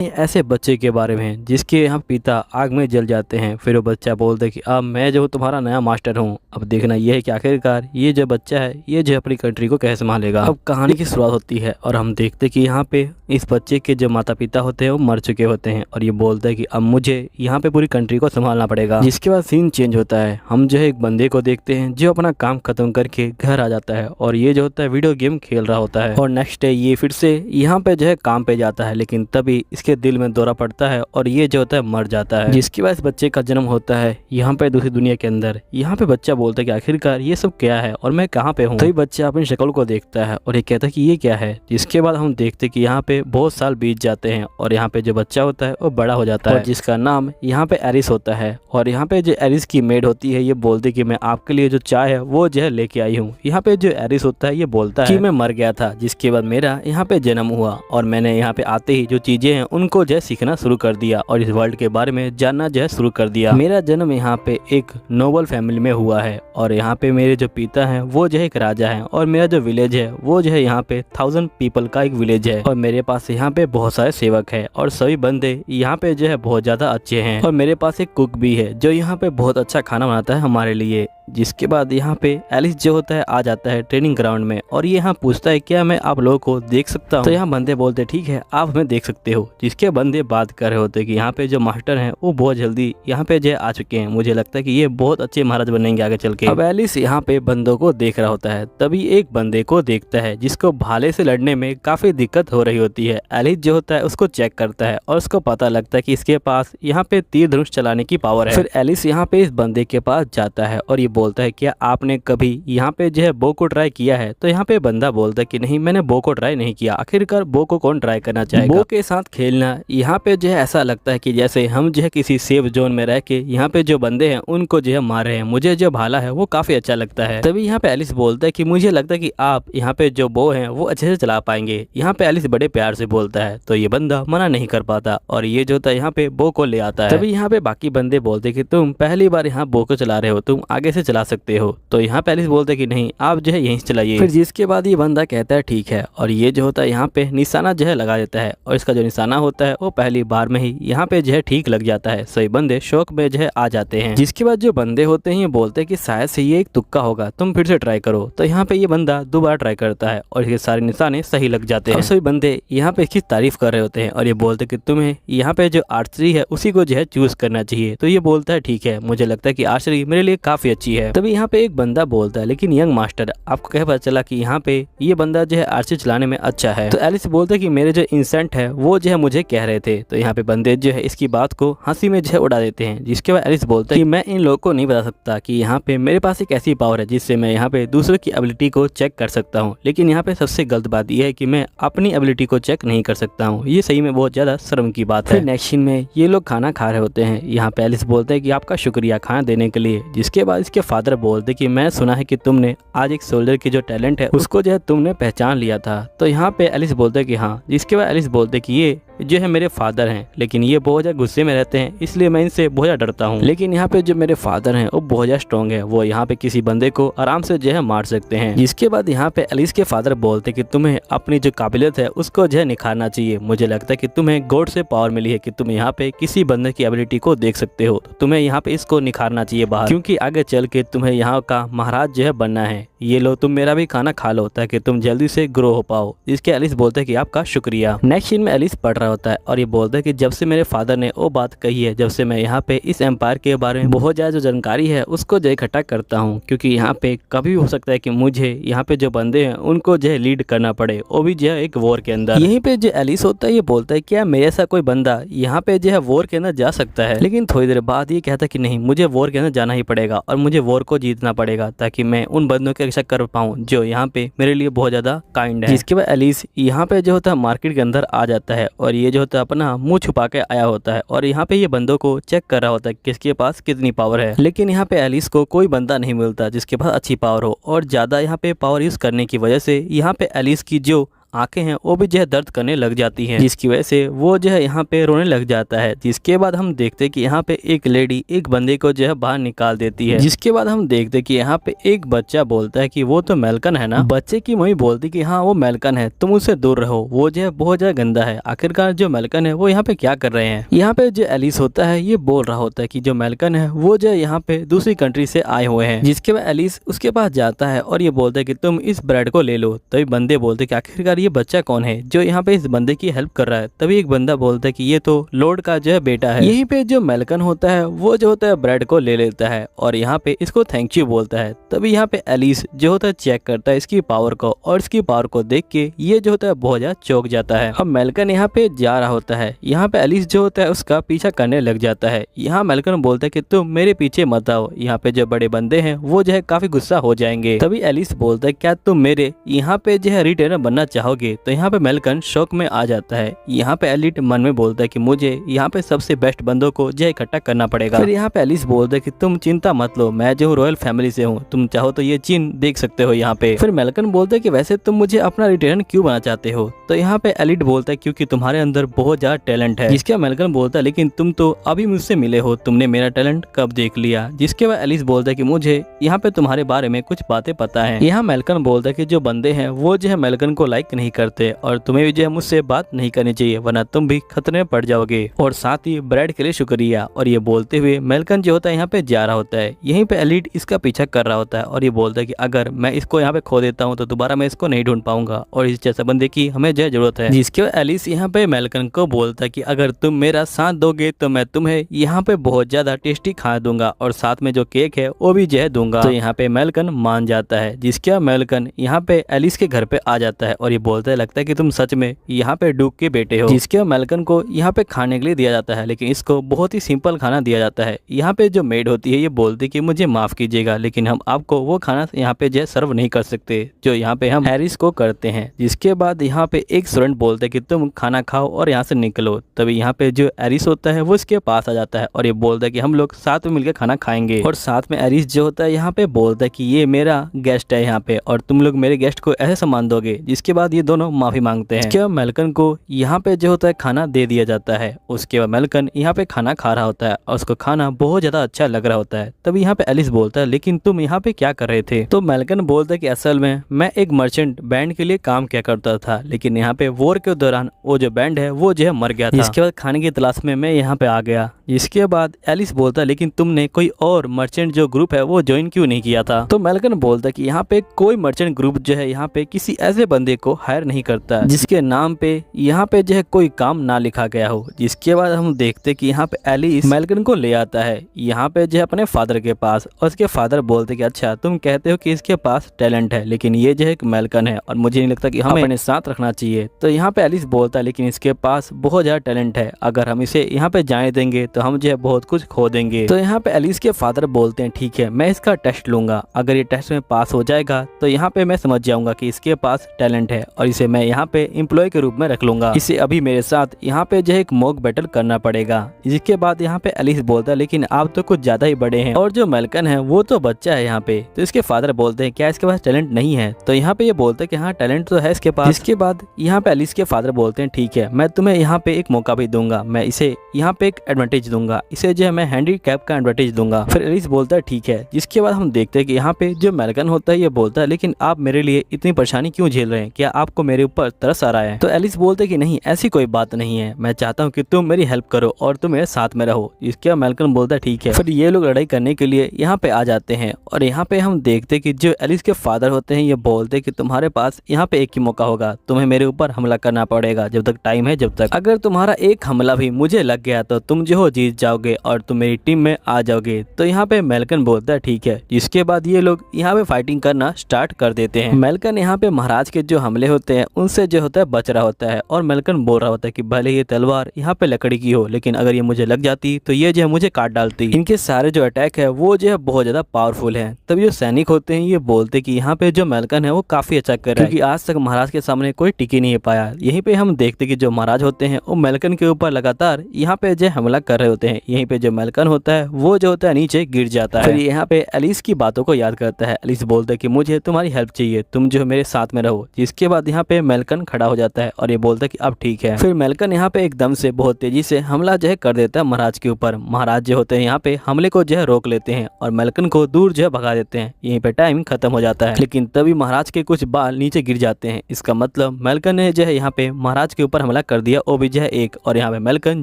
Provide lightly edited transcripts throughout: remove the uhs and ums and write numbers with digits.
ऐसे बच्चे के बारे में जिसके यहाँ पिता आग में जल जाते हैं। फिर वो बच्चा बोलता है कि अब मैं जो तुम्हारा नया मास्टर हूँ। अब देखना यह है कि आखिरकार ये जो बच्चा है ये जो अपनी कंट्री को कैसे संभालेगा। अब कहानी की शुरुआत होती है और हम देखते कि यहाँ पे इस बच्चे के जो माता पिता होते हैं वो मर चुके होते हैं और ये बोलता है कि अब मुझे यहाँ पे पूरी कंट्री को संभालना पड़ेगा। जिसके बाद सीन चेंज होता है। हम जो है एक बंदे को देखते हैं जो अपना काम खत्म करके घर आ जाता है और ये जो होता है वीडियो गेम खेल रहा होता है। और नेक्स्ट डे ये फिर से यहाँ पे जो है काम पे जाता है, लेकिन तभी इसके दिल में दौरा पड़ता है और ये जो होता है मर जाता है। जिसकी वजह से बच्चे का जन्म होता है यहाँ पे दूसरी दुनिया के अंदर। यहाँ पे बच्चा बोलता है कि आखिरकार ये सब क्या है और मैं कहाँ पे हूँ। तभी बच्चा अपनी शक्ल को देखता है और ये कहता है कि ये क्या है। जिसके बाद हम देखते कि यहाँ पे बहुत साल बीत जाते हैं और यहाँ पे जो बच्चा होता है वो बड़ा हो जाता है, जिसका नाम यहाँ पे एरिस होता है। और यहाँ पे जो एरिस की मेड होती है ये बोलती कि मैं आपके लिए जो चाय है वो जो है लेके आई हूँ। यहाँ पे जो एरिस होता है ये बोलता है कि मैं मर गया था, जिसके बाद मेरा यहाँ पे जन्म हुआ और मैंने यहाँ पे आते ही जो चीजें हैं उनको जो है सीखना शुरू कर दिया और इस वर्ल्ड के बारे में जानना जो है शुरू कर दिया। मेरा जन्म यहाँ पे एक नोबल फैमिली में हुआ है और यहाँ पे मेरे जो पिता हैं वो जो है एक राजा हैं और मेरा जो विलेज है वो जो है यहाँ पे 1000 पीपल का एक विलेज है और मेरे पास यहाँ पे बहुत सारे सेवक है और सभी बंदे यहाँ पे जो है बहुत ज्यादा अच्छे हैं और मेरे पास एक कुक भी है जो यहाँ पे बहुत अच्छा खाना बनाता है हमारे लिए। जिसके बाद यहाँ पे एलिस जो होता है आ जाता है ट्रेनिंग ग्राउंड में और ये यहाँ पूछता है क्या मैं आप लोगों को देख सकता हूँ। तो यहाँ बंदे बोलते ठीक है आप हमें देख सकते हो। जिसके बंदे बात कर रहे होते कि यहाँ पे जो मास्टर हैं वो बहुत जल्दी यहाँ पे जो आ चुके हैं, मुझे लगता है कि ये बहुत अच्छे महाराज बनेंगे आगे चल के। अब एलिस यहाँ पे बंदों को देख रहा होता है, तभी एक बंदे को देखता है जिसको भाले से लड़ने में काफी दिक्कत हो रही होती है। एलिस जो होता है उसको चेक करता है और उसको पता लगता है कि इसके पास यहाँ पे तीर धनुष चलाने की पावर है। फिर एलिस यहाँ पे इस बंदे के पास जाता है और ये बोलता है क्या आपने कभी यहाँ पे जो है बो को ट्राई किया है। तो यहाँ पे बंदा बोलता है कि नहीं मैंने बो को ट्राई नहीं किया। आखिरकार बो को कौन ट्राई करना चाहेगा। बो के साथ खेलना यहाँ पे जो है ऐसा लगता है कि जैसे हम जो है किसी सेफ जोन में रह के यहाँ पे जो बंदे हैं उनको जो है मार रहे हैं। मुझे जो भाला है वो काफी अच्छा लगता है। तभी यहाँ पे एलिस बोलता है कि मुझे लगता है कि आप यहाँ पे जो बो है वो अच्छे से चला पाएंगे। यहाँ पे एलिस बड़े प्यार से बोलता है तो ये बंदा मना नहीं कर पाता और ये जो था यहाँ पे बो को ले आता है। तभी यहाँ पे बाकी बंदे बोलते कि तुम पहली बार यहाँ बो को चला रहे हो, तुम आगे से चला सकते हो। तो यहाँ पे एलिस बोलते कि नहीं आप जो है यहीं से चलाइए। फिर जिसके बाद ये बंदा कहता है ठीक है और ये जो होता है यहाँ पे निशाना जो है लगा देता है और इसका जो निशाना होता है वो पहली बार में ही यहाँ पे जो है ठीक लग जाता है। सभी बंदे शौक में जो है आ जाते हैं। जिसके बाद जो बंदे होते हैं ये बोलते हैं कि शायद से ये एक तुक्का होगा, तुम फिर से ट्राई करो। तो यहाँ पे ये बंदा दोबारा ट्राई करता है और इसके सारे निशाने सही लग जाते हैं। सभी बंदे यहाँ पे इसकी तारीफ कर रहे होते हैं और ये बोलते कि तुम्हें यहाँ पे जो आर्चरी है उसी को जो है चूज करना चाहिए। तो ये बोलता है ठीक है मुझे लगता है कि आर्चरी मेरे लिए काफी अच्छी है। तभी यहाँ पे एक बंदा बोलता है लेकिन यंग मास्टर आपको क्या पता चला कि यहाँ पे ये बंदा जो है आर्चरी चलाने में अच्छा है। तो एलिस बोलता है कि मेरे जो इंसेंट है वो जो है मुझे कह रहे थे। तो यहाँ पे बंदे जो है इसकी बात को हंसी में जो है उड़ा देते हैं। जिसके बाद एलिस बोलता है कि मैं इन लोगों को नहीं बता सकता कि यहाँ पे मेरे पास एक ऐसी पावर है जिससे मैं यहाँ पे दूसरों की एबिलिटी को चेक कर सकता हूँ, लेकिन यहाँ पे सबसे गलत बात यह है कि मैं अपनी एबिलिटी को चेक नहीं कर सकता हूँ। ये सही में बहुत ज्यादा शर्म की बात है। नेक्स्ट सीन में ये लोग खाना खा रहे होते हैं। यहाँ पे एलिस बोलते हैं कि आपका शुक्रिया खाना देने के लिए। जिसके बाद इसके फादर बोलते कि मैं सुना है कि तुमने आज एक सोल्जर की जो टैलेंट है उसको जो है तुमने पहचान लिया था। तो यहाँ पे एलिस बोलते कि हाँ। जिसके बाद एलिस बोलते कि ये जो है मेरे फादर हैं, लेकिन ये बहुत ज्यादा गुस्से में रहते हैं इसलिए मैं इनसे बहुत ज्यादा डरता हूँ। लेकिन यहाँ पे जो मेरे फादर हैं वो बहुत ज्यादा स्ट्रॉन्ग है, वो यहाँ पे किसी बंदे को आराम से जो है मार सकते हैं। जिसके बाद यहाँ पे एलिस के फादर बोलते कि तुम्हें अपनी जो काबिलियत है उसको जो है निखारना चाहिए। मुझे लगता है कि तुम्हें गॉड से पावर मिली है कि तुम यहाँ पे किसी बंदे की एबिलिटी को देख सकते हो, तो तुम्हें यहाँ पे इसको निखारना चाहिए बाहर, क्योंकि आगे चल के तुम्हें यहाँ का महाराज जो है बनना है। ये लो तुम मेरा भी खाना खा लो ताकि तुम जल्दी से ग्रो हो पाओ। जिसके एलिस बोलते हैं कि आपका शुक्रिया। नेक्स्ट सीन में एलिस पढ़ रहा होता है और ये बोलता है कि जब से मेरे फादर ने वो बात कही है, जब से मैं यहाँ पे इस एम्पायर के बारे में बहुत ज्यादा जो जानकारी है उसको जो इकट्ठा करता हूँ, क्योंकि यहाँ पे कभी हो सकता है कि मुझे यहाँ पे जो बंदे हैं उनको जो है लीड करना पड़े, वो भी जो है एक वॉर के अंदर। यहीं पे जो एलिस होता है ये बोलता है क्या मेरे ऐसा कोई बंदा यहाँ पे जो है वॉर के अंदर जा सकता है। लेकिन थोड़ी देर बाद ये कहता है कि नहीं मुझे वॉर के अंदर जाना ही पड़ेगा और मुझे वॉर को जीतना पड़ेगा ताकि मैं उन बंदों की रक्षा कर पाऊँ जो यहाँ पे मेरे लिए बहुत ज्यादा काइंड है। जिसके बाद एलिस यहाँ पे जो होता है मार्केट के अंदर आ जाता है और ये जो होता है अपना मुंह छुपा के आया होता है और यहाँ पे ये बंदों को चेक कर रहा होता है किसके पास कितनी पावर है। लेकिन यहाँ पे एलिस को कोई बंदा नहीं मिलता जिसके पास अच्छी पावर हो और ज्यादा यहाँ पे पावर यूज करने की वजह से यहाँ पे एलिस की जो आंखें हैं वो भी जो है दर्द करने लग जाती हैं, जिसकी वजह से वो जो है यहाँ पे रोने लग जाता है। जिसके बाद हम देखते कि यहाँ पे एक लेडी एक बंदे को जो है बाहर निकाल देती है। जिसके बाद हम देखते कि यहाँ पे एक बच्चा बोलता है कि वो तो मेलकन है ना। बच्चे की मम्मी बोलती कि हाँ वो मेलकन है, तुम उससे दूर रहो, वो जो है बहुत ज्यादा गंदा है। आखिरकार जो मेलकन है वो यहाँ पे क्या कर रहे हैं। यहाँ पे जो एलिस होता है ये बोल रहा होता है कि जो मेलकन है वो जो है यहाँ पे दूसरी कंट्री से आए हुए हैं। जिसके बाद एलिस उसके पास जाता है और ये बोलता है कि तुम इस ब्रेड को ले लो। तभी बंदे बोलते कि आखिरकार ये बच्चा कौन है जो यहाँ पे इस बंदे की हेल्प कर रहा है। तभी एक बंदा बोलता है कि ये तो लॉर्ड का जो है बेटा है। यहीं पे जो मेलकन होता है वो जो होता है ब्रेड को ले लेता है और यहाँ पे इसको थैंक यू बोलता है। तभी यहाँ पे एलिस जो होता है चेक करता है इसकी पावर को और इसकी पावर को देख के ये जो होता है बहुत ज्यादा चौंक जाता है। अब मेलकन यहाँ पे जा रहा होता है, यहाँ पे एलिस जो होता है उसका पीछा करने लग जाता है। यहाँ मेलकन बोलता है कि तुम मेरे पीछे मत आओ, यहाँ पे जो बड़े बंदे हैं वो जो है काफी गुस्सा हो जाएंगे। तभी एलिस बोलता है क्या तुम मेरे यहाँ पे जो है रिटेनर बनना चाहोगे। तो यहाँ पे मेलकन शौक में आ जाता है। यहाँ पे एलिट मन में बोलता है कि मुझे यहाँ पे सबसे बेस्ट बंदों को जो इकट्ठा करना पड़ेगा। फिर यहाँ पे एलिस बोलता है कि तुम चिंता मत लो, मैं जो रॉयल फैमिली से हूँ, तुम चाहो तो ये चिन्ह देख सकते हो यहाँ पे। फिर मेलकन बोलता है कि वैसे तुम मुझे अपना रिटेनर क्यों बना चाहते हो। तो यहाँ पे एलिट बोलता है क्योंकि तुम्हारे अंदर बहुत ज्यादा टैलेंट है। जिसके मेलकन बोलता है लेकिन तुम तो अभी मुझसे मिले हो, तुमने मेरा टैलेंट कब देख लिया। जिसके बाद एलिस बोलता है कि मुझे यहाँ पे तुम्हारे बारे में कुछ बातें पता है। यहाँ मेलकन बोलता है कि जो बंदे हैं वो जो है मेलकन को लाइक नहीं करते और तुम्हें भी जो है मुझसे बात नहीं करनी चाहिए वरना तुम भी खतरे में पड़ जाओगे। और साथ ही ब्रेड के लिए शुक्रिया। और ये बोलते हुए मेलकन जो होता है यहाँ पे जा रहा होता है। यहीं पे एलिट इसका पीछा कर रहा होता है और ये बोलता है कि अगर मैं इसको यहाँ पे खो देता हूँ तो दोबारा मैं इसको नहीं ढूंढ पाऊंगा और इस जैसे बंदे की हमें जो जरूरत है। जिसके बाद एलिस यहाँ पे मेलकन को बोलता है कि अगर तुम मेरा साथ दोगे तो मैं तुम्हें यहाँ पे बहुत ज्यादा टेस्टी खा दूंगा और साथ में जो केक है वो भी जो है दूंगा। तो यहाँ पे मेलकन मान जाता है। जिसके बाद मेलकन यहाँ पे एलिस के घर पे आ जाता है और ये बोलता है लगता है कि तुम सच में यहाँ पे डूक के बेटे हो। जिसके बाद मेलकन को यहाँ पे खाने के लिए दिया जाता है लेकिन इसको बहुत ही सिंपल खाना दिया जाता है। यहाँ पे जो मेड होती है ये बोलती है कि मुझे माफ कीजिएगा लेकिन हम आपको वो खाना यहाँ पे जो सर्व नहीं कर सकते जो यहाँ पे हम हैरिस को करते हैं। जिसके बाद यहाँ पे एक स्टूडेंट बोलते है कि तुम खाना खाओ और यहाँ से निकलो। तभी यहाँ पे जो हैरिस होता है वो इसके पास आ जाता है और ये बोलता है कि हम लोग साथ में मिलकर खाना खाएंगे। और साथ में हैरिस जो होता है यहाँ पे बोलता है कि ये मेरा गेस्ट है यहाँ पे और तुम लोग मेरे गेस्ट को ऐसे सम्मान दोगे। जिसके बाद ये दोनों माफी मांगते हैं। इसके बाद मेलकन को यहाँ पे जो होता है खाना दे दिया जाता है। उसके बाद मेलकन यहाँ पे खाना खा रहा होता है और उसको खाना बहुत ज्यादा अच्छा लग रहा होता है। तभी यहाँ पे एलिस बोलता है लेकिन तुम यहाँ पे क्या कर रहे थे। तो मेलकन बोलता है कि असल में मैं एक मर्चेंट बैंड के लिए काम किया करता था लेकिन यहाँ पे वॉर के दौरान वो जो बैंड है वो जो है मर गया था। इसके बाद खाने की तलाश में मैं यहाँ पे आ गया। इसके बाद एलिस बोलता है लेकिन तुमने कोई और मर्चेंट जो ग्रुप है वो ज्वाइन क्यों नहीं किया था। तो मेलकन बोलता है कि यहाँ पे कोई मर्चेंट ग्रुप जो है यहाँ पे किसी ऐसे बंदे को हायर नहीं करता जिसके नाम पे यहाँ पे जो है कोई काम ना लिखा गया हो। जिसके बाद हम देखते कि यहाँ पे एलिस मेलकन को ले आता है यहाँ पे जो है अपने फादर के पास और उसके फादर बोलते कि अच्छा तुम कहते हो कि इसके पास टैलेंट है लेकिन ये जो है एक मेलकन है और मुझे नहीं लगता कि हमें अपने साथ रखना चाहिए। तो यहाँ पे एलिस बोलता है लेकिन इसके पास बहुत ज्यादा टैलेंट है, अगर हम इसे यहाँ पे जाने देंगे तो हम जो है बहुत कुछ खो देंगे। तो यहाँ पे एलिस के फादर बोलते हैं ठीक है मैं इसका टेस्ट लूंगा, अगर ये टेस्ट में पास हो जाएगा तो यहाँ पे मैं समझ जाऊंगा कि इसके पास टैलेंट है और इसे मैं यहाँ पे एम्प्लॉय के रूप में रख लूंगा। इसे अभी मेरे साथ यहाँ पे जो है एक मॉक बैटल करना पड़ेगा। जिसके बाद यहाँ पे एलिस बोलता है लेकिन आप तो कुछ ज्यादा ही बड़े हैं और जो मेलकन है वो तो बच्चा है यहाँ पे। तो इसके फादर बोलते हैं क्या इसके पास टैलेंट नहीं है। तो यहाँ पे ये बोलते हैं कि हाँ टैलेंट तो है इसके पास। इसके बाद यहाँ पे एलिस के फादर बोलते हैं ठीक है मैं तुम्हें यहाँ पे एक मौका भी दूंगा, मैं इसे यहाँ पे एक एडवांटेज दूंगा, इसे जो है मैं हैंडीकैप का एडवांटेज दूंगा। फिर एलिस बोलता है ठीक है। जिसके बाद हम देखते हैं कि यहाँ पे जो मेलकन होता है ये बोलता है लेकिन आप मेरे लिए इतनी परेशानी क्यों झेल रहे हैं, क्या आपको मेरे ऊपर तरस आ रहा है। तो एलिस बोलते कि नहीं ऐसी कोई बात नहीं है, मैं चाहता हूँ कि तुम मेरी हेल्प करो और तुम मेरे साथ में रहो। इसके बाद मेलकन बोलता है ठीक है। फिर ये लोग लड़ाई करने के लिए यहाँ पे आ जाते हैं और यहाँ पे हम देखते कि जो एलिस के फादर होते हैं ये बोलते कि तुम्हारे पास यहाँ पे एक ही मौका होगा, तुम्हें मेरे ऊपर हमला करना पड़ेगा जब तक टाइम है जब तक। अगर तुम्हारा एक हमला भी मुझे लग गया तो तुम जो हो जीत जाओगे और तुम मेरी टीम में आ जाओगे। तो यहाँ पे मेलकन बोलता है ठीक है। जिसके बाद ये लोग यहाँ पे फाइटिंग करना स्टार्ट कर देते हैं। मेलकन यहाँ पे महाराज के जो हमले होते हैं उनसे जो होता है बच रहा होता है और मेलकन बोल रहा होता है कि भले ये तलवार यहाँ पे लकड़ी की हो लेकिन अगर ये मुझे लग जाती तो ये जो है मुझे काट डालती। इनके सारे जो अटैक है वो जो है बहुत ज्यादा पावरफुल है। तब जो सैनिक होते हैं ये बोलते कि यहाँ पे जो मेलकन है वो काफी अच्छा कर रहा है क्योंकि आज तक महाराज के सामने कोई टिकी नहीं पाया। यहीं पे हम देखते कि जो महाराज होते हैं वो मेलकन के ऊपर लगातार यहाँ पे जो हमला कर रहे होते हैं। यहीं पे जो मेलकन होता है वो जो होता है नीचे गिर जाता है। फिर यहाँ पे एलिस की बातों को याद करता है। एलिस बोलता है कि मुझे तुम्हारी हेल्प चाहिए, तुम जो मेरे साथ में रहो। जिसके बाद बाद यहाँ पे मेलकन खड़ा हो जाता है और ये बोलता है कि अब ठीक है। फिर मेलकन यहाँ पे एकदम से बहुत तेजी से हमला जो है कर देता है महाराज के ऊपर। महाराज जो होते हैं यहाँ पे हमले को जो है रोक लेते हैं और मेलकन को दूर जो है भगा देते हैं। यहीं पे टाइम खत्म हो जाता है, लेकिन तभी महाराज के कुछ बाल नीचे गिर जाते हैं। इसका मतलब मेलकन ने जो है यहाँ पे महाराज के ऊपर हमला कर दिया, वो भी जो है एक, और यहाँ पे मेलकन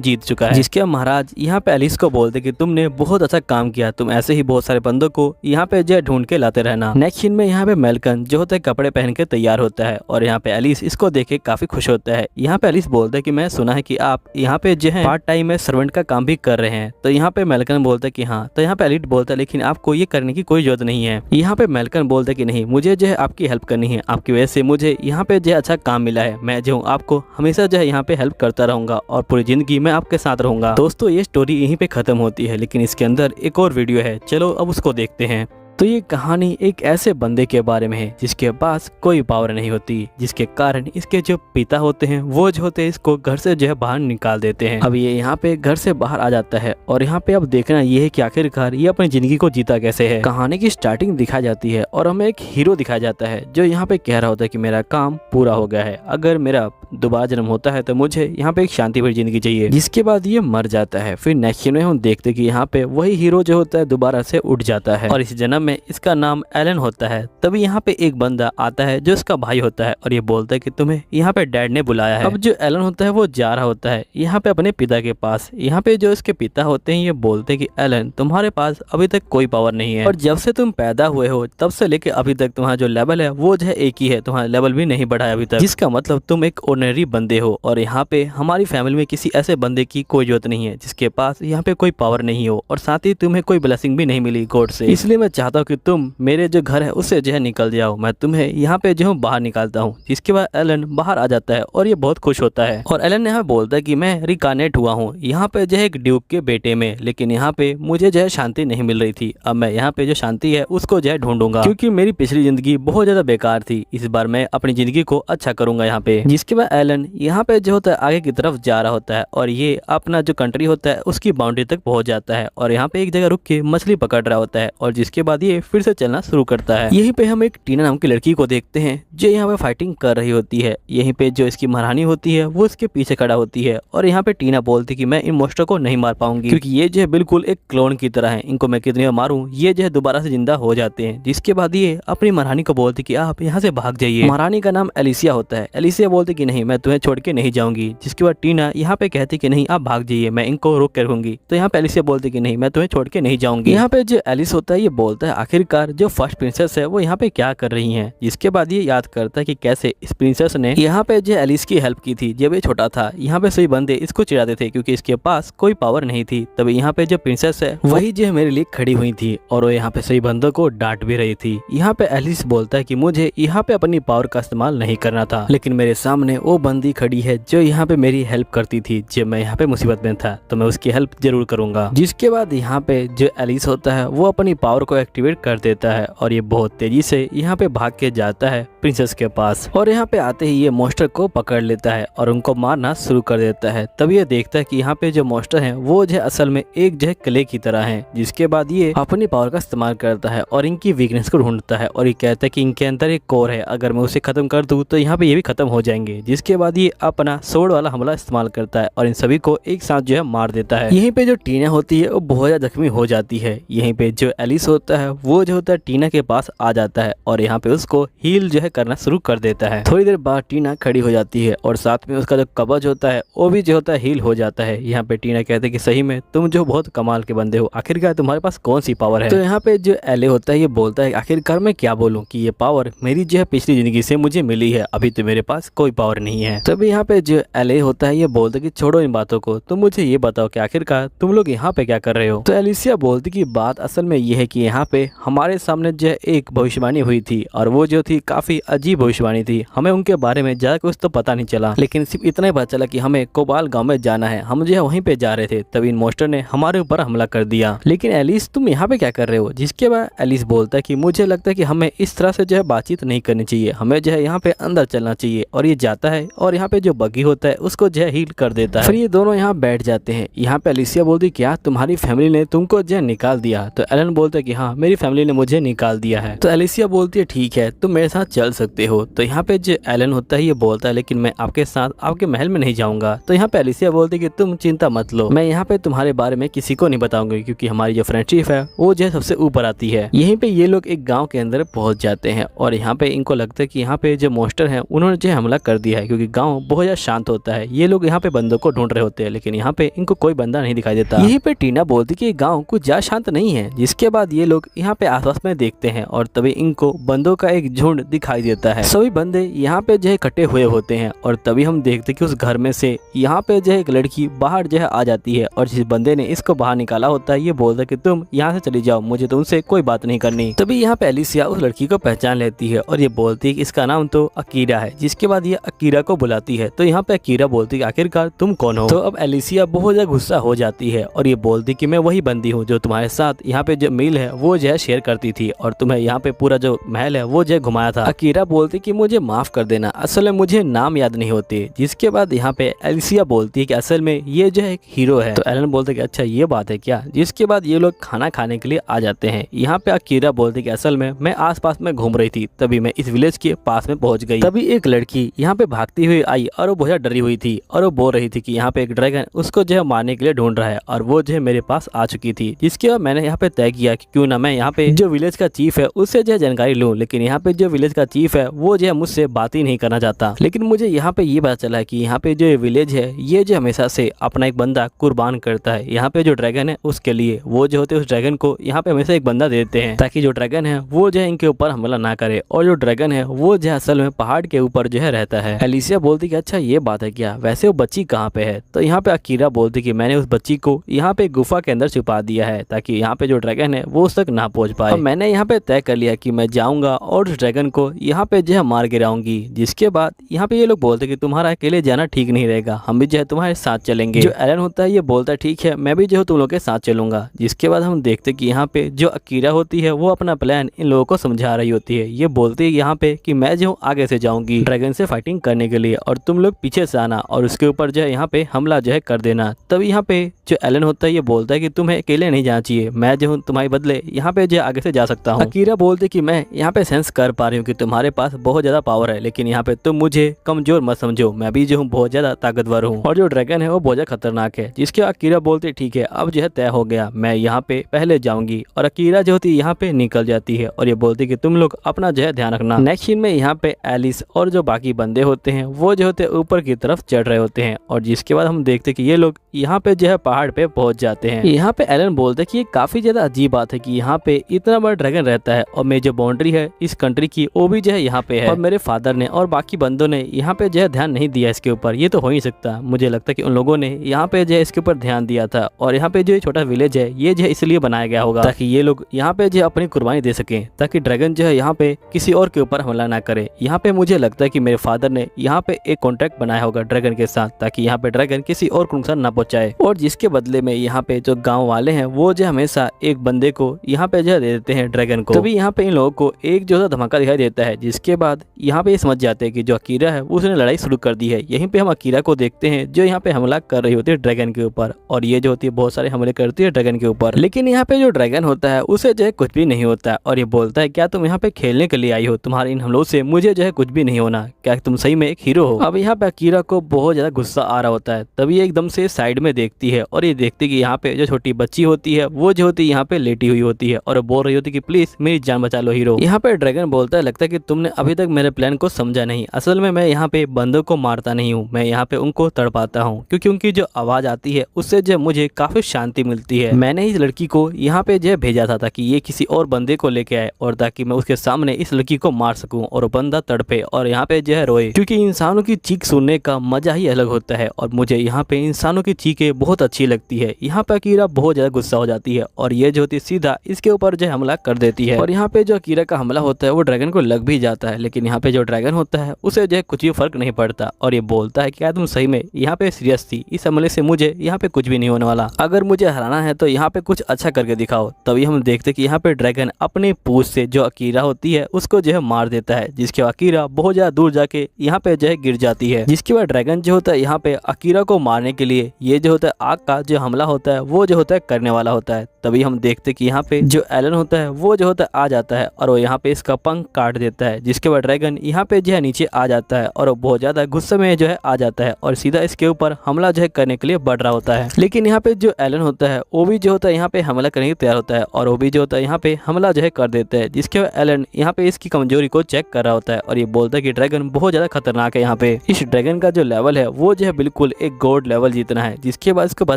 जीत चुका है। जिसके महाराज यहाँ पे एलिस को बोलते कि तुमने बहुत अच्छा काम किया, तुम ऐसे ही बहुत सारे बंदों को यहाँ पे जो है ढूंढ के लाते रहना। नेक्स्ट सीन में यहाँ पे मेलकन जो होता है कपड़े पहन के तैयार होता है और यहाँ पे एलिस इसको देख के काफी खुश होता है। यहाँ पे एलिस बोलता है कि मैं सुना है कि आप यहाँ पे जो है पार्ट टाइम में सर्वेंट का काम भी कर रहे हैं। तो यहाँ पे मेलकन बोलता है कि हाँ। तो यहाँ पे एलिस बोलता है लेकिन आपको ये करने की कोई जरूरत नहीं है। यहाँ पे मेलकन बोलता है कि नहीं, मुझे जो है आपकी हेल्प करनी है, आपकी वजह से मुझे यहाँ पे जो है अच्छा काम मिला है। मैं जो हूँ आपको हमेशा जो है यहाँ पे हेल्प करता रहूंगा और पूरी जिंदगी मैं आपके साथ रहूंगा। दोस्तों ये स्टोरी यहीं पे खत्म होती है, लेकिन इसके अंदर एक और वीडियो है, चलो अब उसको देखते हैं। तो ये कहानी एक ऐसे बंदे के बारे में है जिसके पास कोई पावर नहीं होती, जिसके कारण इसके जो पिता होते हैं वो जो होते हैं इसको घर से जो है बाहर निकाल देते हैं। अब ये यहाँ पे घर से बाहर आ जाता है और यहाँ पे अब देखना ये है कि आखिरकार ये अपनी जिंदगी को जीता कैसे है। कहानी की स्टार्टिंग दिखाई जाती है और हमें एक हीरो दिखाया जाता है जो यहाँ पे कह रहा होता है कि मेरा काम पूरा हो गया है, अगर मेरा दोबारा जन्म होता है तो मुझे यहाँ पे एक शांति भरी जिंदगी चाहिए। जिसके बाद ये मर जाता है। फिर नेक्स्ट सीन में हम देखते कि यहाँ पे वही हीरो जो होता है दोबारा से उठ जाता है और इस जन्म में इसका नाम एलन होता है। तभी यहाँ पे एक बंदा आता है जो इसका भाई होता है और ये बोलता है कि तुम्हें यहाँ पे डैड ने बुलाया है। अब जो एलन होता है वो जा रहा होता है यहाँ पे अपने पिता के पास। यहाँ पे जो इसके पिता होते हैं ये बोलते हैं कि एलन तुम्हारे पास अभी तक कोई पावर नहीं है और जब से तुम पैदा हुए हो तब से लेके अभी तक तुम्हारा जो लेवल है वो जो है एक ही है, तुम्हारा लेवल भी नहीं बढ़ा है अभी तक, जिसका मतलब तुम एक ऑर्डिनरी बंदे हो। और यहाँ पे हमारी फैमिली में किसी ऐसे बंदे की कोई जरूरत नहीं है जिसके पास यहाँ पे कोई पावर नहीं हो और साथ ही तुम्हें कोई ब्लेसिंग भी नहीं मिली गॉड से। इसलिए मैं चाहता हूँ कि तुम मेरे जो घर है उससे जो है निकल जाओ, मैं तुम्हें यहाँ पे जो हूँ बाहर निकालता हूँ। जिसके बाद एलन बाहर आ जाता है और ये बहुत खुश होता है और एलन यहाँ बोलता है कि मैं रिकानेट हुआ हूँ यहाँ पे जो है एक ड्यूक के बेटे में, लेकिन यहाँ पे मुझे जो है शांति नहीं मिल रही थी। अब मैं यहाँ पे जो शांति है उसको जो है ढूंढूंगा क्योंकि मेरी पिछली जिंदगी बहुत ज्यादा बेकार थी, इस बार मैं अपनी जिंदगी को अच्छा करूंगा यहाँ पे। जिसके बाद एलन यहाँ पे जो होता है आगे की तरफ जा रहा होता है और ये अपना जो कंट्री होता है उसकी बाउंड्री तक पहुंच जाता है और यहाँ पे एक जगह रुक के मछली पकड़ रहा होता है और जिसके बाद ये फिर से चलना शुरू करता है। यहीं पे हम एक टीना नाम की लड़की को देखते हैं जो यहाँ पे फाइटिंग कर रही होती है। यहीं पे जो इसकी महारानी होती है वो इसके पीछे खड़ा होती है और यहाँ पे टीना बोलती कि मैं इन मोस्टर को नहीं मार पाऊंगी क्योंकि ये जो है बिल्कुल एक क्लोन की तरह है, इनको मैं कितनी बार मारूं ये जो है दोबारा से जिंदा हो जाते हैं। जिसके बाद ये अपनी महारानी को बोलती कि आप यहाँ से भाग जाइए। महारानी का नाम एलिसिया होता है। एलिसिया बोलती कि नहीं मैं तुम्हें छोड़ के नहीं जाऊंगी। जिसके बाद टीना यहाँ पे कहती कि नहीं आप भाग जाइए, मैं इनको रोक कर रखूंगी। तो यहाँ पे एलिसिया बोलती कि नहीं मैं तुम्हें छोड़ के नहीं जाऊंगी। यहाँ पे जो एलिस होता है ये बोलता है आखिरकार जो फर्स्ट प्रिंसेस है वो यहाँ पे क्या कर रही है। जिसके बाद ये याद करता है कि कैसे इस प्रिंसेस ने यहाँ पे जो एलिस की हेल्प की थी जब ये छोटा था। यहाँ पे सभी बंदे इसको चिढ़ाते थे क्योंकि इसके पास कोई पावर नहीं थी। तभी यहाँ पे जो प्रिंसेस है वही जो मेरे लिए खड़ी हुई थी और वो यहाँ पे सभी बंदों को डांट भी रही थी। यहाँ पे एलिस बोलता है कि मुझे यहाँ पे अपनी पावर का इस्तेमाल नहीं करना था, लेकिन मेरे सामने वो बंदी खड़ी है जो यहाँ पे मेरी हेल्प करती थी जब मैं यहाँ पे मुसीबत में था, तो मैं उसकी हेल्प जरूर करूंगा। जिसके बाद यहाँ पे जो एलिस होता है वो अपनी पावर को एक्टिवेट कर देता है और ये बहुत तेजी से यहाँ पे भाग के जाता है प्रिंसेस के पास और यहाँ पे आते ही ये मॉन्स्टर को पकड़ लेता है और उनको मारना शुरू कर देता है। तब ये देखता है कि यहाँ पे जो मॉन्स्टर है वो जो असल में एक जो क्ले की तरह है। जिसके बाद ये अपनी पावर का इस्तेमाल करता है और इनकी वीकनेस को ढूंढता है और ये कहता है कि इनके अंदर एक कोर है, अगर मैं उसे खत्म कर दूं तो यहाँ पे ये भी खत्म हो जाएंगे। जिसके बाद ये अपना सोड वाला हमला इस्तेमाल करता है और इन सभी को एक साथ जो है मार देता है। यहीं पे जो टीना होती है वो बहुत ज्यादा जख्मी हो जाती है। यहीं पे जो एलिस होता है वो जो होता है टीना के पास आ जाता है और यहाँ पे उसको हील जो है करना शुरू कर देता है। थोड़ी देर बाद टीना खड़ी हो जाती है और साथ में उसका जो कवच होता है वो भी जो होता है हील हो जाता है। यहाँ पे टीना कहते हैं कि सही में तुम जो बहुत कमाल के बंदे हो, आखिरकार तुम्हारे पास कौन सी पावर है। तो यहाँ पे जो एले होता है ये बोलता है आखिरकार मैं क्या बोलूँ कि ये पावर मेरी जो है पिछली जिंदगी से मुझे मिली है, अभी तो मेरे पास कोई पावर नहीं है। तभी यहाँ पे जो एले होता है ये बोलता है कि छोड़ो इन बातों को, तुम मुझे ये बताओ कि आखिरकार तुम लोग यहाँ पे क्या कर रहे हो। तो एलिसिया बोलती कि बात असल में ये है कि यहाँ पे हमारे सामने जो एक भविष्यवाणी हुई थी और वो जो थी काफी अजीब भविष्यवाणी थी। हमें उनके बारे में ज्यादा कुछ तो पता नहीं चला, लेकिन सिर्फ इतना ही पता चला कि हमें कोबाल गांव में जाना है। हम जो है वहीं पे जा रहे थे तभी इन मॉन्स्टर ने हमारे ऊपर हमला कर दिया। लेकिन एलिस तुम यहाँ पे क्या कर रहे हो। जिसके बाद एलिस बोलता है कि मुझे लगता है कि हमें इस तरह से जो है बातचीत नहीं करनी चाहिए, हमें जो है यहाँ पे अंदर चलना चाहिए। और ये जाता है और यहाँ पे जो बगी होता है उसको जो है हील कर देता है। फिर ये दोनों यहाँ बैठ जाते हैं। यहाँ पे एलिसिया बोलती क्या तुम्हारी फैमिली ने तुमको जो है निकाल दिया। तो एलन बोलता है कि हाँ मेरी फैमिली ने मुझे निकाल दिया है। तो एलिसिया बोलती है ठीक है तुम मेरे साथ चल निकल सकते हो। तो यहाँ पे जो एलन होता है ये बोलता है लेकिन मैं आपके साथ आपके महल में नहीं जाऊंगा। तो यहाँ पे एलिसिया बोलती है कि तुम चिंता मत लो, मैं यहाँ पे तुम्हारे बारे में किसी को नहीं बताऊंगी, क्योंकि हमारी जो फ्रेंडशिप है वो जो है सबसे ऊपर आती है। यहीं पे ये लोग एक गाँव के अंदर पहुंच जाते हैं और यहाँ पे इनको लगता है कि यहाँ पे जो मॉन्स्टर है उन्होंने जो हमला कर दिया है, क्योंकि गाँव बहुत ज्यादा शांत होता है। ये लोग यहाँ पे बंदों को ढूंढ रहे होते हैं लेकिन यहाँ पे इनको कोई बंदा नहीं दिखाई देता। यहीं पे टीना बोलती कि गाँव कुछ ज्यादा शांत नहीं है। जिसके बाद ये लोग यहाँ पे आसपास में देखते हैं और तभी इनको बंदों का एक झुंड दिखाई देता है। सभी बंदे यहाँ पे जो है इकट्ठे हुए होते हैं और तभी हम देखते कि उस घर में से यहाँ पे जो है एक लड़की बाहर जो है आ जाती है और जिस बंदे ने इसको बाहर निकाला होता है ये बोलता है कि तुम यहाँ से चली जाओ, मुझे तुमसे कोई बात नहीं करनी। तभी यहाँ पे एलिसिया उस लड़की को पहचान लेती है और ये बोलती है कि इसका नाम तो अकीरा है। जिसके बाद ये अकीरा को बुलाती है। तो यहाँ पे अकीरा बोलती है आखिरकार तुम कौन हो। तो अब एलिसिया बहुत ज्यादा गुस्सा हो जाती है और ये बोलती कि मैं वही बंदी हूँ जो तुम्हारे साथ यहाँ पे जो मील है वो जो है शेयर करती थी और तुम्हें यहाँ पे पूरा जो महल है वो जो है घुमाया था। अकीरा बोलती कि मुझे माफ कर देना, असल में मुझे नाम याद नहीं होते। जिसके बाद यहाँ पे एलिसिया बोलती है कि असल में ये जो है एक हीरो है। तो एलन बोलते कि अच्छा ये बात है क्या। जिसके बाद ये लोग खाना खाने के लिए आ जाते हैं। यहाँ पे अकीरा बोलती कि असल में मैं आसपास में घूम रही थी, तभी मैं इस विलेज के पास में पहुंच गई। तभी एक लड़की यहाँ पे भागती हुई आई और वो बहुत डरी हुई थी और वो बोल रही थी कि यहाँ पे एक ड्रैगन उसको जो है मारने के लिए ढूंढ रहा है और वो जो है मेरे पास आ चुकी थी। जिसके बाद मैंने यहाँ पे तय किया कि क्यों ना मैं यहाँ पे जो विलेज का चीफ है उससे जो है जानकारी लूं, लेकिन यहाँ पे जो विलेज का चीफ है वो जो है मुझसे बात ही नहीं करना चाहता। लेकिन मुझे यहाँ पे ये पता चला कि यहाँ पे जो विलेज है ये जो हमेशा से अपना एक बंदा कुर्बान करता है। यहाँ पे जो ड्रैगन है उसके लिए वो जो होते हैं उस ड्रैगन को यहाँ पे हमेशा एक बंदा देते हैं ताकि जो ड्रैगन है वो जो है इनके ऊपर हमला ना करे। और जो ड्रैगन है वो जो है असल में पहाड़ के ऊपर जो है रहता है। एलिसिया बोलती कि अच्छा ये बात है क्या, वैसे वो बच्ची कहाँ पे है। तो यहाँ पे अकीरा बोलती कि मैंने उस बच्ची को यहाँ पे गुफा के अंदर छुपा दिया है ताकि यहाँ पे जो ड्रैगन है वो उस तक ना पहुंच पाए। मैंने यहाँ पे तय कर लिया कि मैं जाऊंगा और उस ड्रैगन को यहाँ पे जो है मार गिराऊंगी। जिसके बाद यहाँ पे ये लोग बोलते कि तुम्हारा अकेले जाना ठीक नहीं रहेगा, हम भी जो है तुम्हारे साथ चलेंगे। जो एलन होता है ये बोलता है ठीक है मैं भी जो है तुम लोग के साथ चलूंगा। जिसके बाद हम देखते कि यहाँ पे जो अकीरा होती है वो अपना प्लान इन लोगों को समझा रही होती है। ये बोलती है यहाँ पे कि मैं जो आगे से जाऊंगी ड्रैगन से फाइटिंग करने के लिए और तुम लोग पीछे से आना और उसके ऊपर जो है यहाँ पे हमला जो है कर देना। तब यहाँ पे जो एलन होता है ये बोलता है कि तुम्हें अकेले नहीं जाना चाहिए, मैं जो हूँ तुम्हारे बदले यहाँ पे जो आगे से जा सकता हूँ। अकीरा बोलते कि मैं यहाँ पे सेंस कर पा रही हूँ कि तुम्हारे पास बहुत ज्यादा पावर है, लेकिन यहाँ पे तुम मुझे कमजोर मत समझो, मैं भी जो हूँ बहुत ज्यादा ताकतवर हूँ और जो ड्रैगन है वो बहुत ज्यादा खतरनाक है। जिसके अकीरा बोलते ठीक है अब जो है तय हो गया, मैं यहाँ पे पहले जाऊंगी। और अकीरा जो होती है यहाँ पे निकल जाती है और ये बोलती कि तुम लोग अपना जो है ध्यान रखना। नेक्स्ट सीन में यहाँ पे एलिस और जो बाकी बंदे होते हैं वो जो होते ऊपर की तरफ चढ़ रहे होते हैं और जिसके बाद हम देखते कि ये लोग यहाँ पे जो है पहाड़ पे पहुंच जाते हैं। यहाँ पे एलन बोलते कि ये काफी ज्यादा अजीब बात है कि यहाँ पे इतना बड़ा ड्रैगन रहता है और मेरी जो बाउंड्री है इस कंट्री की वो भी जो है यहाँ पे है और मेरे फादर ने और बाकी बंदों ने यहाँ पे जो है ध्यान नहीं दिया इसके ऊपर। ये तो हो ही सकता, मुझे लगता है कि उन लोगों ने यहाँ पे जो है इसके ऊपर ध्यान दिया था और यहाँ पे जो छोटा विलेज है ये जो है इसलिए बनाया गया होगा ताकि ये लोग यहाँ पे जो अपनी कुर्बानी दे सके, ताकि ड्रैगन जो है यहाँ पे किसी और के ऊपर हमला ना करे। यहाँ पे मुझे लगता है कि मेरे फादर ने यहाँ पे एक कॉन्ट्रैक्ट बनाया होगा ड्रैगन के साथ ताकि यहाँ पे ड्रैगन किसी और को नुकसान ना पहुंचाए और जिसके बदले में यहाँ पे जो गाँव वाले हैं वो जो हमेशा एक बंदे को यहाँ पे जो दे देते हैं ड्रैगन को। तभी यहाँ पे इन लोगों को एक जो है धमाका दिखाई देता है। जिसके बाद यहाँ पे समझ जाते हैं कि जो अकीरा है उसने लड़ाई शुरू कर दी है। यहीं पे हम अकीरा को देखते हैं जो यहाँ पे हमला कर रही होती है ड्रैगन के ऊपर और ये जो होती है बहुत सारे हमले करती है ड्रैगन के ऊपर। लेकिन यहाँ पे जो ड्रैगन होता है उसे जो है कुछ भी नहीं होता है और ये बोलता है क्या तुम यहाँ पे खेलने के लिए आई हो, तुम्हारे इन हमलों से मुझे जो है कुछ भी नहीं होना, क्या तुम सही में एक हीरो हो। अब यहाँ पे अकीरा को बहुत ज्यादा गुस्सा आ रहा होता है। तभी एकदम से साइड में देखती है और ये देखती कि यहाँ पे जो छोटी बच्ची होती है वो जो होती है यहाँ पे लेटी हुई होती है और बोल रही होती कि प्लीज मेरी जान बचा लो हीरो। यहाँ पे ड्रैगन बोलता है लगता है कि तुमने अभी तक मेरे प्लान को समझा नहीं, असल में मैं यहाँ पे बंदों को मारता नहीं हूँ, मैं यहाँ पे उनको तड़पाता हूँ क्योंकि उनकी जो आवाज आती है उससे जो मुझे काफी शांति मिलती है। मैंने इस लड़की को यहाँ पे जो भेजा था ताकि ये किसी और बंदे को लेके आए और ताकि मैं उसके सामने इस लड़की को मार सकूं और बंदा तड़पे और यहाँ पे जो है रोए, क्योंकि इंसानों की चीख सुनने का मजा ही अलग होता है और मुझे यहाँ पे इंसानों की चीखें बहुत अच्छी लगती है। यहाँ पे अकीरा बहुत ज्यादा गुस्सा हो जाती है और ये जो होती सीधा इसके ऊपर जो हमला कर देती है और यहाँ पे जो अकीरा का हमला होता है वो ड्रैगन को लग भी जाता है। लेकिन यहाँ पे जो ड्रैगन होता है उसे जो है कुछ भी फर्क नहीं पड़ता और ये बोलता है क्या तुम सही में यहाँ पे सीरियस थी, इस हमले से मुझे यहाँ पे कुछ भी नहीं होने वाला, अगर मुझे हराना है तो यहाँ पे कुछ अच्छा करके दिखाओ। तभी हम देखते कि यहाँ पे ड्रैगन अपनी पूंछ से जो अकीरा होती है उसको जो है मार देता है, जिसके बाद अकीरा बहुत ज्यादा दूर जाके यहाँ पे जो है गिर जाती है। जिसके बाद ड्रैगन जो होता है यहाँ पे अकीरा को मारने के लिए ये जो होता है आग का जो हमला होता है वो जो होता है करने वाला होता है। तभी हम देखते कि यहाँ पे जो एलन होता है वो जो होता है आ जाता है और वो यहाँ पे इसका पंख काट देता देता है, जिसके बाद ड्रैगन यहाँ पे जो है नीचे आ जाता है और वो बहुत ज्यादा गुस्से में जो है आ जाता है और सीधा इसके ऊपर हमला जो है करने के लिए बढ़ रहा होता है। लेकिन यहाँ पे जो एलन होता है वो भी जो होता है यहाँ पे हमला करने के तैयार होता है और वो भी जो होता है यहाँ पे हमला जो है कर देता है, जिसके बाद एलन यहाँ पे इसकी कमजोरी को चेक कर रहा होता है और ये बोलता है कि ड्रैगन बहुत ज्यादा खतरनाक है। यहाँ पे इस ड्रैगन का जो लेवल है वो जो है बिल्कुल एक गॉड लेवल जितना है, जिसके बाद इसको पता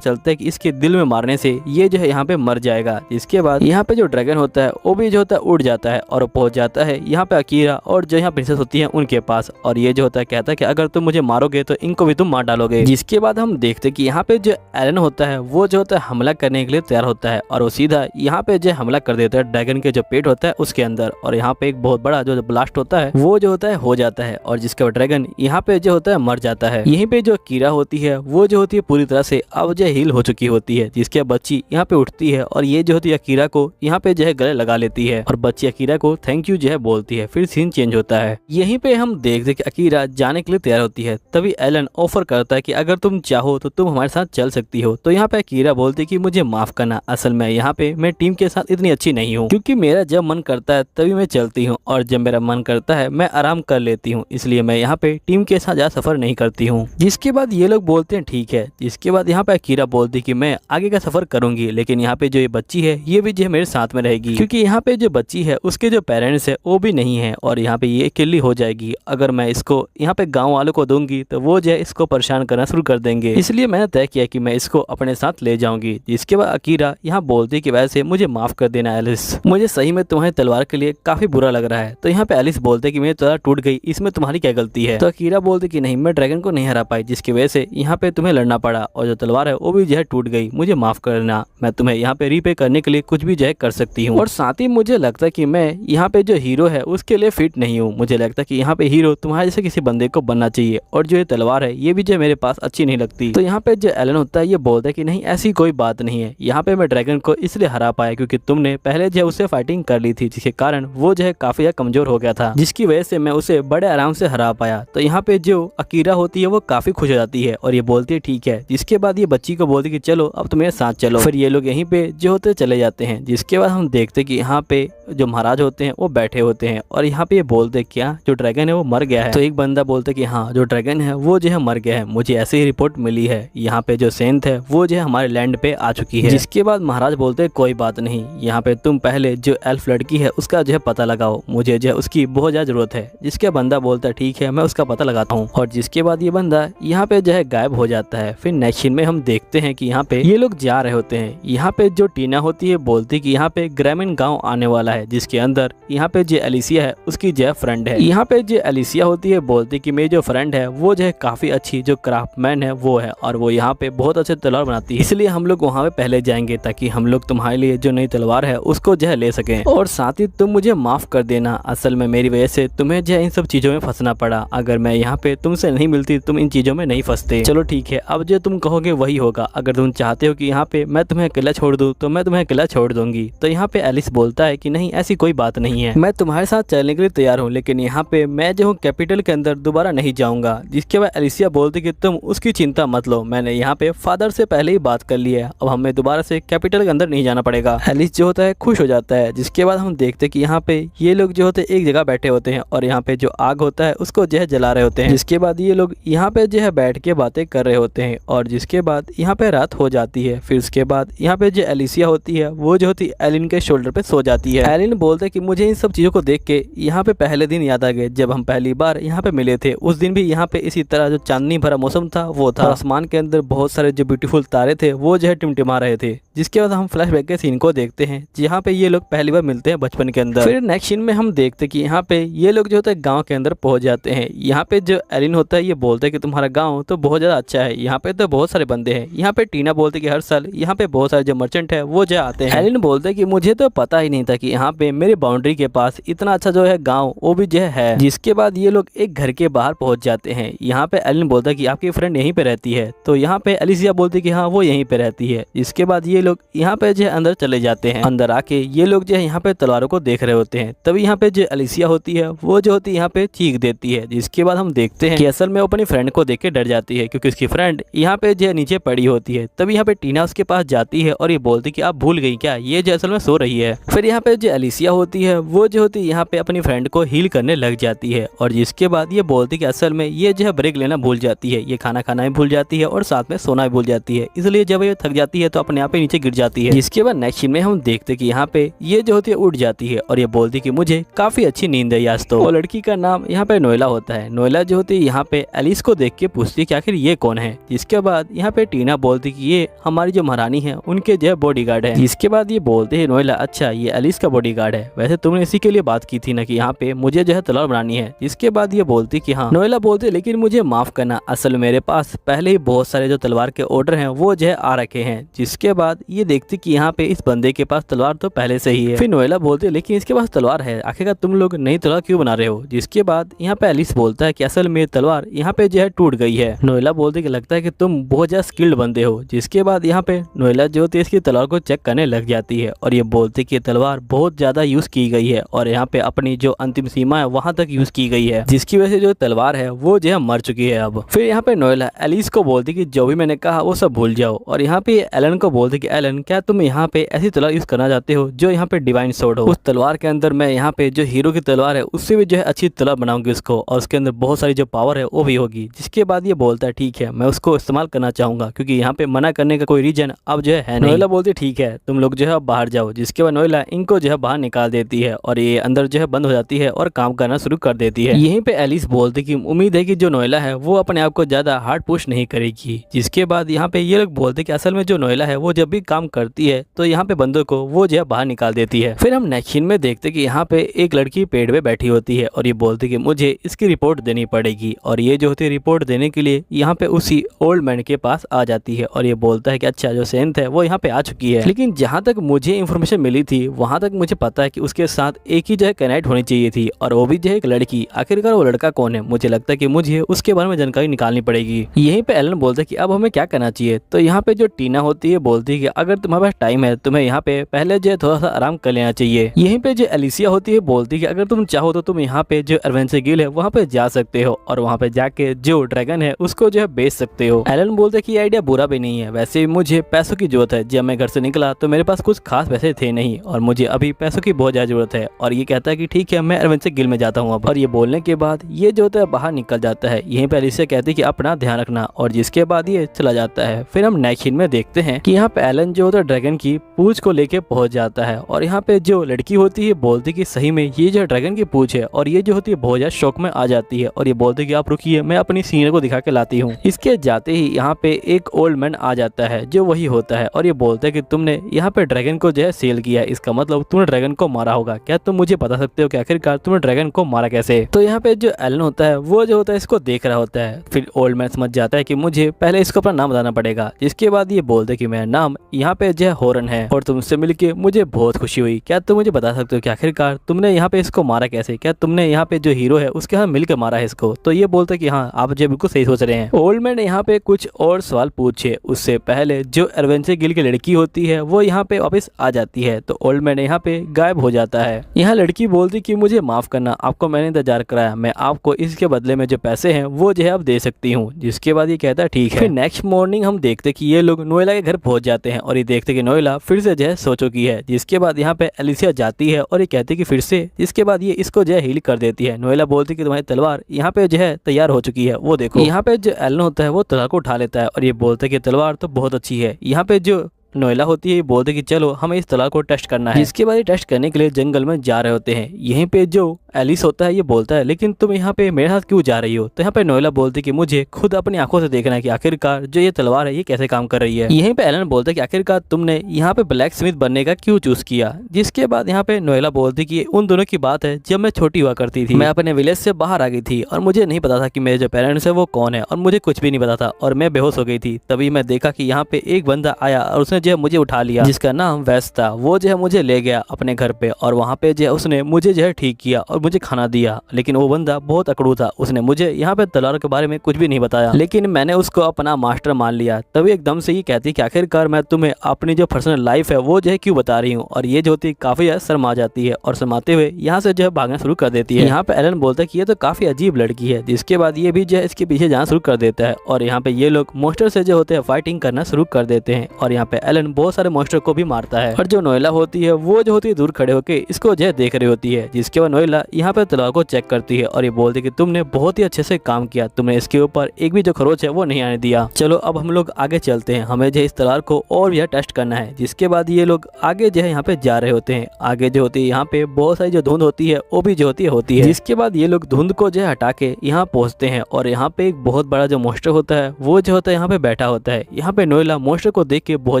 चलता है कि इसके दिल में मारने से ये जो है यहाँ पे मर जाएगा। जिसके बाद यहाँ पे जो ड्रैगन होता है वो भी जो होता है उड़ जाता है और पहुंच जाता है यहाँ पे अकीरा और जो यहाँ प्रिंसेस होती है उनके पास, और ये जो होता है कहता है कि अगर तुम मुझे मारोगे तो इनको भी तुम मार डालोगे। जिसके बाद हम देखते हैं कि यहाँ पे जो एलन होता है वो जो होता है हमला करने के लिए तैयार होता है और वो सीधा यहाँ पे जो हमला कर देता है ड्रैगन के जो पेट होता है उसके अंदर, और यहाँ पे एक बहुत बड़ा जो ब्लास्ट होता है वो जो होता है हो जाता है और जिसके बाद ड्रैगन यहाँ पे जो होता है मर जाता है। यहीं पे जो कीरा होती है वो जो होती है पूरी तरह से अब जो हील हो चुकी होती है, जिसके बच्ची यहाँ पे उठती है और ये जो होती है अकीरा को यहाँ पे जो है गले लगा लेती है और बच्ची अकीरा को थैंक यू जो है बोलती है। फिर सीन चेंज होता है। यहीं पे हम देखते कि अकीरा जाने के लिए तैयार होती है, तभी एलन ऑफर करता है कि अगर तुम चाहो तो तुम हमारे साथ चल सकती हो। तो यहाँ पे अकीरा बोलती है कि मुझे माफ करना, असल में यहाँ पे मैं टीम के साथ इतनी अच्छी नहीं हूँ, क्योंकि मेरा जब मन करता है तभी मैं चलती हूँ और जब मेरा मन करता है मैं आराम कर लेती हूँ, इसलिए मैं यहाँ पे टीम के साथ ज्यादा सफर नहीं करती हूँ। जिसके बाद ये लोग बोलते हैं ठीक है। जिसके बाद यहाँ पे अकीरा बोलती है कि मैं आगे का सफर करूंगी, लेकिन यहाँ पे जो ये बच्ची है ये भी जो है मेरे साथ में रहेगी, क्योंकि यहाँ पे जो बच्ची है उसके जो पेरेंट्स है वो भी नहीं है और यहाँ पे ये अकेली हो जाएगी। अगर मैं इसको यहाँ पे गाँव वालों को दूंगी तो वो जो है इसको परेशान करना शुरू कर देंगे, इसलिए मैंने तय किया कि मैं इसको अपने साथ ले जाऊंगी। जिसके बाद अकीरा यहाँ बोलती कि वैसे मुझे माफ कर देना एलिस, मुझे सही में तुम्हारी तलवार के लिए काफी बुरा लग रहा है। तो यहाँ पे एलिस बोलते कि मेरी तलवार टूट गई, इसमें तुम्हारी क्या गलती है। तो अकीरा बोलते कि नहीं, मैं ड्रैगन को नहीं हरा पाई, जिसकी वजह से यहाँ पे तुम्हें लड़ना पड़ा और जो तलवार है वो भी जो है टूट गई, मुझे माफ करना, मैं तुम्हें यहाँ पे रीपे करने के लिए कुछ भी जो है कर सकती हूँ। और साथ ही मुझे लगता है कि मैं यहाँ पे जो हीरो है उसके लिए फिट नहीं हूँ, मुझे लगता है कि यहाँ पे हीरो तुम्हारे जैसे किसी बंदे को बनना चाहिए और जो ये तलवार है ये भी जो मेरे पास अच्छी नहीं लगती। तो यहाँ पे जो एलन होता है ये बोलता है कि नहीं ऐसी कोई बात नहीं है, यहाँ पे मैं ड्रैगन को इसलिए हरा पाया क्योंकि तुमने पहले जो है उससे फाइटिंग कर ली थी, जिसके कारण वो जो है काफी ज्यादा कमजोर हो गया था, जिसकी वजह से मैं उसे बड़े आराम से हरा पाया। तो यहाँ पे जो अकीरा होती है वो काफी खुश हो जाती है और ये बोलती है ठीक है। जिसके बाद ये बच्ची को बोलती है कि चलो अब तुम मेरे साथ चलो। फिर ये लोग यहीं पे जो होते चले जाते हैं। जिसके बाद हम देखते कि यहाँ पे जो महाराज होते हैं वो बैठे होते हैं और यहाँ पे ये बोलते क्या जो ड्रैगन है वो मर गया है। तो एक बंदा बोलते कि हाँ जो ड्रैगन है वो जो है मर गया है, मुझे ऐसे ही रिपोर्ट मिली है, यहाँ पे जो सेंथ है वो जो है हमारे लैंड पे आ चुकी है। जिसके बाद महाराज बोलते कोई बात नहीं, यहाँ पे तुम पहले जो एल्फ लड़की है उसका जो है पता लगाओ, मुझे जो है उसकी बहुत ज्यादा जरूरत है। जिसके बंदा बोलता है ठीक है मैं उसका पता लगाता हूँ और जिसके बाद ये बंदा यहाँ पे जो है गायब हो जाता है। फिर नेक्स्ट सीन में हम देखते हैं कि यहाँ पे ये लोग जा रहे होते हैं। यहाँ पे जो टीना होती है बोलती कि यहाँ पे ग्रामीण गाँव आने वाला है, जिसके अंदर यहाँ पे जो एलिसिया है उसकी जो फ्रेंड है। यहाँ पे जो एलिसिया होती है बोलती कि मेरी जो फ्रेंड है वो जो है काफी अच्छी जो क्राफ्टमैन है वो है और वो यहाँ पे बहुत अच्छे तलवार बनाती है, इसलिए हम लोग वहाँ पे पहले जाएंगे ताकि हम लोग तुम्हारे लिए जो नई तलवार है उसको जो है ले सकें। और साथ ही तुम मुझे माफ कर देना, असल में मेरी वजह से तुम्हें जो है इन सब चीजों में फंसना पड़ा, अगर मैं यहाँ पे तुमसे नहीं मिलती तुम इन चीजों में नहीं फंसते। चलो ठीक है, अब जो तुम कहोगे वही होगा, अगर तुम चाहते हो कि यहाँ पे मैं तुम्हें अकेला छोड़ दूँ तो मैं तुम्हें अकेला छोड़ दूंगी। तो यहाँ पे एलिस बोलता है कि नहीं ऐसी कोई बात नहीं है, मैं तुम्हारे साथ चलने के लिए तैयार हूँ, लेकिन यहाँ पे मैं जो हूँ कैपिटल के अंदर दोबारा नहीं जाऊंगा। जिसके बाद एलिसिया बोलती कि तुम उसकी चिंता मत लो, मैंने यहाँ पे फादर से पहले ही बात कर ली है, अब हमें दोबारा से कैपिटल के अंदर नहीं जाना पड़ेगा। एलिस जो होता है खुश हो जाता है। जिसके बाद हम देखते कि यहाँ पे ये लोग जो होते हैं एक जगह बैठे होते हैं और यहाँ पे जो आग होता है उसको जो है जला रहे होते हैं। जिसके बाद ये लोग यहाँ पे जो है बैठ के बातें कर रहे होते हैं और जिसके बाद यहाँ पे रात हो जाती है। फिर उसके बाद यहाँ पे जो एलिसिया होती है वो जो होती है एलिन के शोल्डर पे सो जाती है। एलिन बोलते कि मुझे इन सब चीजों को देख के यहाँ पे पहले दिन याद आ गए जब हम पहली बार यहाँ पे मिले थे, उस दिन भी यहाँ पे इसी तरह जो चांदनी भरा मौसम था वो था, आसमान के अंदर बहुत सारे जो ब्यूटीफुल तारे थे वो जो है टिमटिमा रहे थे। जिसके बाद हम फ्लैशबैक के सीन को देखते हैं जहाँ पे ये लोग पहली बार मिलते हैं बचपन के अंदर। फिर नेक्स्ट सीन में हम देखते कि यहाँ पे ये लोग जो होता है गाँव के अंदर पहुंच जाते हैं। यहाँ पे जो एलिन होता है ये बोलते है कि तुम्हारा गाँव तो बहुत ज्यादा अच्छा है, यहाँ पे तो बहुत सारे बंदे हैं। यहाँ पे टीना बोलते कि हर साल यहाँ पे बहुत सारे जो मर्चेंट है वो जो आते हैं। एलिन बोलते कि मुझे तो पता ही नहीं था कि यहाँ पे मेरी बाउंड्री के पास इतना अच्छा जो है गाँव वो भी जो है। जिसके बाद ये लोग एक घर के बाहर पहुंच जाते हैं। यहाँ पे एलिन बोलता है कि आपकी फ्रेंड यहीं पे रहती है, तो यहाँ पे एलिसिया बोलती कि हाँ वो यहीं पे रहती है। इसके बाद ये लोग यहाँ पे जो है अंदर चले जाते हैं। अंदर आके ये लोग जो है यहाँ पे तलवारों को देख रहे होते हैं। तभी यहाँ पे जो एलिसिया होती है वो जो होती है यहाँ पे चीख देती है, जिसके बाद हम देखते हैं कि असल में वो अपनी फ्रेंड को देख के डर जाती है, क्योंकि उसकी फ्रेंड यहाँ पे जो है नीचे पड़ी होती है। तभी यहाँ पे टीना उसके पास जाती है और ये बोलती कि आप भूल गई क्या, ये जो असल में सो रही है। फिर यहाँ पे जो एलिसिया होती है वो जो होती है यहाँ पे अपनी फ्रेंड को हील करने लग जाती है, और जिसके बाद ये बोलती कि असल में ये जो है ब्रेक लेना भूल जाती है, ये खाना खाना भी भूल जाती है और साथ में सोना भी भूल जाती है, इसलिए जब ये थक जाती है तो अपने आप ही नीचे गिर जाती है। जिसके बाद नेक्स्ट सीन में हम देखते कि यहाँ पे ये जो होती है उठ जाती है और ये बोलती कि मुझे काफी अच्छी नींद है आज तो। और लड़की का नाम यहाँ पे नोएला होता है। नोएला जो होती है यहाँ पे एलिस को देख के पूछती है कि आखिर ये कौन है। जिसके बाद यहाँ पे टीना बोलती कि ये हमारी जो महारानी है उनके जो है बॉडीगार्ड है। जिसके बाद ये बोलते हैं नोएला अच्छा ये एलिस का बॉडीगार्ड है, वैसे तुमने इसी के लिए बात की थी ना कि यहाँ पे मुझे जो है तलवार बनानी है। जिसके बाद ये बोलती कि हाँ। नोएला बोलते लेकिन मुझे माफ करना, असल मेरे पास पहले ही बहुत सारे जो तलवार के ऑर्डर हैं वो जो है आ रखे हैं। जिसके बाद ये देखती कि यहाँ पे इस बंदे के पास तलवार तो पहले से ही है। फिर नोएला बोलते लेकिन इसके पास तलवार है, आखिरकार तुम लोग नई तलवार क्यों बना रहे हो। जिसके बाद यहाँ पे एलिस बोलता है कि असल मेरी तलवार यहाँ पे जो है टूट गई है। नोएला बोलते कि लगता है कि तुम बहुत ज्यादा स्किल्ड बंदे हो। जिसके बाद यहाँ पे नोएला जो होती है इसकी तलवार को चेक करने लग जाती है और ये बोलती कि तलवार बहुत ज्यादा यूज की गई है और यहाँ पे अपनी जो अंतिम सीमा है वहां तक यूज की गई है, जिसकी वजह से जो तलवार है वो जो है मर चुकी है अब। फिर यहाँ पे नोएला एलिस को बोलती कि जो भी मैंने कहा वो सब भूल जाओ, और यहाँ पे एलन को बोलती कि एलन क्या तुम यहाँ पे ऐसी तलवार यूज करना चाहते हो जो यहाँ पे डिवाइन सोर्ड हो। उस तलवार के अंदर मैं यहाँ पे जो हीरो की तलवार है उससे भी जो है अच्छी तलवार बनाऊंगी उसको, और उसके अंदर बहुत सारी जो पावर है वो भी होगी। जिसके बाद ये बोलता है ठीक है मैं उसको इस्तेमाल करना चाहूंगा, क्योंकि यहाँ पे मना करने का कोई रीजन अब जो है नहीं। नोएला बोलती ठीक है तुम लोग जो है बाहर जाओ। जिसके बाद नोएला इनको जो है बाहर निकाल देती है और ये अंदर जो है बंद हो जाती है और काम करना शुरू कर देती है। यहीं पे एलिस बोलती कि उम्मीद है कि जो नोएला है वो अपने आप को ज्यादा हार्ड पुश नहीं करेगी। जिसके बाद यहाँ पे ये लोग बोलते कि असल में जो नोएला है वो जब भी काम करती है तो यहाँ पे बंदों को वो जो है बाहर निकाल देती है। फिर हम नेक्स्ट सीन में देखते कि यहाँ पे एक लड़की पेड़ पे बैठी होती है और ये बोलती कि मुझे इसकी रिपोर्ट देनी पड़ेगी, और ये जो होती है रिपोर्ट देने के लिए यहाँ पे उसी ओल्ड मैन के पास आ जाती है और ये बोलता है कि अच्छा जो सेंथ है वो यहाँ पे आ चुकी है, लेकिन जहाँ तक मुझे इन्फॉर्मेशन मिली थी वहां तक मुझे पता है कि उसके साथ एक ही जो है कैनाइट होनी चाहिए थी, और वो भी जो है एक लड़की। आखिरकार वो लड़का कौन है, मुझे लगता है कि मुझे उसके बारे में जानकारी निकालनी पड़ेगी। यहीं पे एलन बोलता है कि अब हमें क्या करना चाहिए। तो यहाँ पे जो टीना होती है बोलती है कि अगर तुम्हारे पास टाइम है तुम्हें यहाँ पे पहले जो है थोड़ा सा आराम कर लेना चाहिए। यहीं पे जो एलिसिया होती है बोलती है कि अगर तुम चाहो तो तुम यहाँ पे जो एडवेंचर गिल्ड है वहाँ पे जा सकते हो और वहाँ पे जाके जो ड्रैगन है उसको जो है बेच सकते हो। एलन बोलता है कि ये आइडिया बुरा भी नहीं है, वैसे मुझे पैसों की जरूरत है। जब मैं घर से निकला तो मेरे पास कुछ खास पैसे थे नहीं और मुझे अभी पैसों की बहुत ज्यादा जरूरत है। और ये कहता है कि ठीक है मैं एडवेंचर गिल्ड में जाता हूँ अब। और ये बोलने के बाद ये जो होता है बाहर निकल जाता है। यहीं पे एलिसिया कहती है कि अपना ध्यान रखना, और जिसके बाद ये चला जाता है। फिर हम नेक्स्ट सीन में देखते हैं कि यहाँ पे एलन जो होता है ड्रैगन की पूंछ को लेके पहुंच जाता है, और यहाँ पे जो लड़की होती है बोलती कि सही में ये जो ड्रैगन की पूंछ है, और ये जो होती है बहुत ज्यादा शौक में आ जाती है और ये बोलती कि आप रुकिए मैं अपनी सीनियर को दिखा के लाती हूँ। इसके जाते ही यहाँ पे एक ओल्ड मैन आ जाता है जो वही होता है, और ये बोलता है कि तुमने यहाँ पे ड्रैगन को जो है सेल किया, इसका मतलब तुमने ड्रैगन को मारा होगा। क्या तुम मुझे बता सकते हो कि आखिरकार तुमने ड्रैगन को मारा कैसे। तो यहाँ पे जो एलन होता है वो जो होता है इसको देख रहा होता है। फिर ओल्ड मैन समझ जाता है कि मुझे पहले इसको अपना नाम बताना पड़ेगा। जिसके बाद ये बोलते कि मेरा नाम यहाँ पे जो है हॉर्न है और तुमसे मिलके मुझे बहुत खुशी हुई। क्या तुम मुझे बता सकते हो कि आखिरकार तुमने यहाँ पे इसको मारा कैसे, क्या तुमने यहाँ पे जो हीरो है उसके साथ मिलकर मारा है इसको। तो ये बोलते कि हाँ आप जो बिल्कुल सही सोच रहे हैं। ओल्ड मैन यहाँ पे कुछ और सवाल पूछे उससे पहले जो एडवेंचर गिल्ड की लड़की होती है वो यहाँ पे वापस आ जाती है। तो ओल्ड मैन यहाँ पे गायब हो जाता है। यहाँ लड़की बोलती कि मुझे माफ करना, आपको मैंने इंतजार कराया, मैं आपको इसके बदले में जो पैसे हैं वो जो है अब दे सकती हूँ। जिसके बाद ये कहता है ठीक है। फिर नेक्स्ट मॉर्निंग हम देखते कि ये लोग नोएला के घर पहुंच जाते हैं और ये देखते कि नोएला फिर से जो है सो चुकी है। जिसके बाद यहाँ पे एलिसिया जाती है और ये कहती कि फिर से। जिसके बाद ये इसको जो है हील कर देती है। नोएला बोलती कि तुम्हारी तलवार यहाँ पे जो है तैयार हो चुकी है, वो देखो। यहाँ पे जो एलन होता है वो तलवार को उठा लेता है और ये बोलता है कि तलवार तो बहुत अच्छी है। यहाँ पे जो नोएला होती है बोलते कि चलो हमें इस तलवार को टेस्ट करना है। जिसके बाद ये टेस्ट करने के लिए जंगल में जा रहे होते हैं। यहीं पे जो एलिस होता है ये बोलता है लेकिन तुम यहाँ पे मेरे साथ क्यों जा रही हो। तो यहाँ पे नोएला बोलती कि मुझे खुद अपनी आंखों से देखना है कि आखिरकार जो ये तलवार है ये कैसे काम कर रही है। यहीं पे एलन बोलता है कि आखिरकार तुमने यहाँ पे ब्लैक स्मिथ बनने का क्यों चूज किया। जिसके बाद यहाँ पे नोएला बोलती कि उन दोनों की बात है जब मैं छोटी हुआ करती थी, मैं अपने विलेज से बाहर आ गई थी और मुझे नहीं पता था कि मेरे जो पेरेंट्स है वो कौन है, और मुझे कुछ भी नहीं पता था और मैं बेहोश हो गई थी। तभी मैं देखा कि यहाँ पे एक बंदा आया और उसने जो है मुझे उठा लिया, जिसका नाम वैस था। वो जो है मुझे ले गया अपने घर पे और वहाँ पे जो है उसने मुझे जो है ठीक किया और और मुझे खाना दिया। लेकिन वो बंदा बहुत अकड़ू था, उसने मुझे यहाँ पे तलवार के बारे में कुछ भी नहीं बताया, लेकिन मैंने उसको अपना मास्टर मान लिया। तभी एकदम से ये कहती कि आखिरकार मैं तुम्हें अपनी जो पर्सनल लाइफ है वो जो है क्यों बता रही हूँ। और ये जो होती काफी ज्यादा शर्मा जाती है और शर्माते हुए यहाँ से जो है भागना शुरू कर देती है। यहाँ पे एलन बोलता है कि ये तो काफी अजीब लड़की है, जिसके बाद ये भी जो है इसके पीछे जाना शुरू कर देता है। और यहाँ पे ये लोग मॉन्स्टर से जो होते हैं फाइटिंग करना शुरू कर देते हैं। और यहाँ पे एलन बहुत सारे मॉन्स्टर को भी मारता है। और जो नोएला होती है वो जो होती है दूर खड़े होकर इसको जो है देख रही होती है, जिसके बाद नोएला यहाँ पे तलवार को चेक करती है और ये बोलती है कि तुमने बहुत ही अच्छे से काम किया, तुमने इसके ऊपर एक भी जो खरोच है वो नहीं आने दिया। चलो अब हम लोग आगे चलते हैं, हमें जो इस तलवार को और भी टेस्ट करना है। जिसके बाद ये लोग आगे जो है यहाँ पे जा रहे होते हैं। आगे जो होती है यहाँ पे बहुत सारी जो धुंध होती है वो भी जो होती है। जिसके बाद ये लोग धुंध को जो है हटा के यहाँ पहुंचते हैं और यहाँ पे एक बहुत बड़ा जो मॉन्स्टर होता है वो जो होता है यहाँ पे बैठा होता है। यहाँ पे नोएला मॉन्स्टर को देख के बहुत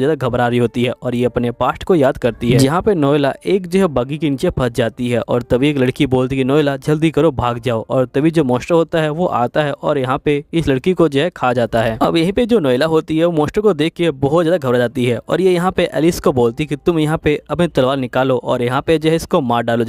ज्यादा घबरा रही होती है और ये अपने पास्ट को याद करती है, जहाँ पे नोएला एक जो है बग्गी के नीचे फंस जाती है। और तभी एक लड़की बोलती है नोएला जल्दी करो भाग जाओ। और तभी जो मॉन्स्टर होता है वो आता है और यहाँ पे इस लड़की को जो है खा जाता है। अब यहीं पे जो नोएला होती है वो मॉन्स्टर को देख के बहुत ज्यादा घबरा जाती है और ये यहाँ पे एलिस को बोलती है कि तुम यहाँ पे अपनी तलवार निकालो और यहाँ पे जो है इसको मार डालो।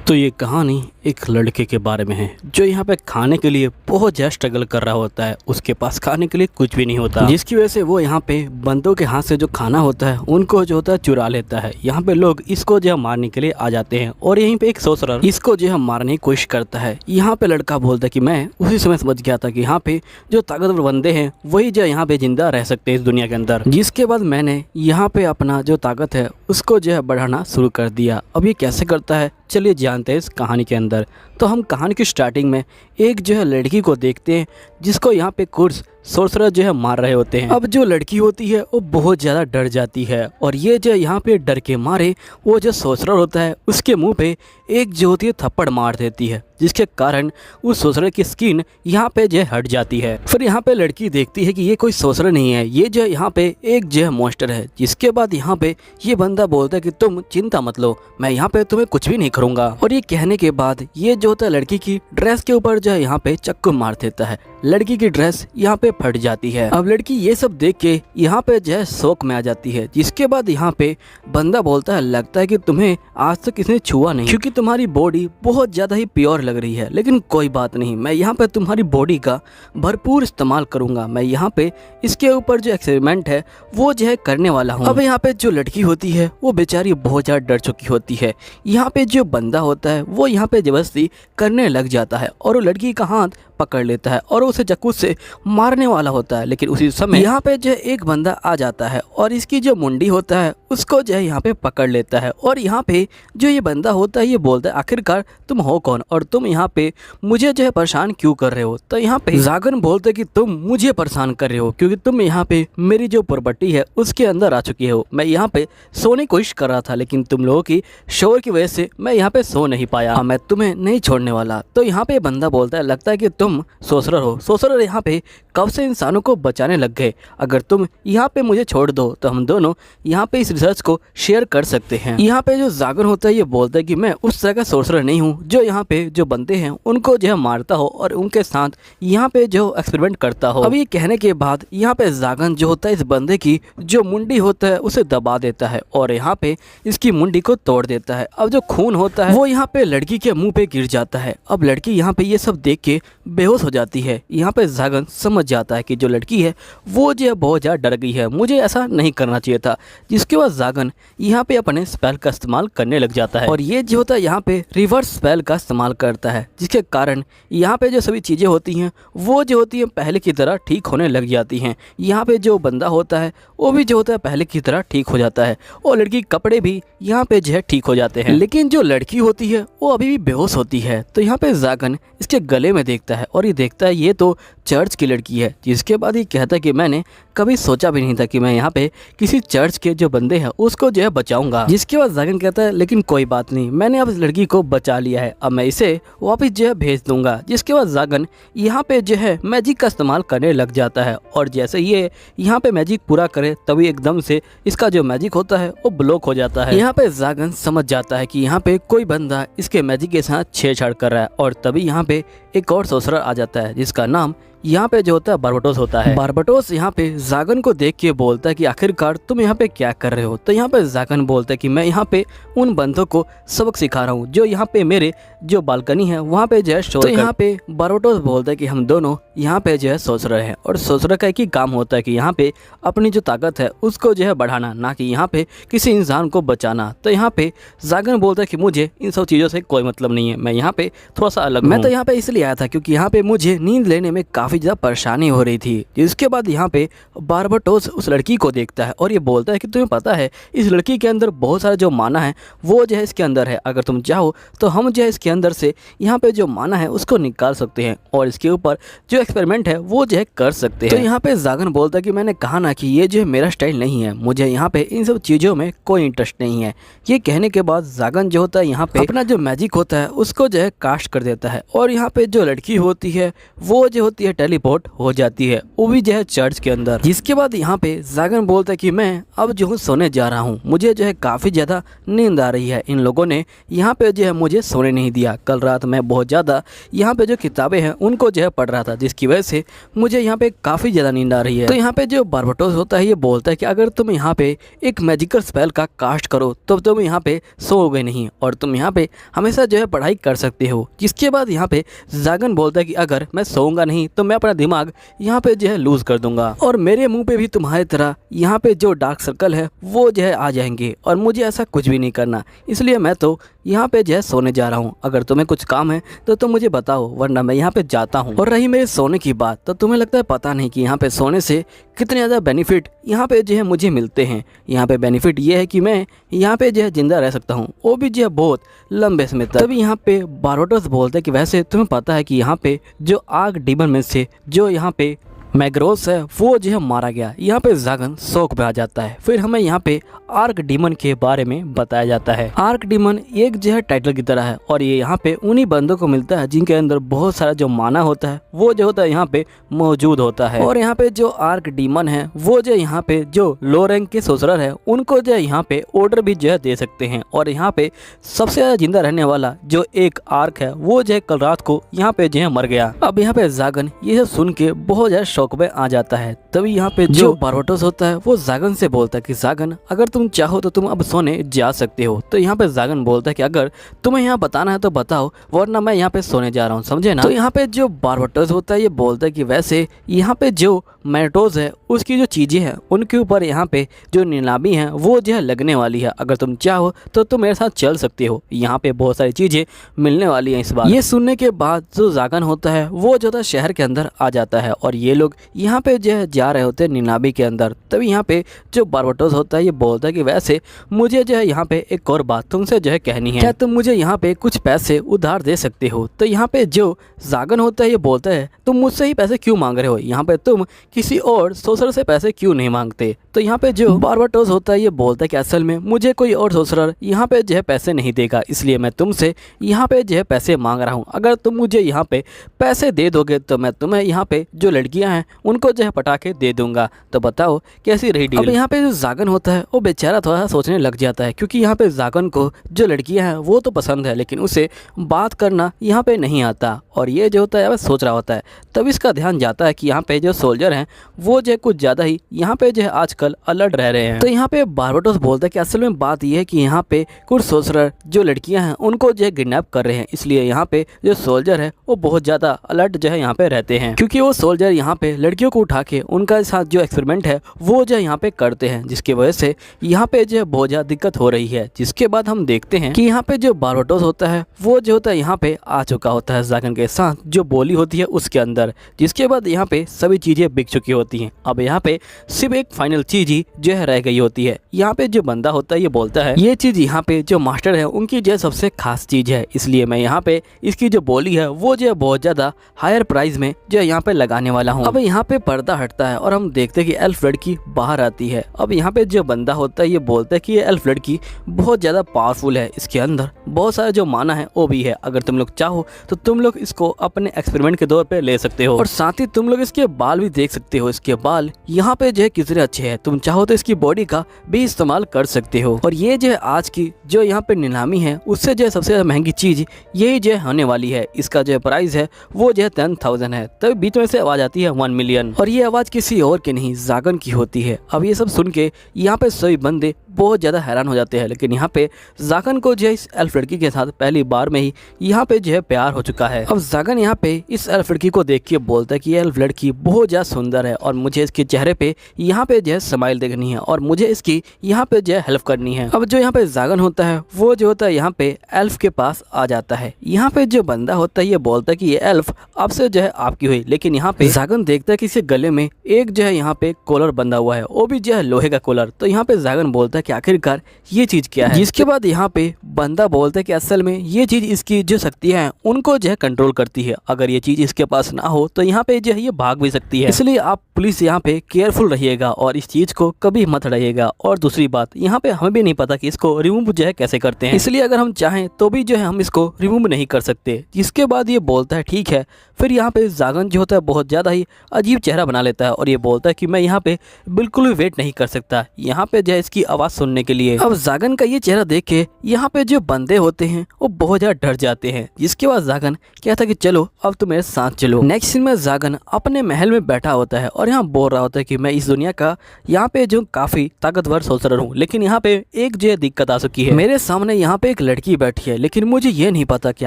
तो ये कहानी एक लड़के के बारे में है जो यहाँ पे खाने के लिए बहुत ज़्यादा स्ट्रगल कर रहा होता है। उसके पास खाने के लिए कुछ भी नहीं होता, जिसकी वजह से वो यहाँ पे बंदों के हाथ से जो खाना होता है उनको जो होता है चुरा लेता है। यहाँ पे लोग इसको जो है मारने के लिए आ जाते हैं और यहीं पे एक सोर्सरर इसको जो है मारने की कोशिश करता है। यहाँ पे लड़का बोलता है कि मैं उसी समय समझ गया था कि यहाँ पे जो ताकतवर बंदे हैं वही जो यहाँ पे जिंदा रह सकते हैं इस दुनिया के अंदर। जिसके बाद मैंने यहाँ पे अपना जो ताकत है उसको जो है बढ़ाना शुरू कर दिया। अब ये कैसे करता है चलिए जानते हैं इस कहानी के अंदर। तो हम कहानी की स्टार्टिंग में एक जो है लड़की को देखते हैं जिसको यहाँ पे कुर्स सोर्सरर जो है मार रहे होते हैं। अब जो लड़की होती है वो बहुत ज़्यादा डर जाती है और ये जो यहाँ पे डर के मारे वो जो सोर्सरर होता है उसके मुंह पे एक जो होती है थप्पड़ मार देती है, जिसके कारण उस सोर्सरर की स्किन यहाँ पे जो हट जाती है। फिर यहाँ पे लड़की देखती है कि ये कोई सोर्सरर नहीं है, ये जो यहाँ पे एक जो है मॉन्स्टर है। जिसके बाद यहाँ पे ये बंदा बोलता है कि तुम चिंता मत लो, मैं यहाँ पे तुम्हें कुछ भी नहीं करूँगा। और ये कहने के बाद ये जो होता है लड़की की ड्रेस के ऊपर जो है यहाँ पे चक्कू मार देता है। लड़की की ड्रेस यहाँ पे फट जाती है। अब लड़की ये सब देख के यहाँ पे जो है शौक में आ जाती है। जिसके बाद यहाँ पे बंदा बोलता है लगता है कि तुम्हें आज तक किसी ने छुआ नहीं, क्योंकि तुम्हारी बॉडी बहुत ज्यादा ही प्योर लग रही है। लेकिन कोई बात नहीं, मैं यहाँ पे तुम्हारी बॉडी का भरपूर इस्तेमाल करूंगा। मैं यहाँ पे इसके ऊपर जो एक्सपेरिमेंट है वो जो है करने वाला हूँ। अब यहाँ पे जो लड़की होती है वो बेचारी बहुत ज्यादा डर चुकी होती है। यहाँ पे जो बंदा होता है वो यहाँ पे जबरदस्ती करने लग जाता है और वो लड़की का हाथ पकड़ लेता है और उसे चाकू से मारने वाला होता है। लेकिन उसी समय यहाँ पे जो एक बंदा आ जाता है और इसकी जो मुंडी होता है उसको जो है यहाँ पे पकड़ लेता है। और यहाँ पे जो ये बंदा होता है ये बोलता है आखिरकार तुम हो कौन और तुम यहाँ पे मुझे जो है परेशान क्यों कर रहे हो। तो यहाँ पे जागन बोलते कि तुम मुझे परेशान कर रहे हो क्योंकि तुम यहाँ पे मेरी जो प्रॉपर्टी है उसके अंदर आ चुकी हो। मैं यहाँ पे सोने की कोशिश कर रहा था लेकिन तुम लोगों की शोर की वजह से मैं यहाँ पे सो नहीं पाया। मैं तुम्हें नहीं छोड़ने वाला। तो यहाँ पे बंदा बोलता है लगता है कि तुम सोर्सरर हो। सोर्सरर यहाँ पे कब से इंसानों को बचाने लग गए, अगर तुम यहाँ पे मुझे छोड़ दो तो हम दोनों यहाँ पे इस रिसर्च को शेयर कर सकते हैं। यहाँ पे जो जागर होता है ये बोलता है कि मैं उस तरह का सोर्सरर नहीं हूँ जो यहाँ पे जो बंदे हैं उनको जो है मारता हो और उनके साथ यहाँ पे जो एक्सपेरिमेंट करता हो। अब ये कहने के बाद यहाँ पे जागन जो होता है इस बंदे की जो मुंडी होता है उसे दबा देता है और यहाँ पे इसकी मुंडी को तोड़ देता है। अब जो खून होता है वो यहाँ पे लड़की के मुंह पे गिर जाता है। अब लड़की यहाँ पे ये सब देख के बेहोश हो जाती है। यहाँ पे जागन समझ जाता है कि जो लड़की है वो जो है बहुत ज़्यादा डर गई है, मुझे ऐसा नहीं करना चाहिए था। जिसके बाद जागन यहाँ पे अपने स्पेल का इस्तेमाल करने लग जाता है और ये जो होता है यहाँ पे रिवर्स स्पेल का इस्तेमाल करता है, जिसके कारण यहाँ पे जो सभी चीज़ें होती हैं वो जो होती हैं पहले की तरह ठीक होने लग जाती हैं। यहाँ पे जो बंदा होता है वो भी जो होता है पहले की तरह ठीक हो जाता है और लड़की के कपड़े भी यहाँ पे जो है ठीक हो जाते हैं। लेकिन जो लड़की होती है वो अभी भी बेहोश होती है। तो यहाँ पे जागन इसके गले में देखता है और ये देखता है ये तो चर्च की लड़की है। जिसके बाद ये कहता है कि मैंने कभी सोचा भी नहीं था कि मैं यहाँ पे किसी चर्च के जो बंदे हैं उसको जो है बचाऊंगा। जिसके बाद जागन कहता है लेकिन कोई बात नहीं, मैंने अब इस लड़की को बचा लिया है, अब मैं इसे वापस जो है भेज दूंगा। जिसके बाद जागन यहाँ पे जो है मैजिक का इस्तेमाल करने लग जाता है और जैसे ये यहाँ पे मैजिक पूरा करे तभी एकदम से इसका जो मैजिक होता है वो ब्लॉक हो जाता है। यहाँ पे जागन समझ जाता है कि यहाँ पे कोई बंदा इसके मैजिक के साथ छेड़छाड़ कर रहा है और तभी यहाँ पे एक और सोर्सरर आ जाता है जिसका नाम यहाँ पे जो होता है बारबटोस होता है। बारबटोस यहाँ पे जागन को देख के बोलता है कि आखिरकार तुम यहाँ पे क्या कर रहे हो। तो यहाँ पे जागन बोलता है कि मैं यहाँ पे उन बंदों को सबक सिखा रहा हूँ जो यहाँ पे मेरे जो बालकनी है वहाँ पे जो है शोर। तो यहाँ पे बारबटोस बोलता है कि हम दोनों यहाँ पे जो है सोचर हैं और सोचर का एक ही काम होता है कि यहाँ पे अपनी जो ताकत है उसको जो है बढ़ाना, ना कि यहाँ पे किसी इंसान को बचाना। तो यहाँ पे जागन बोलता है कि मुझे इन सब चीज़ों से कोई मतलब नहीं है, मैं यहाँ पे थोड़ा सा अलग हूँ। मैं तो यहाँ पे इसलिए आया था क्योंकि यहाँ पे मुझे नींद लेने में काफ़ी ज़्यादा परेशानी हो रही थी। जिसके बाद यहाँ पे बारबटोस उस लड़की को देखता है और ये बोलता है कि तुम्हें पता है इस लड़की के अंदर बहुत सारा जो माना है वो जो है इसके अंदर है, अगर तुम चाहो तो हम जो है इसके अंदर से यहाँ पे जो माना है उसको निकाल सकते हैं और इसके ऊपर जो एक्सपेरिमेंट है वो जो है कर सकते हैं। तो यहाँ पे जागन बोलता है कि मैंने कहा ना कि ये जो है मेरा स्टाइल नहीं है, मुझे यहाँ पे इन सब चीज़ों में कोई इंटरेस्ट नहीं है। ये कहने के बाद जागन जो होता है यहाँ पे अपना जो मैजिक होता है उसको जो है कास्ट कर देता है और यहाँ पे जो लड़की होती है वो जो होती है टेलीपोर्ट हो जाती है, वो भी जो है चर्च के अंदर। जिसके बाद यहाँ पे जागन बोलता है कि मैं अब जो हूँ सोने जा रहा हूँ, मुझे जो है काफ़ी ज़्यादा नींद आ रही है। इन लोगों ने यहाँ पे जो है मुझे सोने नहीं दिया। कल रात मैं बहुत ज़्यादा यहाँ पे जो किताबें हैं उनको जो है पढ़ रहा था, जिसकी वजह से मुझे यहाँ पे काफ़ी ज़्यादा नींद आ रही है। तो यहाँ पे जो बारबटोस होता है ये बोलता है कि अगर तुम यहाँ पे एक मैजिकल स्पेल का कास्ट करो तो तुम यहाँ पे सोओगे नहीं और तुम यहाँ पे हमेशा जो है पढ़ाई कर सकते हो। जिसके बाद यहाँ पे जागन बोलता है कि अगर मैं सोऊंगा नहीं तो मैं अपना दिमाग यहाँ पे जो है लूज कर दूंगा और मेरे मुंह पे भी तुम्हारी तरह यहाँ पे जो डार्क सर्कल है वो जो है आ जाएंगे और मुझे ऐसा कुछ भी नहीं करना, इसलिए मैं तो यहाँ पे जो है सोने जा रहा हूँ। अगर तुम्हें कुछ काम है तो तुम मुझे बताओ, वरना मैं यहाँ पे जाता हूँ। और रही मेरे सोने की बात, तो तुम्हें लगता है पता नहीं कि यहाँ पे सोने से कितने ज़्यादा बेनिफिट यहाँ पे जो है मुझे मिलते हैं। यहाँ पे बेनिफिट ये है कि मैं यहाँ पे जो है जिंदा रह सकता हूँ, वो भी जो है बहुत लंबे समय तक। तभी यहाँ पे बारबटोस बोलते हैं कि वैसे तुम्हें पता है कि यहाँ पे जो आग डीमन में से जो यहाँ पे मैग्रोस है वो जो है मारा गया। यहाँ पे जागन शौक में आ जाता है। फिर हमें यहाँ पे आर्क डीमन के बारे में बताया जाता है। आर्क डीमन एक जो है टाइटल की तरह है और ये यहाँ पे उन्हीं बंदों को मिलता है जिनके अंदर बहुत सारा जो माना होता है वो जो होता है यहाँ पे मौजूद होता है। और यहाँ पे जो आर्क डीमन है वो जो यहाँ पे जो लो रैंक के सोसरर है उनको जो यहाँ पे ऑर्डर भी जो है दे सकते हैं। और यहाँ पे सबसे ज्यादा जिंदा रहने वाला जो एक आर्क है वो जो है कल रात को यहाँ पे जो है मर गया। अब यहाँ पे जागन ये सब सुन के बहुत ज्यादा शौक में आ जाता है। तभी यहाँ पे जो बारबटोस होता है वो जागन से बोलता है कि जागन अगर तुम चाहो तो तुम अब सोने जा सकते हो। तो यहाँ पे जागन बोलता है कि अगर तुम्हें यहाँ बताना है तो बताओ, वरना मैं यहाँ पे सोने जा रहा हूँ, समझे ना। तो यहाँ पे जो बारबटोस होता है ये बोलता है कि वैसे यहाँ पे जो मैटोज है उसकी जो चीजें हैं उनके ऊपर यहाँ पे जो नीलामी है वो जो है लगने वाली है। अगर तुम चाहो तो तुम मेरे साथ चल सकते हो, यहाँ पे बहुत सारी चीजें मिलने वाली हैं इस बार। ये सुनने के बाद जो जागन होता है वो जो था शहर के अंदर आ जाता है और ये लोग यहाँ पे जो है जा रहे होते हैं नीलामी के अंदर। तभी यहाँ पे जो बारबटोस होता है ये बोलता है कि वैसे मुझे जो है यहाँ पे एक और बात तुमसे जो है कहनी है, क्या तुम मुझे यहाँ पे कुछ पैसे उधार दे सकते हो। तो यहाँ पे जो जागन होता है ये बोलता है तुम मुझसे ही पैसे क्यों मांग रहे हो, यहाँ पे तुम किसी और सोसर से पैसे क्यों नहीं मांगते। तो यहाँ पे जो बारबटोस होता है ये बोलता है कि असल में मुझे कोई और सोसरर यहाँ पे जो है पैसे नहीं देगा, इसलिए मैं तुमसे यहाँ पे जो है पैसे मांग रहा हूँ। अगर तुम मुझे यहाँ पे पैसे दे दोगे तो मैं तुम्हें यहाँ पे जो लड़कियाँ हैं उनको जो है पटाखे दे दूंगा। तो बताओ कैसी रही डील। अब यहाँ पे जो जागन होता है वो बेचारा थोड़ा सा सोचने लग जाता है, क्योंकि यहाँ पे जागन को जो लड़कियां हैं वो तो पसंद है लेकिन उसे बात करना यहाँ पे नहीं आता और ये जो होता है सोच रहा होता है। तब इसका ध्यान जाता है कि यहाँ पे जो सोल्जर हैं वो जो कुछ ज़्यादा ही यहाँ पे जो है आजकल अलर्ट रह रहे हैं। तो यहाँ पे बारबटोस बोलता है कि असल में बात यह है कि यहाँ पे कुछ सोल्जर जो लड़कियाँ हैं उनको जो है किडनैप कर रहे हैं, इसलिए यहाँ पे जो सोल्जर है वो बहुत ज़्यादा अलर्ट जो है यहाँ पे रहते हैं, क्योंकि वो सोल्जर यहाँ पे लड़कियों को उठा के उनका साथ जो एक्सपेरिमेंट है वो जो यहाँ पे करते हैं, जिसकी वजह से यहाँ पे जो है बहुत ज़्यादा दिक्कत हो रही है। जिसके बाद हम देखते हैं कि यहाँ पे जो बारबटोस होता है वो जो होता है यहाँ पे आ चुका होता है जागन के साथ जो बोली होती है उसके अंदर। जिसके बाद यहाँ पे सभी चीज़ें बिक चुकी होती हैं। अब यहाँ पे सिर्फ एक फाइनल चीज़ ही जो है रह गई होती है। यहाँ पे जो बंदा होता है ये बोलता है ये चीज़ यहाँ पे जो मास्टर है उनकी जो सबसे खास चीज़ है, इसलिए मैं यहाँ पे इसकी जो बोली है वो जो है बहुत ज़्यादा हायर प्राइस में जो यहाँ पे लगाने वाला हूँ। अब यहाँ पे पर्दा हटता है और हम देखते हैं कि एल्फ लड़की बाहर आती है। अब यहाँ पे जो बंदा होता है ये बोलता है कि ये एल्फ लड़की बहुत ज़्यादा पावरफुल है, इसके अंदर बहुत सारा जो माना है वो भी है, अगर तुम लोग चाहो तो तुम लोग इसको अपने एक्सपेरिमेंट के तौर पे ले सकते हो। और साथ ही तुम लोग इसके बाल भी देख सकते हो, इसके बाल यहाँ पे जो है कितने अच्छे हैं, तुम चाहो तो इसकी बॉडी का भी इस्तेमाल कर सकते हो। और ये जो है आज की जो यहाँ पे नीलामी है उससे जो है सबसे ज्यादा महंगी चीज यही जो है होने वाली है। इसका जो है प्राइस है वो जो है 10,000 है। तब बीच में से आवाज आती है 1 मिलियन, और ये आवाज किसी और की नहीं जागन की होती है। अब ये सब सुन के यहाँ पे सभी बंदे बहुत ज्यादा हैरान हो जाते हैं, लेकिन यहाँ पे जागन को जो है इस एल्फ लड़की के साथ पहली बार में ही यहाँ पे जो है प्यार हो चुका है। अब जागन यहाँ पे इस एल्फ लड़की को देख के बोलता है कि ये एल्फ लड़की बहुत ज्यादा सुंदर है और मुझे इसके चेहरे पे यहाँ पे जो है स्माइल देखनी है और मुझे इसकी यहाँ पे जो है हेल्प करनी है। अब जो यहाँ पे जागन होता है वो जो होता है यहाँ पे एल्फ के पास आ जाता है। यहाँ पे जो बंदा होता है ये बोलता है कि ये एल्फ आपसे जो है आपकी हुई, लेकिन यहाँ पे जागन देखता है कि इसके गले में एक जो है यहाँ पे कॉलर बंधा हुआ है, वो भी जो है लोहे का कॉलर। तो यहाँ पे जागन बोलता है कि आखिरकार ये चीज क्या है, जिसके बाद यहाँ पे बंदा बोलता है कि असल में ये चीज इसकी जो शक्तियां हैं उनको जो है कंट्रोल करती है, अगर ये चीज इसके पास ना हो तो यहाँ पे जो है ये भाग भी सकती है, इसलिए आप पुलिस यहाँ पे केयरफुल रहिएगा और इस चीज को कभी मत रहिएगा। और दूसरी बात यहाँ पे हमें भी नहीं पता कि इसको रिमूव जो है कैसे करते हैं, इसलिए अगर हम चाहें तो भी जो है हम इसको रिमूव नहीं कर सकते। जिसके बाद ये बोलता है ठीक है। फिर यहाँ पे जागन जो होता है बहुत ज़्यादा ही अजीब चेहरा बना लेता है और ये बोलता है कि मैं यहाँ पे बिल्कुल भी वेट नहीं कर सकता यहाँ पे जो है इसकी आवाज़ सुनने के लिए। अब जागन का ये चेहरा देख के यहाँ पे जो बंदे होते हैं वो बहुत ज़्यादा डर जाते हैं। जिसके बाद जागन कहता है कि चलो अब तुम मेरे साथ चलो। नेक्स्ट सीन में जागन अपने महल में बैठा होता है और यहाँ बोल रहा होता है कि मैं इस दुनिया का यहाँ पे जो काफ़ी ताकतवर सोल्जर हूँ, लेकिन यहाँ पे एक जो है दिक्कत आ चुकी है। मेरे सामने यहाँ पे एक लड़की बैठी है, लेकिन मुझे ये नहीं पता कि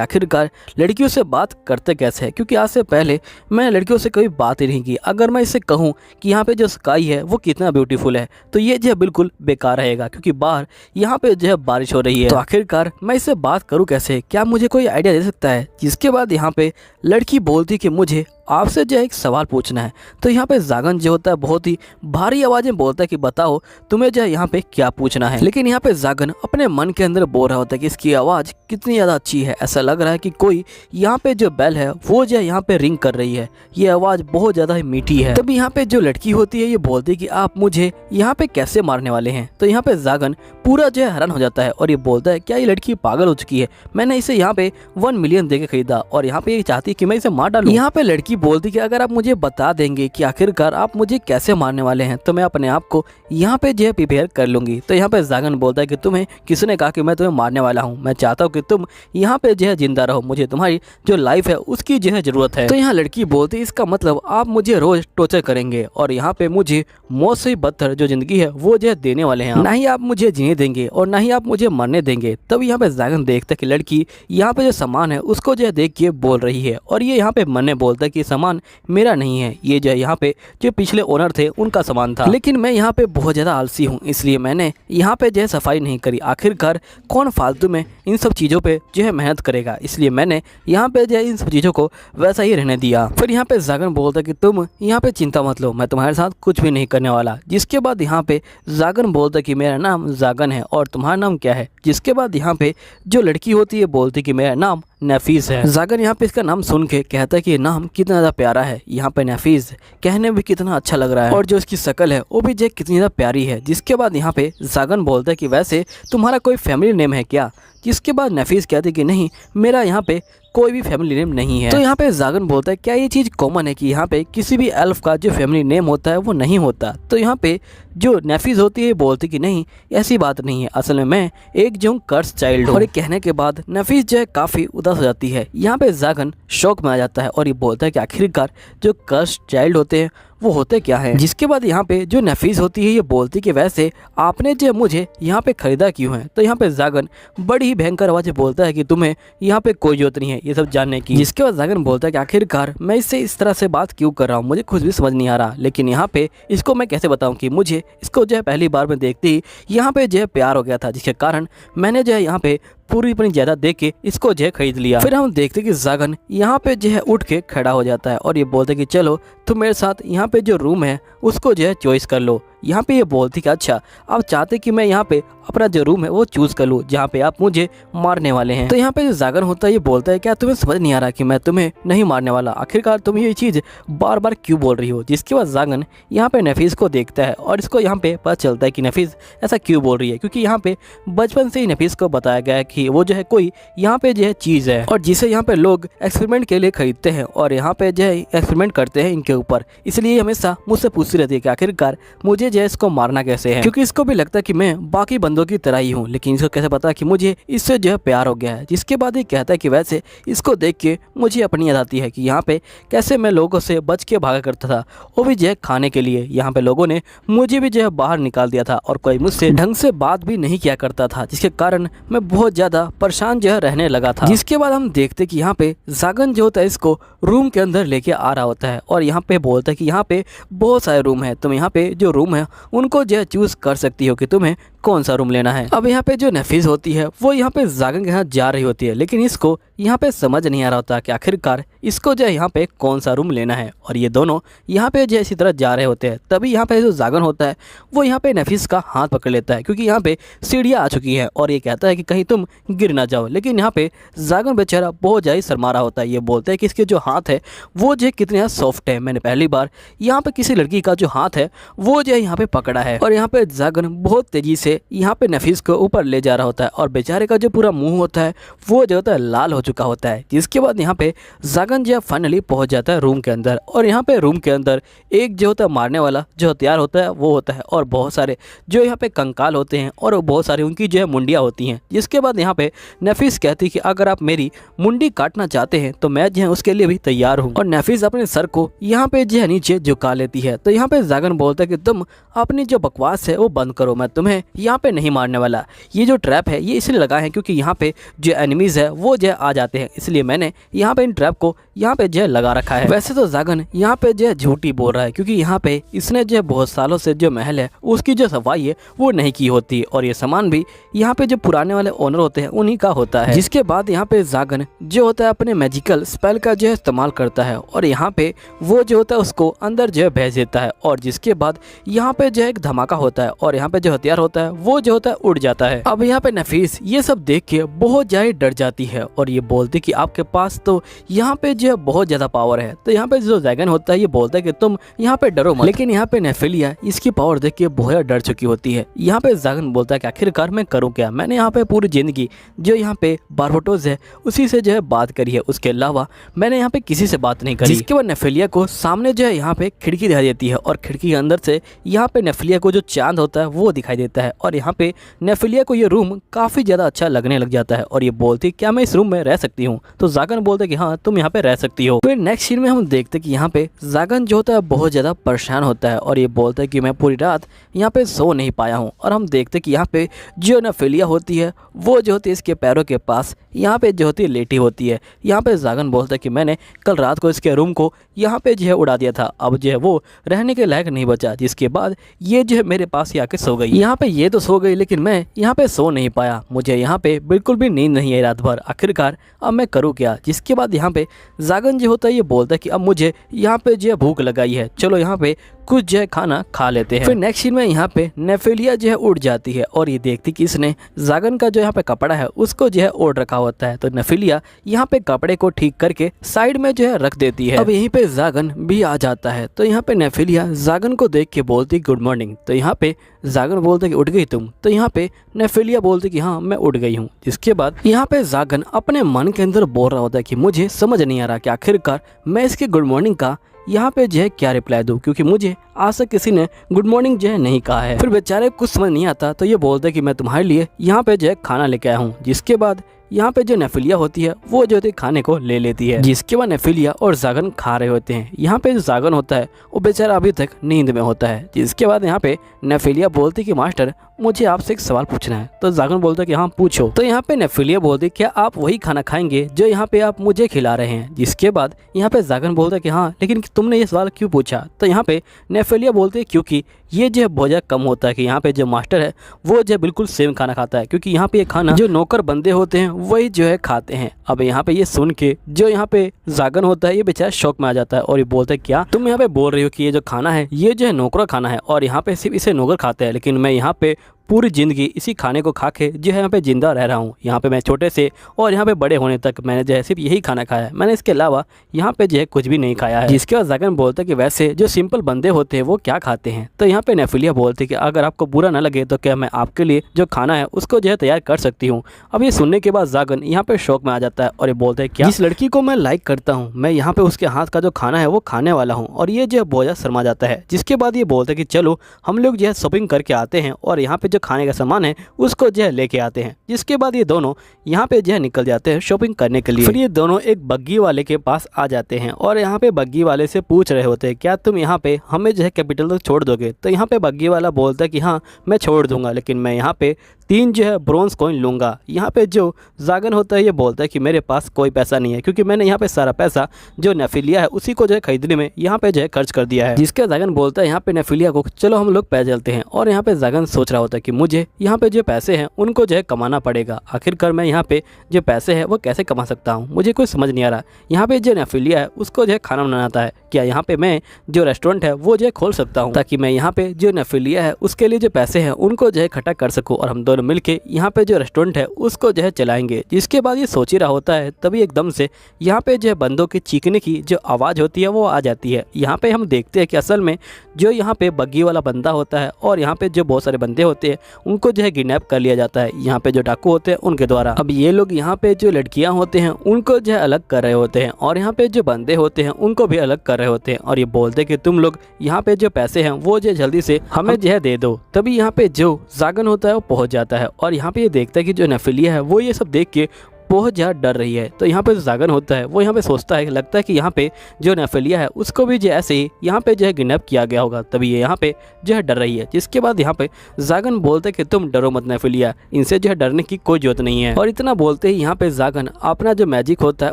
आखिरकार लड़कियों से बात करते कैसे है, क्योंकि आज से पहले मैं लड़कियों से कभी बात ही नहीं की। अगर मैं इससे कहूँ कि यहाँ पे जो स्काई है वो कितना ब्यूटीफुल है तो ये जो है बिल्कुल बेकार रहेगा, क्योंकि बाहर यहाँ पे जो है बारिश हो रही है। तो आखिरकार मैं इससे बात करूँ कैसे, क्या मुझे कोई आइडिया दे सकता है। जिसके बाद यहाँ पे लड़की बोलती कि मुझे आपसे जो है एक सवाल पूछना है। तो यहाँ पे जागन जो होता है बहुत ही भारी आवाज में बोलता है कि बताओ तुम्हें जो है यहाँ पे क्या पूछना है। लेकिन यहाँ पे जागन अपने मन के अंदर बोल रहा होता है कि इसकी आवाज कितनी ज्यादा अच्छी है, ऐसा लग रहा है कि कोई यहाँ पे जो बेल है वो जो है यहाँ पे रिंग कर रही है, ये आवाज बहुत ज्यादा ही मीठी है। तभी यहाँ पे जो लड़की होती है ये बोलती है कि आप मुझे यहाँ पे कैसे मारने वाले हैं। तो यहाँ पे जागन पूरा जो है हैरान हो जाता है और ये बोलता है क्या ये लड़की पागल हो चुकी है, मैंने इसे यहाँ पे 1 मिलियन दे के खरीदा और यहाँ पे ये चाहती है कि मैं इसे मार डालूं। यहाँ पे लड़की बोलती कि अगर आप मुझे बता देंगे कि आखिरकार आप मुझे कैसे मारने वाले हैं तो मैं अपने आप को यहाँ पे जो है प्रिपेयर कर लूंगी। तो यहाँ पे जागन बोलता है कि तुम्हें किसने कहा कि मैं तुम्हें मारने वाला हूँ, मैं चाहता हूँ कि तुम यहाँ पे जो है जिंदा रहो, मुझे तुम्हारी जो लाइफ है उसकी जो है जरूरत है। तो यहाँ लड़की बोलती है इसका मतलब आप मुझे रोज टॉर्चर करेंगे और यहाँ पे मुझे मौत से बदतर जो जिंदगी है वो जो है देने वाले हैं, ना ही आप मुझे जीने देंगे और ना ही आप मुझे मरने देंगे। तब यहाँ पे जागन देखता है कि लड़की यहाँ पे जो सामान है उसको जो है देख के बोल रही है और ये यहाँ पे मन में बोलता है कि सामान मेरा नहीं है, ये जो है यहाँ पे जो पिछले ओनर थे उनका सामान था, लेकिन मैं यहाँ पे बहुत ज़्यादा आलसी हूँ इसलिए मैंने यहाँ पे जो है सफाई नहीं करी। आखिरकार कौन फालतू में इन सब चीज़ों पे जो है मेहनत करेगा, इसलिए मैंने यहाँ पे जो है इन सब चीज़ों को वैसा ही रहने दिया। फिर यहाँ पे जागन बोलता है कि तुम यहाँ पे चिंता मत लो, मैं तुम्हारे साथ कुछ भी नहीं करने वाला। जिसके बाद यहाँ पे जागन बोलता है कि मेरा नाम जागन है और तुम्हारा नाम क्या है। जिसके बाद यहाँ पे जो लड़की होती है बोलती कि मेरा नाम नफीस है। जागन यहाँ पे इसका नाम सुन के कहता है कि ये नाम कितना ज़्यादा प्यारा है, यहाँ पे नफीस कहने में कितना अच्छा लग रहा है और जो इसकी शक्ल है वो भी जो कितनी ज़्यादा प्यारी है। जिसके बाद यहाँ पे जागन बोलता है कि वैसे तुम्हारा कोई फैमिली नेम है क्या। जिसके बाद नफीस कहते कि नहीं मेरा यहाँ पे कोई भी फैमिली नेम नहीं है। तो यहाँ पे जागन बोलता है क्या ये चीज़ कॉमन है कि यहाँ पे किसी भी एल्फ का जो फैमिली नेम होता है वो नहीं होता। तो यहाँ पे जो नफीस होती है बोलती कि नहीं ऐसी बात नहीं है, असल में मैं एक जो कर्स चाइल्ड हूँ। और ये कहने के बाद नफीस जो है काफ़ी उदास हो जाती है। यहाँ पे जागन शौक में आ जाता है और ये बोलता है कि आखिरकार जो कर्स चाइल्ड होते हैं वो होते क्या है। जिसके बाद यहाँ पे जो नफीस होती है ये बोलती कि वैसे आपने जो मुझे यहाँ पे खरीदा क्यों है। तो यहाँ पे जागन बड़ी ही भयंकर आवाज से बोलता है कि तुम्हें यहाँ पे कोई जरूरत नहीं है ये सब जानने की। जिसके बाद जागन बोलता है कि आखिरकार मैं इससे इस तरह से बात क्यों कर रहा हूँ, मुझे कुछ भी समझ नहीं आ रहा, लेकिन यहाँ पे इसको मैं कैसे बताऊँ कि मुझे इसको जो है पहली बार में देखते ही यहाँ पे जो है प्यार हो गया था, जिसके कारण मैंने जो है यहाँ पे पूरी अपनी जायदाद दे के इसको जो है खरीद लिया। फिर हम देखते कि जागन यहाँ पे जो है उठ के खड़ा हो जाता है और ये बोलते कि चलो तुम मेरे साथ यहाँ पे जो रूम है उसको जो है चॉइस कर लो। यहाँ पे ये बोलती कि अच्छा आप चाहते कि मैं यहाँ पे अपना जो रूम है वो चूज कर लूँ जहाँ पे आप मुझे मारने वाले हैं। तो यहाँ पे जो जागन होता है ये बोलता है क्या तुम्हें समझ नहीं आ रहा कि मैं तुम्हें नहीं मारने वाला, आखिरकार तुम ये चीज़ बार बार क्यों बोल रही हो। जिसके बाद जागन यहाँ पे नफीस को देखता है और इसको यहाँ पे पता चलता है कि नफीस ऐसा क्यों बोल रही है, क्योंकि यहाँ पे बचपन से ही नफीस को बताया गया है कि वो जो है कोई यहाँ पे जो है चीज़ है और जिसे यहाँ पे लोग एक्सपेरिमेंट के लिए खरीदते हैं और यहाँ पे जो है एक्सपेरिमेंट करते हैं इनके ऊपर। इसलिए हमेशा मुझसे पूछती रहती है कि आखिरकार मुझे जो है इसको मारना कैसे है, क्योंकि इसको भी लगता है कि मैं बाकी बंदों की तरह ही हूँ, लेकिन इसको कैसे पता कि मुझे इससे जो है प्यार हो गया है। जिसके बाद ये कहता है कि वैसे इसको देख के मुझे अपनी याद आती है कि यहाँ पे कैसे मैं लोगों से बच के भागा करता था, वो भी जो है खाने के लिए। यहाँ पे लोगों ने मुझे भी जो है बाहर निकाल दिया था और कोई मुझसे ढंग से बात भी नहीं किया करता था, जिसके कारण मैं बहुत ज्यादा परेशान जो है रहने लगा था। जिसके बाद हम देखते कि यहाँ पे जागन जो होता है इसको रूम के अंदर लेके आ रहा होता है और यहाँ पे बोलता है कि यहाँ पे बहुत सारे रूम है, तुम यहाँ पे जो रूम है उनको जो है चूज कर सकती हो कि तुम्हें कौन सा रूम लेना है। अब यहाँ पे जो नफीस होती है वो यहाँ पे जागन के यहाँ जा रही होती है, लेकिन इसको यहाँ पे समझ नहीं आ रहा होता कि आखिरकार इसको जो है यहाँ पे कौन सा रूम लेना है और ये दोनों यहाँ पे जो इसी तरह जा रहे होते हैं। तभी यहाँ पे जो जागन होता है वो यहाँ पे नफीस का हाथ पकड़ लेता है, क्योंकि यहाँ पे सीढ़ियाँ आ चुकी हैं और ये कहता है कि कहीं तुम गिर ना जाओ। लेकिन यहाँ पे जागन बेचारा बहुत ज़्यादा शर्मा रहा होता है। ये बोलता है कि इसके जो हाथ है वो जो है कितने सॉफ्ट है, मैंने पहली बार यहाँ पे किसी लड़की का जो हाथ है वो जो है यहाँ पे पकड़ा है। और यहाँ पे जागन बहुत तेजी से यहाँ पे नफीस को ऊपर ले जा रहा होता है और बेचारे का जो पूरा मुंह होता है वो जो होता है लाल हो चुका होता है। जिसके बाद यहाँ पे जागन जो फाइनली पहुंच जाता है रूम के अंदर और यहाँ पे रूम के अंदर एक जो होता है मारने वाला जो हथियार होता है वो होता है और बहुत सारे जो यहाँ पे कंकाल होते हैं और बहुत सारी उनकी जो है मुंडियाँ होती हैं। जिसके बाद यहाँ पे नफीस कहती कि अगर आप मेरी मुंडी काटना चाहते हैं तो मैं जो है उसके लिए भी तैयार हूँ। और नफीस अपने सर को यहाँ पे जो है नीचे झुका लेती है। तो यहाँ पे जागन बोलता है कि तुम अपनी जो बकवास है वो बंद करो, मैं तुम्हें यहाँ पे नहीं मारने वाला। ये जो ट्रैप है ये इसलिए लगा है क्योंकि यहाँ पे जो एनिमीज है वो जो आ जाते हैं, इसलिए मैंने यहाँ पे इन ट्रैप को यहाँ पे जो लगा रखा है। वैसे तो जागन यहाँ पे जो झूठी बोल रहा है, क्योंकि यहाँ पे इसने जो बहुत सालों से जो महल है उसकी जो सफाई है वो नहीं की होती और ये सामान भी यहाँ पे जो पुराने वाले ओनर होते हैं उन्हीं का होता है। जिसके बाद यहाँ पे जागन जो होता है अपने मैजिकल स्पेल का जो है इस्तेमाल करता है और यहाँ पे वो जो होता है उसको अंदर जो है भेज देता है और जिसके बाद यहाँ पे जो है एक धमाका होता है और यहाँ पे जो हथियार होता है वो जो होता है उड़ जाता है। अब यहाँ पे नफीस ये सब देख के बहुत ज्यादा डर जाती है और ये बोलती कि आपके पास तो यहाँ पे जो है बहुत ज्यादा पावर है। तो यहाँ पे जो जागन होता है ये बोलता है कि तुम यहाँ पे डरो मत, लेकिन यहाँ पे नेफिलिया इसकी पावर देख के बहुत ज्यादा डर चुकी होती है। यहाँ पे जागन बोलता है कि आखिरकार मैं करूँ क्या, मैंने यहाँ पे पूरी जिंदगी जो यहाँ पे बारबटोस है उसी से जो है बात करी है, उसके अलावा मैंने यहाँ पे किसी से बात नहीं करी। जिसके बाद नेफिलिया को सामने जो है यहाँ पे खिड़की दिखाई देती है और खिड़की के अंदर से यहाँ पे नेफिलिया को जो चांद होता है वो दिखाई देता है और यहाँ पे नेफिलिया को ये रूम काफी ज्यादा अच्छा लगने लग जाता है और ये बोलती क्या मैं इस रूम में रह सकती हूँ। तो जागन बोलते कि हाँ तुम यहाँ पे रह सकती हो। फिर नेक्स्ट सीन में हम देखते कि यहाँ पे जागन जो होता है बहुत ज्यादा परेशान होता है और ये बोलता है कि मैं पूरी रात यहाँ पे सो नहीं पाया हूँ। और हम देखते कि यहाँ पे जो नेफिलिया होती है वो जो होती है इसके पैरों के पास यहाँ पे जो होती है लेटी होती है। यहाँ पे जागन बोलता है कि मैंने कल रात को इसके रूम को यहाँ पे जो है उड़ा दिया था, अब जो है वो रहने के लायक नहीं बचा। जिसके बाद ये जो है मेरे पास ही आके सो गई। यहाँ पे ये तो सो गई लेकिन मैं यहाँ पे सो नहीं पाया, मुझे यहाँ पे बिल्कुल भी नींद नहीं आई रात भर, आखिरकार अब मैं करूँ क्या। जिसके बाद यहाँ पे जागन जो होता है ये बोलता है कि अब मुझे यहाँ पे जो है भूख लगाई है, चलो यहाँ पे कुछ जो है खाना खा लेते हैं। फिर नेक्स्ट सीन में यहाँ पे नेफिलिया जो है उड़ जाती है और ये देखती कि इसने जागन का जो यहाँ पे कपड़ा है उसको जो है ओढ़ रखा होता है। तो नेफिलिया यहाँ पे कपड़े को ठीक करके साइड में जो है रख देती है। अब यहीं पे जागन भी आ जाता है तो यहाँ पे नेफिलिया जागन को देख के बोलती गुड मॉर्निंग। तो यहाँ पे जागन बोलते कि उठ गई तुम, तो यहाँ पे नेफिलिया बोलती कि हाँ मैं उठ गई हूँ। जिसके बाद यहाँ पे जागन अपने मन के अंदर बोल रहा होता है कि मुझे समझ नहीं आ रहा कि आखिरकार मैं इसके गुड मॉर्निंग का यहाँ पे जो है क्या रिप्लाई दूँ, क्योंकि मुझे आज तक किसी ने गुड मॉर्निंग जो है नहीं कहा है। फिर बेचारे कुछ समझ नहीं आता तो ये बोलते कि मैं तुम्हारे लिए यहाँ पे जो है खाना लेके आया हूँ। जिसके बाद यहाँ पे जो नेफिलिया होती है वो जो होती है खाने को ले लेती है, जिसके बाद नेफिलिया और जागन खा रहे होते हैं। यहाँ पे जो जागन होता है वो बेचारा अभी तक नींद में होता है, जिसके बाद यहाँ पे नेफिलिया बोलती कि मास्टर मुझे आपसे एक सवाल पूछना है। तो जागन बोलता है कि हाँ पूछो। तो यहाँ पे नेफिलिया बोलती क्या आप वही खाना खाएंगे जो यहाँ पे आप मुझे खिला रहे हैं। जिसके बाद यहाँ पे जागन बोलता है कि हाँ लेकिन तुमने ये सवाल क्यों पूछा। तो यहाँ पे नेफिलिया बोलते है क्योंकि ये जो है बहुत ज़्यादा कम होता है कि यहाँ पे जो मास्टर है वो जो है बिल्कुल सेम खाना खाता है, क्योंकि यहाँ पे ये खाना जो नौकर बंदे होते हैं वही जो है खाते हैं। अब यहाँ पे ये सुन के जो यहाँ पे जागन होता है ये बेचारा शौक में आ जाता है और ये बोलता है क्या तुम यहाँ पे बोल रही हो कि ये जो खाना है ये जो है नौकरा खाना है और यहाँ पे सिर्फ इसे नौकर खाते हैं, लेकिन मैं यहाँ पे पूरी ज़िंदगी इसी खाने को खा के जो है यहाँ पे जिंदा रह रहा हूँ। यहाँ पे मैं छोटे से और यहाँ पे बड़े होने तक मैंने जो है सिर्फ यही खाना खाया है, मैंने इसके अलावा यहाँ पे जो है कुछ भी नहीं खाया है। जिसके बाद जागन बोलता है कि वैसे जो सिंपल बंदे होते हैं वो क्या खाते हैं। तो यहाँ पे नेफिलिया बोलती है कि अगर आपको बुरा ना लगे तो क्या मैं आपके लिए जो खाना है उसको जो है तैयार कर सकती हूँ। अब ये सुनने के बाद जागन यहाँ पे शौक में आ जाता है और ये बोलता है क्या जिस लड़की को मैं लाइक करता हूँ मैं यहाँ पे उसके हाथ का जो खाना है वो खाने वाला हूँ। और ये जो है बहुत ज़्यादा शर्मा जाता है। जिसके बाद ये बोलता है कि चलो हम लोग जो है शॉपिंग करके आते हैं और यहाँ पे जो खाने का सामान है उसको जो है लेके आते हैं। जिसके बाद ये दोनों यहाँ पे जो है निकल जाते हैं शॉपिंग करने के लिए। फिर ये दोनों एक बग्गी वाले के पास आ जाते हैं और यहाँ पे बग्गी वाले से पूछ रहे होते हैं क्या तुम यहाँ पे हमें जो है कैपिटल तक छोड़ दोगे। तो यहाँ पे बग्गी वाला बोलता है कि हाँ मैं छोड़ दूंगा, लेकिन मैं यहाँ पे 3 जो है ब्रोंज कॉइन लूँगा। यहाँ पे जो जागन होता है ये बोलता है कि मेरे पास कोई पैसा नहीं है, क्योंकि मैंने यहाँ पे सारा पैसा जो नेफिलिया है उसी को जो है खरीदने में यहाँ पे जो है खर्च कर दिया है। जिसका जागन बोलता है यहाँ पे नेफिलिया को चलो हम लोग पैदल चलते हैं। और यहाँ पे जागन सोच रहा होता है कि मुझे यहाँ पे जो पैसे हैं उनको जो है कमाना पड़ेगा। आखिरकार मैं यहाँ पे जो पैसे हैं वो कैसे कमा सकता हूँ, मुझे कुछ समझ नहीं आ रहा। यहाँ पे जो नेफिलिया है उसको जो है खाना बनाना आता है, क्या यहाँ पे मैं जो रेस्टोरेंट है वो जो है खोल सकता हूँ ताकि मैं यहाँ पे जो नेफिलिया है उसके लिए जो पैसे हैं उनको जो है इकट्ठा कर सकूँ और हम दोनों मिलके यहाँ पे जो रेस्टोरेंट है उसको जो है चलाएंगे। जिसके बाद ये सोच ही रहा होता है तभी एकदम से यहाँ पे जो है बंदों की चीखने की जो आवाज़ होती है वो आ जाती है। यहाँ पे हम देखते हैं कि असल में जो यहाँ पे बग्गी वाला बंदा होता है और यहाँ पे जो बहुत सारे बंदे होते हैं उनको जो है किडनैप कर लिया जाता है यहाँ पे जो डाकू होते हैं उनके द्वारा। अब ये लोग यहाँ पे जो लड़कियाँ होते हैं उनको जो है अलग कर रहे होते हैं और यहाँ पे जो बंदे होते हैं उनको भी अलग कर रहे होते हैं और ये बोलते हैं कि तुम लोग यहाँ पे जो पैसे हैं वो जो जल्दी से हमें जो है दे दो। तभी यहाँ पे जो जागन होता है वो पहुँच जाता है और यहाँ पे ये देखता है कि जो नेफिलिया है वो ये सब देख के बहुत ज़्यादा डर रही है। तो यहाँ पे जो जागन होता है वो यहाँ पे सोचता है, लगता है कि यहाँ पे जो नेफिलिया है उसको भी जो ऐसे ही यहाँ पे जो है किडनैप किया गया होगा, तभी ये यहाँ पे जो है डर रही है। जिसके बाद यहाँ पे जागन बोलते है कि तुम डरो मत नेफिलिया, इनसे जो है डरने की कोई जरूरत नहीं है। और इतना बोलते ही यहाँ पे जागन अपना जो मैजिक होता है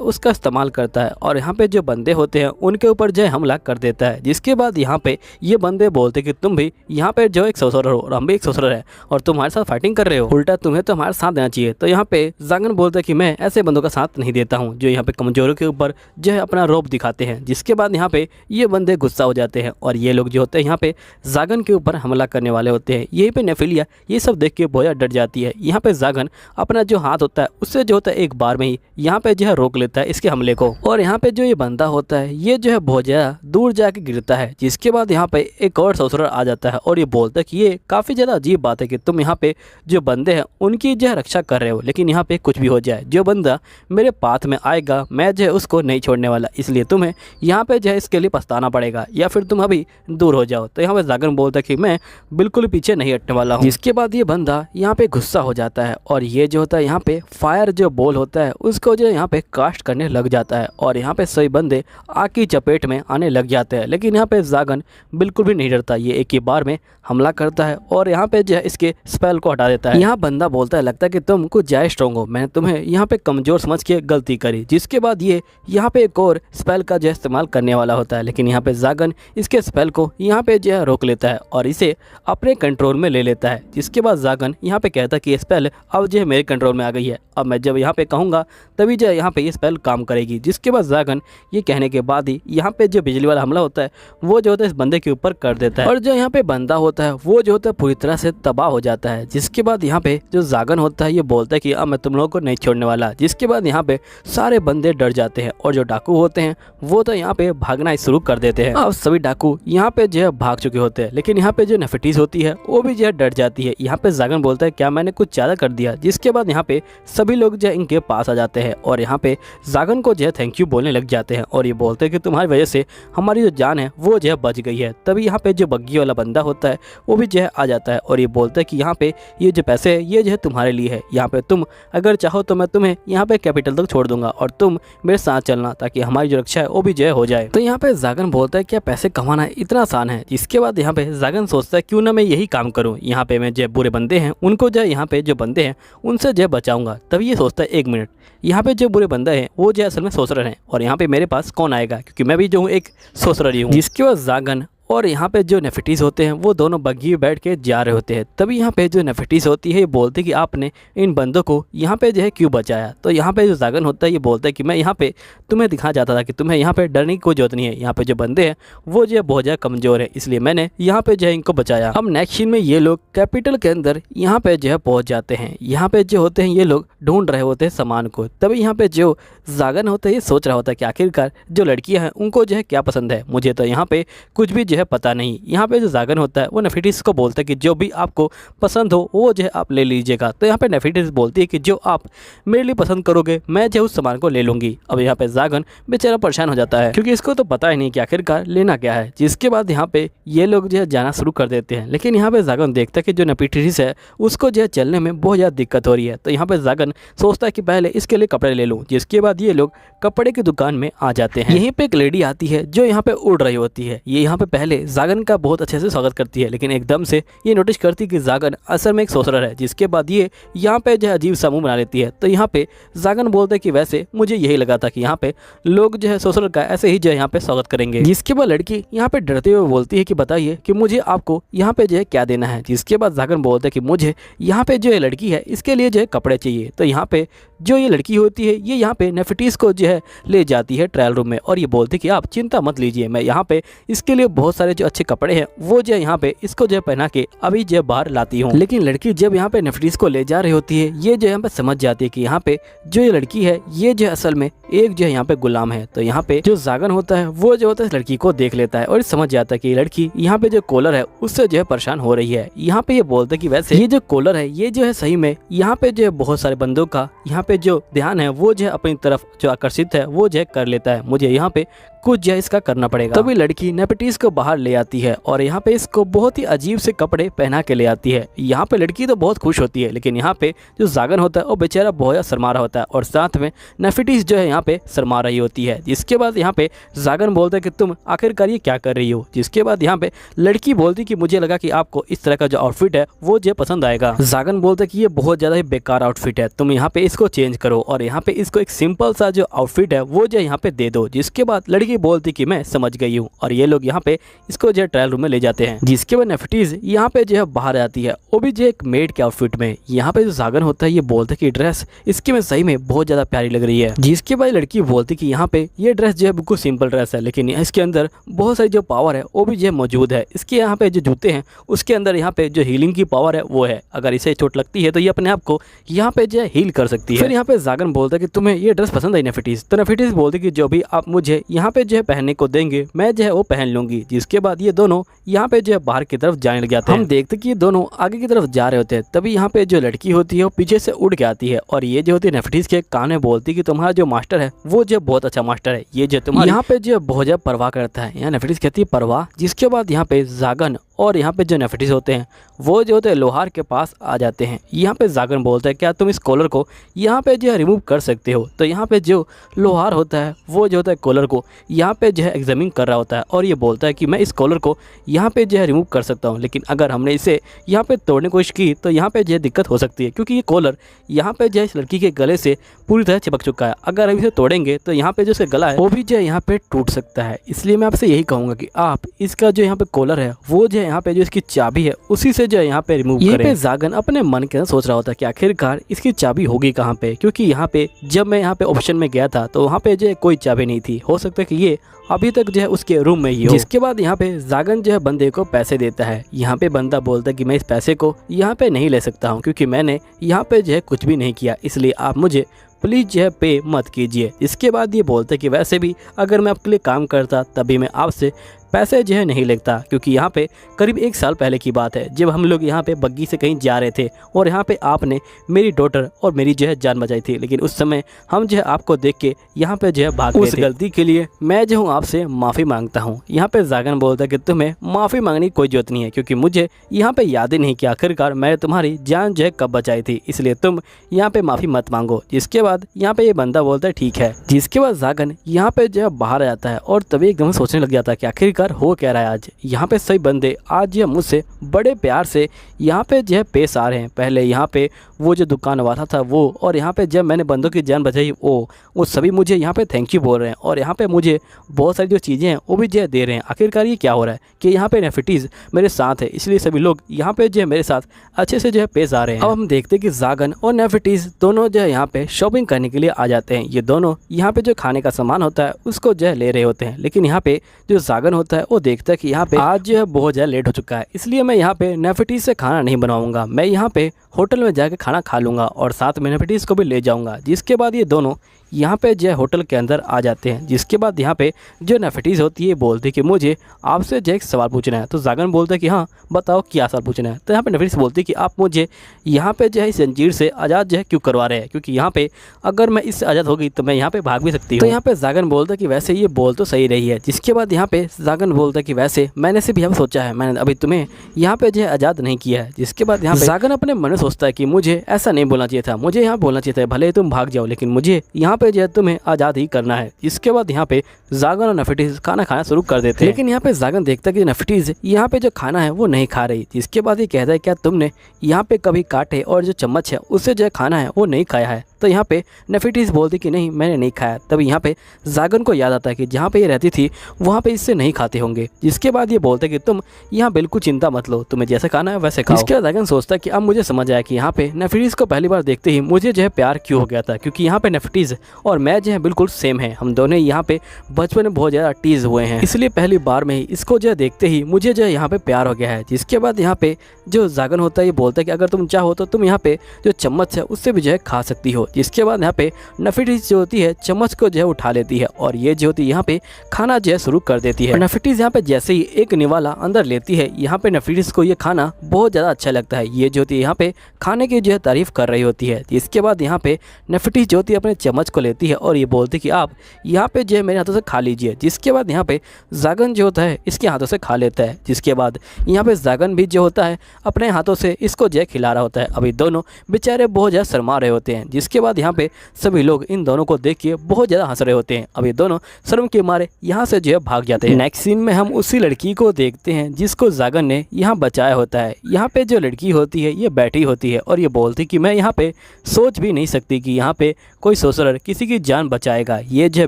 उसका इस्तेमाल करता है और यहाँ पे जो बंदे होते हैं उनके ऊपर जो है हमला कर देता है। जिसके बाद यहाँ पे ये बंदे बोलते कि तुम भी यहाँ पे जो एक ससुर हो और हम भी एक ससुर है और तुम हमारे साथ फाइटिंग कर रहे हो, उल्टा तुम्हें तो हमारे साथ देना चाहिए। तो यहाँ पे जागन बोलता है कि मैं ऐसे बंदों का साथ नहीं देता हूँ जो यहाँ पे कमजोरों के ऊपर जो है अपना रौब दिखाते हैं। जिसके बाद यहाँ पे ये बंदे गुस्सा हो जाते हैं और ये लोग जो होते हैं यहाँ पे जागन के ऊपर हमला करने वाले होते हैं। यहीं पे नेफिलिया ये सब देख के बहुत डर जाती है। यहाँ पे जागन अपना जो हाथ होता है उससे जो होता है एक बार में ही यहाँ पे जो है रोक लेता है इसके हमले को और यहाँ पे जो ये बंदा होता है ये जो है बहुत ज़्यादा दूर जाके गिरता है। जिसके बाद यहाँ पे एक और ससुर आ जाता है और ये बोलता है कि ये काफ़ी ज़्यादा अजीब बात है कि तुम यहाँ पे जो बंदे हैं उनकी जो है रक्षा कर रहे हो, लेकिन यहाँ पे कुछ भी हो जाए जो बंदा मेरे पाथ में आएगा मैं जो है उसको नहीं छोड़ने वाला, इसलिए तुम्हें यहाँ पे जो है इसके लिए पछताना पड़ेगा या फिर तुम अभी दूर हो जाओ। तो यहाँ पे जागन बोलता है कि मैं बिल्कुल पीछे नहीं हटने वाला हूँ। जिसके बाद ये बंदा यहाँ पे गुस्सा हो जाता है और ये जो होता है यहाँ पे फायर जो बॉल होता है उसको जो यहाँ पे कास्ट करने लग जाता है और यहाँ पे सभी बंदे आग की चपेट में आने लग जाते हैं। लेकिन यहाँ पे जागन बिल्कुल भी नहीं डरता, ये एक ही बार में हमला करता है और यहाँ पे जो है इसके स्पेल को हटा देता है। यहाँ बंदा बोलता है लगता है कि तुम कुछ ज़्यादा स्ट्रॉन्ग हो, मैंने तुम्हें यहाँ पे कमजोर समझ के गलती करी। जिसके बाद ये यहाँ पे एक और स्पेल का जो इस्तेमाल करने वाला होता है, लेकिन यहाँ पे जागन इसके स्पेल को यहाँ पे जो है रोक लेता है और इसे अपने कंट्रोल में ले लेता है। जिसके बाद जागन यहाँ पे कहता है कि ये स्पेल अब जो है मेरे कंट्रोल में आ गई है, अब मैं जब यहाँ पे कहूँगा तभी जो है यहाँ पे ये स्पेल काम करेगी। जिसके बाद जागन ये कहने के बाद ही यहाँ पे जो बिजली वाला हमला होता है वो जो होता है इस बंदे के ऊपर कर देता है और जो यहाँ पे बंदा होता है वो जो होता है पूरी तरह से तबाह हो जाता है। जिसके बाद यहाँ पे जो जागन होता है ये बोलता है कि अब मैं तुम लोगों को नहीं छोड़ने वाला। जिसके बाद यहाँ पे सारे बंदे डर जाते हैं और जो डाकू होते हैं वो तो यहाँ पे भागना शुरू कर देते हैं। अब सभी डाकू यहाँ पे जो है भाग चुके होते हैं, लेकिन यहाँ पे जो नेफिटीज होती है वो भी जो है डर जाती है। यहाँ पे जागन बोलता है क्या मैंने कुछ ज़्यादा कर दिया। जिसके बाद यहाँ पे सभी लोग जो इनके पास आ जाते हैं और यहाँ पे जागन को जो है थैंक यू बोलने लग जाते हैं और ये बोलते हैं कि तुम्हारी वजह से हमारी जो जान है वो जो है बच गई है। तभी यहाँ पे जो बग्गी वाला बंदा होता है वो भी जो है आ जाता है और ये बोलता है कि यहाँ पे ये जो पैसे है ये जो है तुम्हारे लिए है, यहाँ पे तुम अगर चाहो तो मैं तुम्हें यहाँ पे कैपिटल तक छोड़ दूंगा और तुम मेरे साथ चलना ताकि हमारी जो रक्षा है वो भी जय हो जाए। तो यहाँ पे जागन बोलता है क्या पैसे कमाना इतना आसान है। इसके बाद यहाँ पे जागन सोचता है क्यों ना मैं यही काम करूँ, यहाँ पे मैं जो बुरे बंदे हैं उनको जो यहाँ पे जो बंदे हैं उनसे जो बचाऊंगा। तभी ये सोचता है 1 मिनट, यहाँ पे जो बुरे बंदे हैं वो जो असल में सोचर हैं और यहाँ पे मेरे पास कौन आएगा, क्योंकि मैं भी जो हूँ एक सोचर ही हूँ। जिसके बाद जागन और यहाँ पे जो नेफिटीज होते हैं वो दोनों बग्घी में बैठ के जा रहे होते हैं। तभी यहाँ पे जो नेफिटीज होती है ये बोलती है कि आपने इन बंदों को यहाँ पे जो है क्यों बचाया। तो यहाँ पे जो जागन होता है ये बोलता है कि मैं यहाँ पे तुम्हें दिखा जाता था कि तुम्हें यहाँ पे डरने की कोई जरूरत नहीं है, यहाँ पे जो बंदे हैं वो जो है बहुत ज़्यादा कमज़ोर है, इसलिए मैंने यहाँ पे जो है इनको बचाया। अब नेक्स्ट सीन में ये लोग कैपिटल के अंदर यहाँ पे जो है पहुँच जाते हैं। यहाँ पे जो होते हैं ये लोग ढूंढ रहे होते हैं सामान को। तभी यहाँ पे जो जागन होता है ये सोच रहा होता है कि आखिरकार जो लड़कियाँ हैं उनको जो है क्या पसंद है, मुझे तो यहाँ पे कुछ भी जो है पता नहीं। यहाँ पे जो जागन होता है वो नेफिटीज को बोलता है कि जो भी आपको पसंद हो वो जो है आप ले लीजिएगा। तो यहाँ पे नेफिटीज बोलती है कि जो आप मेरे लिए पसंद करोगे मैं जो उस सामान को ले लूँगी। अब यहाँ पे जागन बेचारा परेशान हो जाता है क्योंकि इसको तो पता ही नहीं कि आखिरकार लेना क्या है। जिसके बाद यहाँ पे ये लोग जो है जाना शुरू कर देते हैं, लेकिन यहाँ पे जागन देखता है कि जो नेफिटीज है उसको जो है चलने में बहुत ज़्यादा दिक्कत हो रही है। तो यहाँ पे जागन सोचता है कि पहले इसके लिए कपड़े ले लूँ। जिसके बाद ये लोग कपड़े की दुकान में आ जाते हैं। यहीं पे एक लेडी आती है जो यहाँ पे उड़ रही होती है। ये यहाँ पे पहले जागन का बहुत अच्छे से स्वागत करती है, लेकिन एकदम से ये नोटिस करती है कि जागन असल में एक सोसरर है। जिसके बाद ये यहाँ पे जो है अजीब सा मुंह बना लेती है। तो यहाँ पे जागन बोलते हैं कि वैसे मुझे यही लगा था कि यहाँ पे लोग जो है सोसरर का ऐसे ही जो है यहाँ पे स्वागत करेंगे। जिसके बाद लड़की यहाँ पे डरते हुए बोलती है कि बताइए कि मुझे आपको यहाँ पे जो है क्या देना है। जिसके बाद जागन बोलते हैं कि मुझे यहाँ पे जो है लड़की है इसके लिए जो है कपड़े चाहिए। तो यहाँ पे जो ये लड़की होती है ये यहाँ पे नेफिटीज को जो है ले जाती है ट्रायल रूम में और ये बोलती है कि आप चिंता मत लीजिए, मैं यहाँ पे इसके लिए बहुत सारे जो अच्छे कपड़े हैं वो जो है यहाँ पे इसको जो है पहना के अभी जो बाहर लाती हूँ। लेकिन लड़की जब यहाँ पे नेफिटीज को ले जा रही होती है ये जो यहाँ पे समझ जाती है कि यहाँ पे जो ये लड़की है ये जो असल में एक जो है यहाँ पे गुलाम है। तो यहाँ पे जो जागन होता है वो जो होता है इस लड़की को देख लेता है और समझ जाता है कि ये लड़की यहाँ पे जो कॉलर है उससे जो है परेशान हो रही है। यहाँ पे ये बोलता है कि वैसे ये जो कॉलर है ये जो है सही में यहाँ पे जो है बहुत सारे बंदों का यहाँ पे जो ध्यान है वो जो है अपनी तरफ जो आकर्षित है वो जो है कर लेता है, मुझे यहाँ पे कुछ जो है इसका करना पड़ेगा। तभी लड़की नेफिटीज को बाहर ले आती है और यहाँ पे इसको बहुत ही अजीब से कपड़े पहना के ले आती है। यहाँ पे लड़की तो बहुत खुश होती है, लेकिन यहाँ पे जो जागन होता है वो बेचारा बहुत ज़्यादा शर्मा रहा होता है और साथ में नेफिटीज जो है यहाँ पे शर्मा रही होती है। जिसके बाद यहाँ पे जागन बोलता है कि तुम आखिरकार ये क्या कर रही हो। जिसके बाद यहाँ पे लड़की बोलती कि मुझे लगा कि आपको इस तरह का जो आउटफिट है वो जो पसंद आएगा। जागन बोलता है कि ये बहुत ज़्यादा ही बेकार आउटफिट है, तुम यहाँ पे इसको चेंज करो और यहाँ पे इसको एक सिंपल सा जो आउटफिट है वो जो यहाँ पे दे दो। जिसके बाद लड़की बोलती कि मैं समझ गई हूँ और ये लोग यहाँ पे इसको जो है ट्रायल रूम में ले जाते हैं। जिसके बाद नेफिटीज यहाँ पे जो है बाहर आती है वो भी जो एक मेड के आउटफिट में। यहाँ पे जो जागन होता है ये बोलता है कि ड्रेस इसकी में सही में बहुत ज्यादा प्यारी लग रही है। जिसके बाद लड़की बोलती कि यहाँ पे ये ड्रेस जो है बिल्कुल सिंपल ड्रेस है, लेकिन इसके अंदर बहुत सारी जो पावर है वो भी जो है मौजूद है। इसके यहाँ पे जो जूते हैं उसके अंदर यहाँ पे जो हीलिंग की पावर है वो है, अगर इसे चोट लगती है तो ये अपने आप को यहाँ पे जो है हील कर सकती है। फिर यहाँ पे जागन बोलता है कि तुम्हें ये ड्रेस पसंद आई नेफिटीज। तो नेफिटीज बोलती कि जो भी आप मुझे यहाँ पे जो है पहनने को देंगे मैं जो है वो पहन लूंगी। जिसके बाद ये दोनों यहाँ पे जो है बाहर की तरफ जाने लग जाते हैं। हम देखते कि ये दोनों आगे की तरफ जा रहे होते हैं। तभी यहाँ पे जो लड़की होती है वो पीछे से उड़ के आती है और ये जो होती है नेफिटीज के कान में बोलती कि तुम्हारा जो मास्टर है वो जो बहुत अच्छा मास्टर है, ये जो तुम्हारा यहाँ पे जो बहुत ज्यादा परवाह करता है। यहाँ नेफिटीज कहती है परवाह। जिसके बाद यहाँ पे जागन और यहाँ पे जो नेफिटीज होते हैं वो जो होते हैं लोहार के पास आ जाते हैं। यहाँ पे जागन बोलता है क्या तुम इस कॉलर को यहाँ पे जो है रिमूव कर सकते हो। तो यहाँ पे जो लोहार होता है वो जो होता है कॉलर को यहाँ पे जो है एग्जामिन कर रहा होता है और ये बोलता है कि मैं इस कॉलर को यहाँ पे जो है रिमूव कर सकता हूँ, लेकिन अगर हमने इसे यहाँ पे तोड़ने की कोशिश की तो यहाँ पे जो है दिक्कत हो सकती है, क्योंकि ये कॉलर यहाँ पे जो है इस लड़की के गले से पूरी तरह चिपक चुका है। अगर हम इसे तोड़ेंगे तो यहाँ पे जो इसका गला है वो भी जो है यहाँ पे टूट सकता है। इसलिए मैं आपसे यही कहूँगा कि आप इसका जो यहाँ पे कॉलर है वो जो है यहाँ पे जो इसकी चाबी है उसी से जो है यहाँ पे रिमूव करें। पे जागन अपने मन के अंदर सोच रहा होता है कि आखिरकार इसकी चाबी होगी कहाँ पे, क्योंकि यहाँ पे जब मैं यहाँ पे ऑप्शन में गया था तो वहाँ पे जो है कोई चाबी नहीं थी। हो सकता है कि ये अभी तक जो है उसके रूम में ही हो। जिसके बाद यहाँ पे जागन जो है बंदे को पैसे देता है। यहाँ पे बंदा बोलता है कि मैं इस पैसे को यहाँ पे नहीं ले सकता हूँ क्योंकि मैंने यहाँ पे जो है कुछ भी नहीं किया, इसलिए आप मुझे प्लीज़ जो है पे मत कीजिए। इसके बाद ये बोलते कि वैसे भी अगर मैं आपके लिए काम करता तभी मैं आपसे पैसे जो है नहीं लगता, क्योंकि यहाँ पे करीब 1 साल पहले की बात है जब हम लोग यहाँ पे बग्गी से कहीं जा रहे थे और यहाँ पे आपने मेरी डॉटर और मेरी जो है जान बचाई थी, लेकिन उस समय हम जो है आपको देख के यहाँ पे जो है भाग गए थे। उस गलती के लिए मैं जो हूँ आपसे माफ़ी मांगता हूँ। यहाँ पे जागन बोलता है कि तुम्हें माफ़ी मांगने की कोई जरूरत नहीं है, क्योंकि मुझे यहाँ पे याद ही नहीं कि आखिरकार मैंने तुम्हारी जान जो है कब बचाई थी, इसलिए तुम यहाँ पे माफ़ी मत मांगो। जिसके बाद यहाँ पे ये बंदा बोलता है ठीक है। जिसके बाद जागन यहाँ पे जो है बाहर आ जाता है और तभी एकदम सोचने लग जाता है कि आखिरकार हो क्या रहा है आज। यहाँ पे सभी बंदे आज जो मुझसे बड़े प्यार से यहाँ पे जो है पेश आ रहे हैं। पहले यहाँ पे वो जो दुकान वाला था वो, और यहाँ पे जब मैंने बंदों की जान बचाई वो सभी मुझे यहाँ पे थैंक यू बोल रहे हैं, और यहाँ पे मुझे बहुत सारी जो चीज़ें हैं वो भी जो है दे रहे हैं। आखिरकार ये क्या हो रहा है कि यहाँ पे नेफिटीज़ मेरे साथ है, इसलिए सभी लोग यहाँ पे जो है मेरे साथ अच्छे से जो है पेश आ रहे हैं। अब हम देखते हैं कि जागन और नेफिटीज़ दोनों जो है यहाँ पे शॉपिंग करने के लिए आ जाते हैं। ये दोनों यहाँ पे जो खाने का सामान होता है उसको जो है ले रहे होते हैं, लेकिन यहाँ पे जो जागन होता है वो देखता है कि यहाँ पे आज जो है बहुत ज़्यादा लेट हो चुका है, इसलिए मैं यहाँ पे नेफिटीज़ से खाना नहीं बनाऊंगा, मैं यहाँ पे होटल में जाके खाना खा लूँगा और साथ में नेफिटीज़ को भी ले जाऊँगा। जिसके बाद ये दोनों यहाँ पे जो है होटल के अंदर आ जाते हैं। जिसके बाद यहाँ पे जो नेफिटीज़ होती है बोलती है कि मुझे आपसे जो एक सवाल पूछना है। तो जागन बोलता है कि हाँ बताओ क्या सवाल पूछना है। तो यहाँ पे नेफिटीज़ बोलती है कि आप मुझे यहाँ पे जो है इस जंजीर से आज़ाद जो है क्यों करवा रहे हैं, क्योंकि यहाँ पे अगर मैं इससे आज़ाद होगी तो मैं यहाँ पे भाग भी सकती हूँ। तो यहाँ पे जागन बोलता है कि वैसे ये बोल तो सही रही है। जिसके बाद यहाँ पे जागन बोलता है कि वैसे मैंने सिर्फ यहाँ सोचा है, मैंने अभी तुम्हें यहाँ पे जो है आज़ाद नहीं किया है। जिसके बाद यहाँ पे जागन अपने मन में सोचता है कि मुझे ऐसा नहीं बोलना चाहिए था, मुझे यहाँ बोलना चाहिए था भले तुम भाग जाओ, लेकिन मुझे यहाँ पे जो है तुम्हें आज़ाद ही करना है। इसके बाद यहाँ पे जागन और नेफिटीज़ खाना खाना शुरू कर देते हैं, लेकिन यहाँ पे जागन देखता है कि नेफिटीज़ यहाँ पे जो खाना है वो नहीं खा रही। जिसके बाद ये कहता है क्या तुमने यहाँ पे कभी कांटे और जो चम्मच है उससे जो खाना है वो नहीं खाया है। तो यहाँ पे नेफिटीज़ बोलती कि नहीं मैंने नहीं खाया। तब यहाँ पे जागन को याद आता है कि जहाँ पे ये रहती थी वहाँ पे इससे नहीं खाते होंगे। जिसके बाद ये बोलते कि तुम यहाँ बिल्कुल चिंता मत लो, तुम्हें जैसे खाना है वैसे खाओ। इसके बाद जागन सोचता है कि अब मुझे समझ आया कि यहाँ पे नेफिटीज़ को पहली बार देखते ही मुझे जो है प्यार क्यों हो गया था, क्योंकि यहाँ पे नेफिटीज़ और मैं जो है बिल्कुल सेम है, हम दोनों यहाँ पे बचपन में बहुत ज़्यादा टीज हुए हैं, इसलिए पहली बार में ही इसको जो है देखते ही मुझे जो है यहाँ पे प्यार हो गया है। जिसके बाद यहाँ पे जो जागन होता है ये बोलता है कि अगर तुम चाहो तो तुम यहाँ पे जो चम्मच है उससे भी जो है खा सकती हो। जिसके बाद यहाँ पे नेफिटीज़ जो होती है चम्मच को जो है उठा लेती है और ये जो होती है यहाँ पे खाना जो है शुरू कर देती है। नेफिटीज़ यहाँ पे जैसे ही एक निवाला अंदर लेती है, यहाँ पे नेफिटीज़ को ये खाना बहुत ज़्यादा अच्छा लगता है। ये जो होती है यहाँ पे खाने की जो है तारीफ कर रही होती है। इसके बाद यहाँ पे नेफिटीज़ जो होती है अपने चम्मच को लेती है और ये बोलती है कि आप यहाँ पे जो है मेरे हाथों से खा लीजिए। जिसके बाद यहाँ पे जागन जो होता है इसके हाथों से खा लेता है। जिसके बाद यहाँ पे जागन भी जो होता है अपने हाथों से इसको जो है खिला रहा होता है। अभी दोनों बेचारे बहुत ज़्यादा शर्मा रहे होते हैं। जिसके बाद यहाँ पे सभी लोग इन दोनों को देख के बहुत ज़्यादा हंस रहे होते हैं। अभी दोनों शर्म के मारे यहाँ से जो है भाग जाते हैं। नेक्स्ट सीन में हम उसी लड़की को देखते हैं जिसको जागन ने यहाँ बचाया होता है। यहाँ पे जो लड़की होती है ये बैठी होती है और ये बोलती कि मैं यहाँ पे सोच भी नहीं सकती कि यहाँ पे कोई सोसरर किसी की जान बचाएगा। ये जो है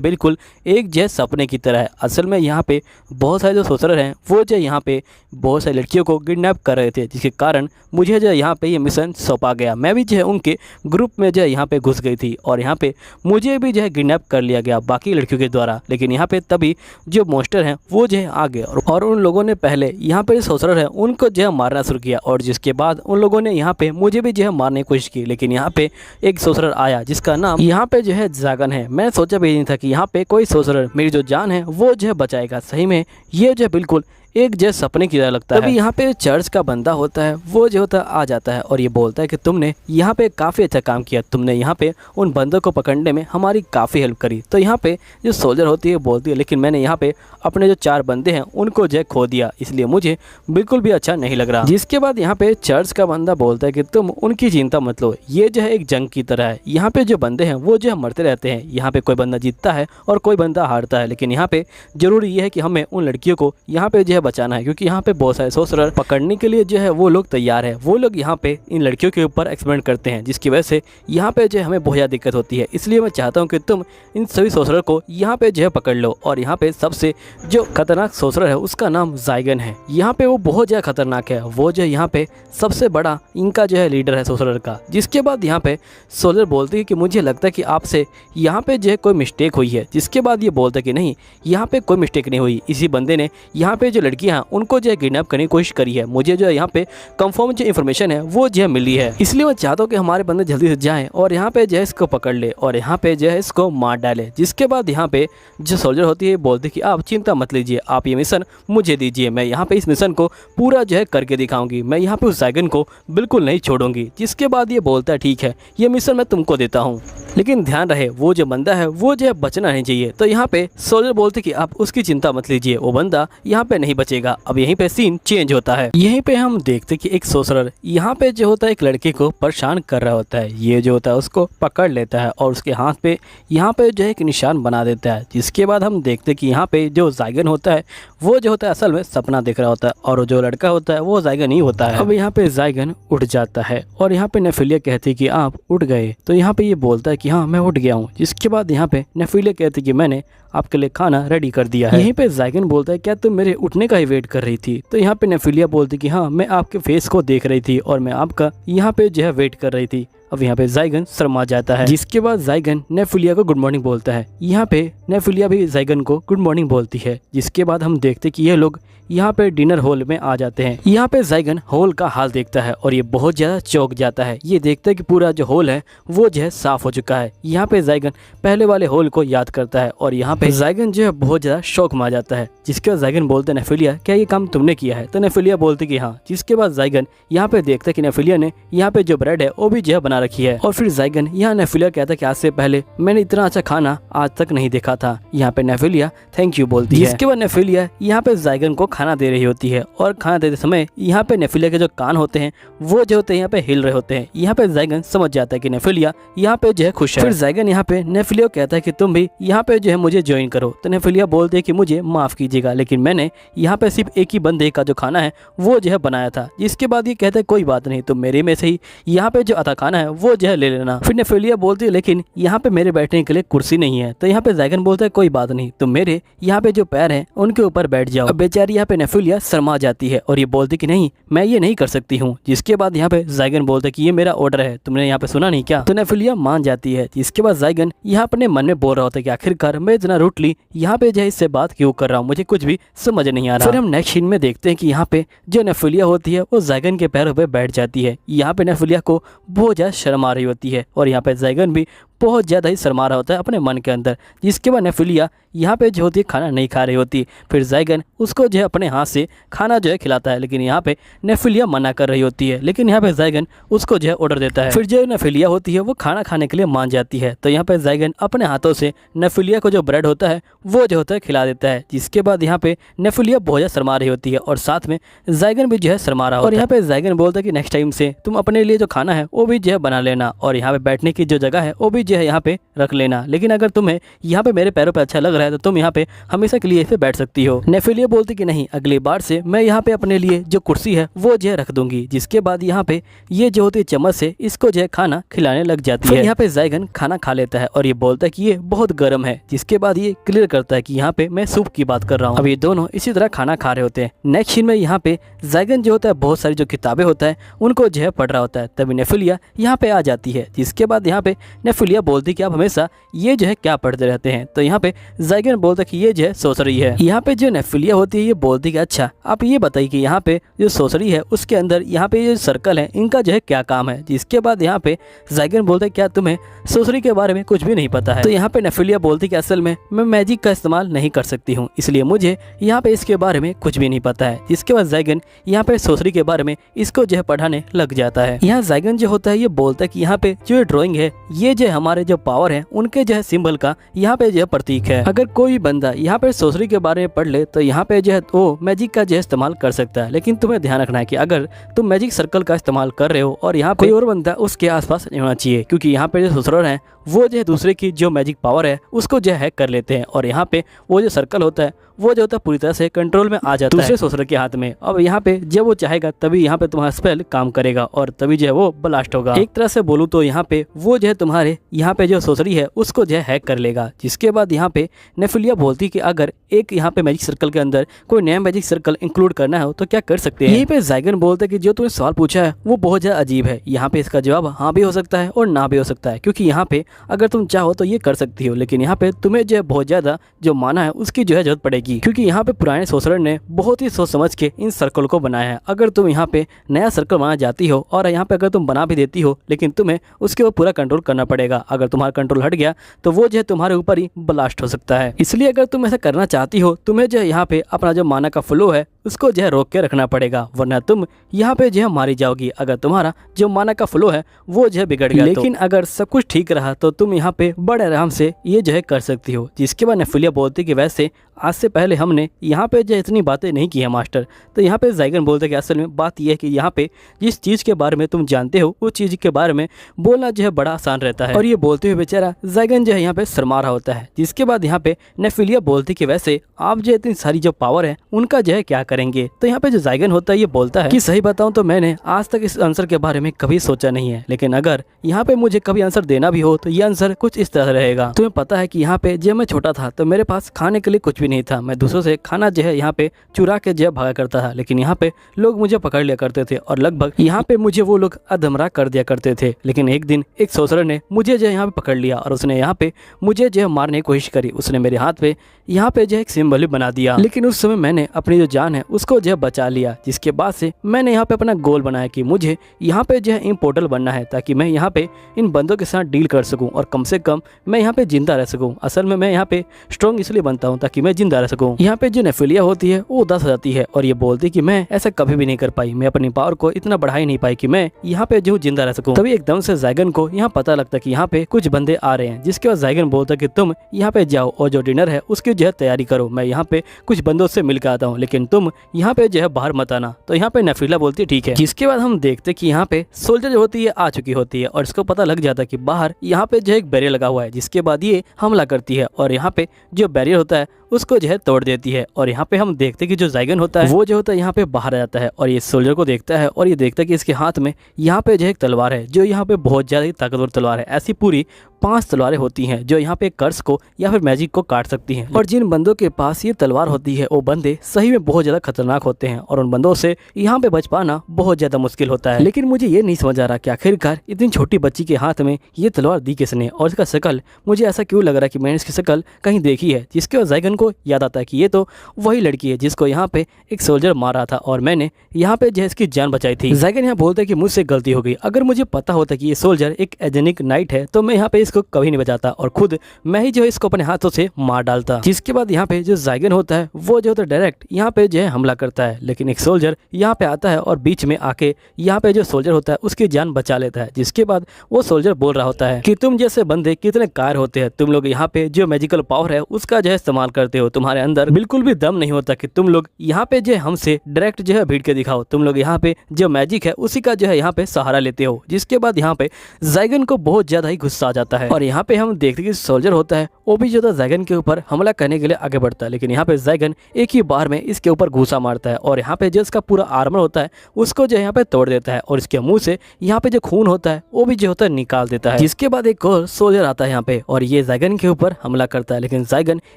बिल्कुल एक जो सपने की तरह है। असल में यहाँ पे बहुत सारे जो सोसरर हैं वो जो यहाँ पे बहुत सारी लड़कियों को किडनैप कर रहे थे, जिसके कारण मुझे जो यहाँ पे ये मिशन सौंपा गया। मैं भी जो है उनके ग्रुप में जो है यहाँ पे घुस गई थी और यहाँ पे मुझे भी जो है किडनैप कर लिया गया बाकी लड़कियों के द्वारा। लेकिन यहाँ पे तभी जो मॉन्स्टर हैं वो जो है आ गए और उन लोगों ने पहले यहाँ पे सोसरर है उनको जो है मारना शुरू किया और जिसके बाद उन लोगों ने यहाँ पे मुझे भी जो है मारने की कोशिश की। लेकिन यहाँ पे एक सोसरर आया जिसका नाम यहाँ पे जो है जागन है। मैं सोचा भी नहीं था कि यहाँ पे कोई सोसरर मेरी जो जान है वो जो है बचाएगा। सही में ये जो है बिल्कुल एक जैसे सपने की तरह लगता है। तभी यहाँ पे चर्च का बंदा होता है वो जो होता आ जाता है और ये बोलता है कि तुमने यहाँ पे काफ़ी अच्छा काम किया, तुमने यहाँ पे उन बंदों को पकड़ने में हमारी काफ़ी हेल्प करी। तो यहाँ पे जो सोल्जर होती है बोलती है लेकिन मैंने यहाँ पे अपने जो 4 बंदे हैं उनको जो खो दिया, इसलिए मुझे बिल्कुल भी अच्छा नहीं लग रहा। जिसके बाद यहाँ पे चर्च का बंदा बोलता है कि तुम उनकी चिंता मत लो, ये जो है एक जंग की तरह है। यहाँ पे जो बंदे हैं वो जो है मरते रहते हैं, यहाँ पे कोई बंदा जीतता है और कोई बंदा हारता है। लेकिन यहाँ पे जरूरी ये है कि हमें उन लड़कियों को यहाँ पे जो है बचाना है, क्योंकि यहाँ पे बहुत सारे सोसरर पकड़ने के लिए जो है वो लोग तैयार है। वो लोग यहाँ पे इन लड़कियों के ऊपर एक्सपेरिमेंट करते हैं, जिसकी वजह से यहाँ पे जो है हमें बहुत ज़्यादा दिक्कत होती है। इसलिए मैं चाहता हूँ कि तुम इन सभी सोसरर को यहाँ पे जो है पकड़ लो। और यहाँ पे सबसे जो खतरनाक सोसरर है उसका नाम जाइगन है। यहाँ पे वो बहुत ज़्यादा खतरनाक है, वो जो यहाँ पे सबसे बड़ा इनका जो है लीडर है सोसरर का। जिसके बाद यहाँ पे सोल्जर बोलती है कि मुझे लगता है कि आपसे यहाँ पे जो है कोई मिस्टेक हुई है। जिसके बाद ये बोलता है कि नहीं, यहाँ पे कोई मिस्टेक नहीं हुई, इसी बंदे ने यहाँ पे जो लड़कियां हैं उनको जो है किडनैप करने की कोशिश करी है। मुझे जो है यहाँ पे कंफर्म जो इन्फॉर्मेशन है वो जो है मिली है, इसलिए मैं चाहता हूँ कि हमारे बंदे जल्दी से जाएं और यहाँ पे जो है इसको पकड़ ले और यहाँ पे जो है इसको मार डाले। जिसके बाद यहाँ पे जो सोल्जर होती है बोलती कि आप चिंता मत लीजिए, आप ये मिशन मुझे दीजिए, मैं यहाँ पे इस मिशन को पूरा जो है करके दिखाऊंगी, मैं यहाँ पे उस ज़ाइगन को बिल्कुल नहीं छोड़ूंगी। जिसके बाद ये बोलता है ठीक है ये मिशन मैं तुमको देता हूँ, लेकिन ध्यान रहे वो जो बंदा है वो जो है बचना नहीं चाहिए। तो यहाँ पे सोल्जर बोलते कि आप उसकी चिंता मत लीजिए, वो बंदा यहाँ पे नहीं बचेगा। अब यहीं पे सीन चेंज होता है। यहीं पे हम देखते कि एक सोर्सरर यहाँ पे जो होता है एक लड़के को परेशान कर रहा होता है। ये जो होता है उसको पकड़ लेता है और उसके हाथ पे यहाँ पे जो है एक निशान बना देता है। जिसके बाद हम देखते कि यहाँ पे जो ज़ाइगन होता है वो जो होता है असल में सपना देख रहा होता है और जो लड़का होता है वो ज़ाइगन ही होता है। अब यहाँ पे ज़ाइगन उठ जाता है और यहाँ पे नेफिलिया कहती है कि आप उठ गए। तो यहाँ पे ये बोलता है कि हाँ मैं उठ गया हूँ। जिसके बाद यहाँ पे नेफिलिया कहती है कि मैंने आपके लिए खाना रेडी कर दिया है। यहीं पे ज़ाइगन बोलता है क्या तुम मेरे उठने का ही वेट कर रही थी? तो यहाँ पे नेफिलिया बोलती कि हाँ मैं आपके फेस को देख रही थी और मैं आपका यहाँ पे जो है वेट कर रही थी। अब यहाँ पे ज़ाइगन शर्मा जाता है। जिसके बाद ज़ाइगन नेफिलिया को गुड मॉर्निंग बोलता है। यहाँ पे नेफिलिया भी ज़ाइगन को गुड मॉर्निंग बोलती है। जिसके बाद हम देखते कि ये लोग यहाँ पे डिनर हॉल में आ जाते हैं। यहाँ पे ज़ाइगन हॉल का हाल देखता है और ये बहुत ज़्यादा चौंक जाता है। ये देखता है कि पूरा जो हॉल है वो जो है साफ हो चुका है। यहाँ पे ज़ाइगन पहले वाले हॉल को याद करता है और यहाँ पे ज़ाइगन जो है बहुत ज़्यादा शौक में आ जाता है। जिसके बाद ज़ाइगन बोलते हैं नेफिलिया क्या ये काम तुमने किया है? तो नेफिलिया बोलती कि हाँ। जिसके बाद ज़ाइगन यहाँ पे देखता है कि नेफिलिया ने यहाँ पे जो ब्रेड है वो भी जो है बना रखी है। और फिर ज़ाइगन यहाँ नेफिलिया कहता है कि आज से पहले मैंने इतना अच्छा खाना आज तक नहीं देखा था। यहाँ पे नेफिलिया थैंक यू बोलती है। जिसके बाद नेफिलिया यहाँ पे ज़ाइगन को खाना दे रही होती है और खाना देते समय यहाँ पे नेफिलिया के जो कान होते हैं वो जो होते हैं यहाँ पे हिल रहे होते हैं। यहाँ पे ज़ाइगन समझ जाता है कि नेफिलिया यहाँ पे जो है खुश है। फिर ज़ाइगन यहाँ पे नेफिलिया कहता है कि तुम भी यहाँ पे जो है मुझे ज्वाइन करो। तो नेफिलिया बोलते है कि मुझे माफ कीजिएगा लेकिन मैंने यहाँ पे सिर्फ एक ही बंदे का जो खाना है वो जो है बनाया था। जिसके बाद ये कहता है कोई बात नहीं, तुम मेरे में से ही यहाँ पे जो आता खाना है वो जो है ले लेना। फिर नेफिलिया बोलती है लेकिन यहाँ पे मेरे बैठने के लिए कुर्सी नहीं है। तो यहाँ पे ज़ाइगन बोलता है कोई बात नहीं, तुम मेरे यहाँ पे जो पैर हैं उनके ऊपर बैठ जाओ। अब बेचारी यहाँ पे नेफिलिया शर्मा जाती है और ये बोलती कि नहीं मैं ये नहीं कर सकती हूँ। जिसके बाद यहाँ पे ज़ाइगन बोलता है कि ये मेरा ऑर्डर है, तुमने यहाँ पे सुना नहीं क्या? तो नेफिलिया मान जाती है। जिसके बाद ज़ाइगन यहाँ अपने मन में बोल रहा होता है कि आखिरकार मैं इतना रूटली यहाँ पे जो है इससे बात क्यों कर रहा हूँ, मुझे कुछ भी समझ नहीं आ रहा। फिर हम नेक्स्ट सीन में देखते हैं कि यहाँ पे जो नेफिलिया होती है वो ज़ाइगन के पैरों पे बैठ जाती है। यहाँ पे नेफिलिया को बहुत ज़्यादा शर्म आ रही होती है और यहाँ पे ज़ाइगन भी बहुत ज़्यादा ही शर्मा रहा होता है अपने मन के अंदर। जिसके बाद नेफिलिया यहाँ पे जो होती है खाना नहीं खा रही होती। फिर ज़ाइगन उसको जो है अपने हाथ से खाना जो है खिलाता है लेकिन यहाँ पे नेफिलिया मना कर रही होती है। लेकिन यहाँ पे ज़ाइगन उसको जो है ऑर्डर देता है। फिर जो नेफिलिया होती है वो खाना खाने के लिए मान जाती है। तो यहाँ पे ज़ाइगन अपने हाथों से नेफिलिया को जो ब्रेड होता है वो जो होता है खिला देता है। जिसके बाद यहाँ पे नेफिलिया बहुत ज़्यादा शर्मा रही होती है और साथ में ज़ाइगन भी जो है शर्मा रहा होता है। और यहाँ पे ज़ाइगन बोलता है कि नेक्स्ट टाइम से तुम अपने लिए जो खाना है वो भी जो है बना लेना और यहाँ पे बैठने की जो जगह है वो भी जो है यहाँ पे रख लेना। लेकिन अगर तुम्हें यहाँ पे मेरे पैरों पे अच्छा लग रहा है तो तुम यहाँ पे हमेशा के लिए इसे बैठ सकती हो। नेफिलिया बोलती कि नहीं, अगली बार से मैं यहाँ पे अपने लिए जो कुर्सी है वो जो है रख दूंगी। जिसके बाद यहाँ पे ये जो होती है चम्मच से इसको जो है खाना खिलाने लग जाती है। यहाँ पे ज़ाइगन खाना खा लेता है और ये बोलता है कि ये बहुत गर्म है। जिसके बाद ये क्लियर करता है कि यहाँ पे मैं सूप की बात कर रहा हूँ। अब ये दोनों इसी तरह खाना खा रहे होते हैं। नेक्स्ट सीन में यहाँ पे ज़ाइगन जो होता है बहुत सारी जो किताबें होता है उनको जो है पढ़ रहा होता है। तभी नेफिलिया यहाँ पे आ जाती है। जिसके बाद यहाँ पे नेफिलिया बोलती है कि आप हमेशा ये जो है क्या पढ़ते रहते हैं? तो यहाँ पे ज़ाइगन बोलता है कि ये जो है सोसरी है। यहाँ पे जो नेफिलिया होती है ये बोलती है कि अच्छा आप ये बताइए कि यहाँ पे जो सोसरी है उसके अंदर यहाँ पे ये सर्कल है इनका जो है क्या काम है? जिसके बाद यहाँ पे ज़ाइगन बोलता है क्या तुम्हें सोसरी के बारे में कुछ भी नहीं पता है? तो यहाँ पे नेफिलिया बोलती है कि असल में मैं मैजिक का इस्तेमाल नहीं कर सकती हूँ इसलिए मुझे यहाँ पे इसके बारे में कुछ भी नहीं पता है। जिसके बाद ज़ाइगन यहाँ पे सोसरी के बारे में इसको जो है पढ़ाने लग जाता है। यहाँ ज़ाइगन जो होता है ये बोलता है कि यहाँ पे जो ड्राइंग है ये जो हमारे जो पावर है उनके जो है सिंबल का यहाँ पे जो है प्रतीक है। अगर कोई बंदा यहाँ पे सोसरी के बारे में पढ़ ले तो यहाँ पे जो है वो मैजिक का जो है इस्तेमाल कर सकता है। लेकिन तुम्हें ध्यान रखना है कि अगर तुम मैजिक सर्कल का इस्तेमाल कर रहे हो और यहाँ पे कोई और बंदा उसके आसपास नहीं होना चाहिए क्योंकि यहाँ पे जो सोसरर है वो जो है दूसरे की जो मैजिक पावर है उसको जो हैक कर लेते हैं और यहाँ पे वो जो सर्कल होता है वो जो होता है पूरी तरह से कंट्रोल में आ जाता है दूसरे सोसरर के हाथ में। अब यहाँ पे जब वो चाहेगा तभी यहाँ पे तुम्हारा स्पेल काम करेगा और तभी जो है वो ब्लास्ट होगा। एक तरह से बोलूँ तो यहाँ पे वो जो है तुम्हारे यहाँ पे जो सोसरी है उसको जो है हैक कर लेगा। जिसके बाद यहाँ पे नेफिलिया बोलती कि अगर एक यहाँ पे मैजिक सर्कल के अंदर कोई नया मैजिक सर्कल इंक्लूड करना हो तो क्या कर सकते हैं। यहीं पे ज़ाइगन बोलते कि जो तुमने सवाल पूछा है वो बहुत ज़्यादा अजीब है। यहाँ पे इसका जवाब हाँ भी हो सकता है और ना भी हो सकता है, क्योंकि यहाँ पे अगर तुम चाहो तो ये कर सकती हो, लेकिन यहाँ पे तुम्हें जो है बहुत ज़्यादा जो माना है उसकी जो है जरूरत पड़ेगी, क्योंकि यहाँ पे पुराने सोसरर ने बहुत ही सोच समझ के इन सर्कल को बनाया है। अगर तुम यहाँ पे नया सर्कल बनाना चाहती हो और यहाँ पे अगर तुम बना भी देती हो, लेकिन तुम्हें उसके ऊपर पूरा कंट्रोल करना पड़ेगा। अगर तुम्हारा कंट्रोल हट गया तो वो जो है तुम्हारे ऊपर ही ब्लास्ट हो सकता है। इसलिए अगर तुम ऐसा करना चाहती हो तुम्हें जो है यहाँ पे अपना जो माना का फ्लो है उसको जो है रोक के रखना पड़ेगा, वरना तुम यहाँ पे जो है मारी जाओगी अगर तुम्हारा जो माना का फ्लो है वो जो है बिगड़ गया। लेकिन अगर सब कुछ ठीक रहा तो तुम यहाँ पे बड़े आराम से ये जो है कर सकती हो। जिसके बाद नेफिलिया बोलती कि वैसे आज से पहले हमने यहाँ पे जो इतनी बातें नहीं की है मास्टर। तो यहाँ पे ज़ाइगन बोलते कि असल में बात यह है कि यहाँ पे जिस चीज़ के बारे में तुम जानते हो उस चीज़ के बारे में बोलना जो है बड़ा आसान रहता है। और ये बोलते हुए बेचारा ज़ाइगन जो है यहाँ पे शर्मा रहा होता है। जिसके बाद यहाँ पे नेफिलिया बोलती कि वैसे आप जो इतनी सारी जो पावर है उनका जो है क्या करेंगे। तो यहाँ पे जो ज़ाइगन होता है ये बोलता है कि सही बताऊं तो मैंने आज तक इस आंसर के बारे में कभी सोचा नहीं है, लेकिन अगर यहाँ पे मुझे कभी आंसर देना भी हो तो ये आंसर कुछ इस तरह रहेगा। तुम्हें पता है कि यहाँ पे जब मैं छोटा था तो मेरे पास खाने के लिए कुछ भी नहीं था। मैं दूसरों से खाना जो है यहाँ पे चुरा के जो है भागा करता था, लेकिन यहाँ पे लोग मुझे पकड़ लिया करते थे और लगभग यहाँ पे मुझे वो लोग अधमरा कर दिया करते थे। लेकिन एक दिन एक सोसरर ने मुझे जो है यहाँ पे पकड़ लिया और उसने यहाँ पे मुझे जो है मारने की कोशिश करी। उसने मेरे हाथ पे यहाँ पे जो है एक सिंबल बना दिया, लेकिन उस समय मैंने अपनी जो जान है उसको जो है बचा लिया। जिसके बाद से मैंने यहाँ पे अपना गोल बनाया कि मुझे यहाँ पे जो है इम्पोर्टल बनना है ताकि मैं यहाँ पे इन बंदों के साथ डील कर सकूं और कम से कम मैं यहाँ पे जिंदा रह सकूं। असल में मैं यहाँ पे स्ट्रॉन्ग इसलिए बनता हूँ ताकि मैं जिंदा रह सकूं। यहाँ पे जो नेफिलिया होती है वो उदास हो जाती है और ये बोलती कि मैं ऐसा कभी भी नहीं कर पाई, मैं अपनी पावर को इतना बढ़ा ही नहीं पाई कि मैं यहाँ पे जो जिंदा रह सकूं। तभी एकदम से ज़ाइगन को यहाँ पता लगता कि यहाँ पे कुछ बंदे आ रहे हैं। जिसके बाद ज़ाइगन बोलता कि तुम यहाँ पे जाओ और जो डिनर है उसकी जो है तैयारी करो, मैं यहाँ पे कुछ बंदों से मिल के आता हूँ, लेकिन तुम यहाँ पे जो है बाहर मत आना। तो यहाँ पे नेफिलिया बोलती ठीक है। जिसके बाद हम देखते कि यहाँ पे सोल्जर जो होती है आ चुकी होती है और इसको पता लग जाता है कि बाहर यहाँ पे जो एक बैरियर लगा हुआ है। जिसके बाद ये हमला करती है और यहाँ पे जो बैरियर होता है उसको जो है तोड़ देती है। और यहाँ पे हम देखते कि जो ज़ाइगन होता है वो जो होता है यहाँ पे बाहर आ जाता है और ये सोल्जर को देखता है और ये देखता है कि इसके हाथ में यहाँ पे जो एक तलवार है जो यहाँ पे बहुत ज़्यादा ताकतवर तलवार है। ऐसी पूरी 5 तलवारें होती हैं जो यहाँ पे कर्स को या फिर मैजिक को काट सकती हैं। और जिन बंदों के पास ये तलवार होती है वो बंदे सही में बहुत ज़्यादा खतरनाक होते हैं और उन बंदों से यहाँ पे बच पाना बहुत ज़्यादा मुश्किल होता है। लेकिन मुझे ये नहीं समझ आ रहा कि आखिरकार इतनी छोटी बच्ची के हाथ में ये तलवार दी किसने और इसका शक्ल मुझे ऐसा क्यों लग रहा है कि मैंने इसकी शक्ल कहीं देखी है। जिसके बाद ज़ाइगन को याद आता है कि ये तो वही लड़की है जिसको यहाँ पे एक सोल्जर मार रहा था और मैंने यहाँ पे जो इसकी जान बचाई थी। ज़ाइगन यहाँ बोलता है कि मुझसे गलती हो गई, अगर मुझे पता होता कि ये सोल्जर एक एजेनिक नाइट है तो मैं यहाँ पे इसको कभी नहीं बचाता और खुद मैं ही जो है इसको अपने हाथों से मार डालता। जिसके बाद यहाँ पे जो ज़ाइगन होता है वो जो होता है डायरेक्ट यहाँ पे जो है हमला करता है, लेकिन एक सोल्जर यहाँ पे आता है और बीच में आके यहाँ पे जो सोल्जर होता है उसकी जान बचा लेता है। जिसके बाद वो सोल्जर बोल रहा होता है कि तुम जैसे बंदे कितने कायर होते हैं, तुम लोग यहाँ पे जो मैजिकल पावर है उसका जो है इस्तेमाल करते हो, तुम्हारे अंदर बिल्कुल भी दम नहीं होता कि तुम लोग यहाँ पे जो हमसे डायरेक्ट जो है भीड़ के दिखाओ, तुम लोग यहाँ पे जो मैजिक है उसी का जो है यहाँ पे सहारा लेते हो। जिसके बाद यहाँ पे ज़ाइगन को बहुत ज्यादा ही गुस्सा आ जाता है और यहाँ पे हम देखते कि सोल्जर होता है वो भी जो था ज़ाइगन के ऊपर हमला करने के लिए आगे बढ़ता है, लेकिन यहाँ पे ज़ाइगन एक ही बार में इसके ऊपर घूसा मारता है और यहाँ पे जो इसका पूरा आर्मर होता है उसको जो यहाँ पे तोड़ देता है और इसके मुंह से यहाँ पे जो खून होता है वो भी जो होता है निकाल देता है। जिसके बाद एक और सोल्जर आता है यहाँ पे और ये ज़ाइगन के ऊपर हमला करता है, लेकिन ज़ाइगन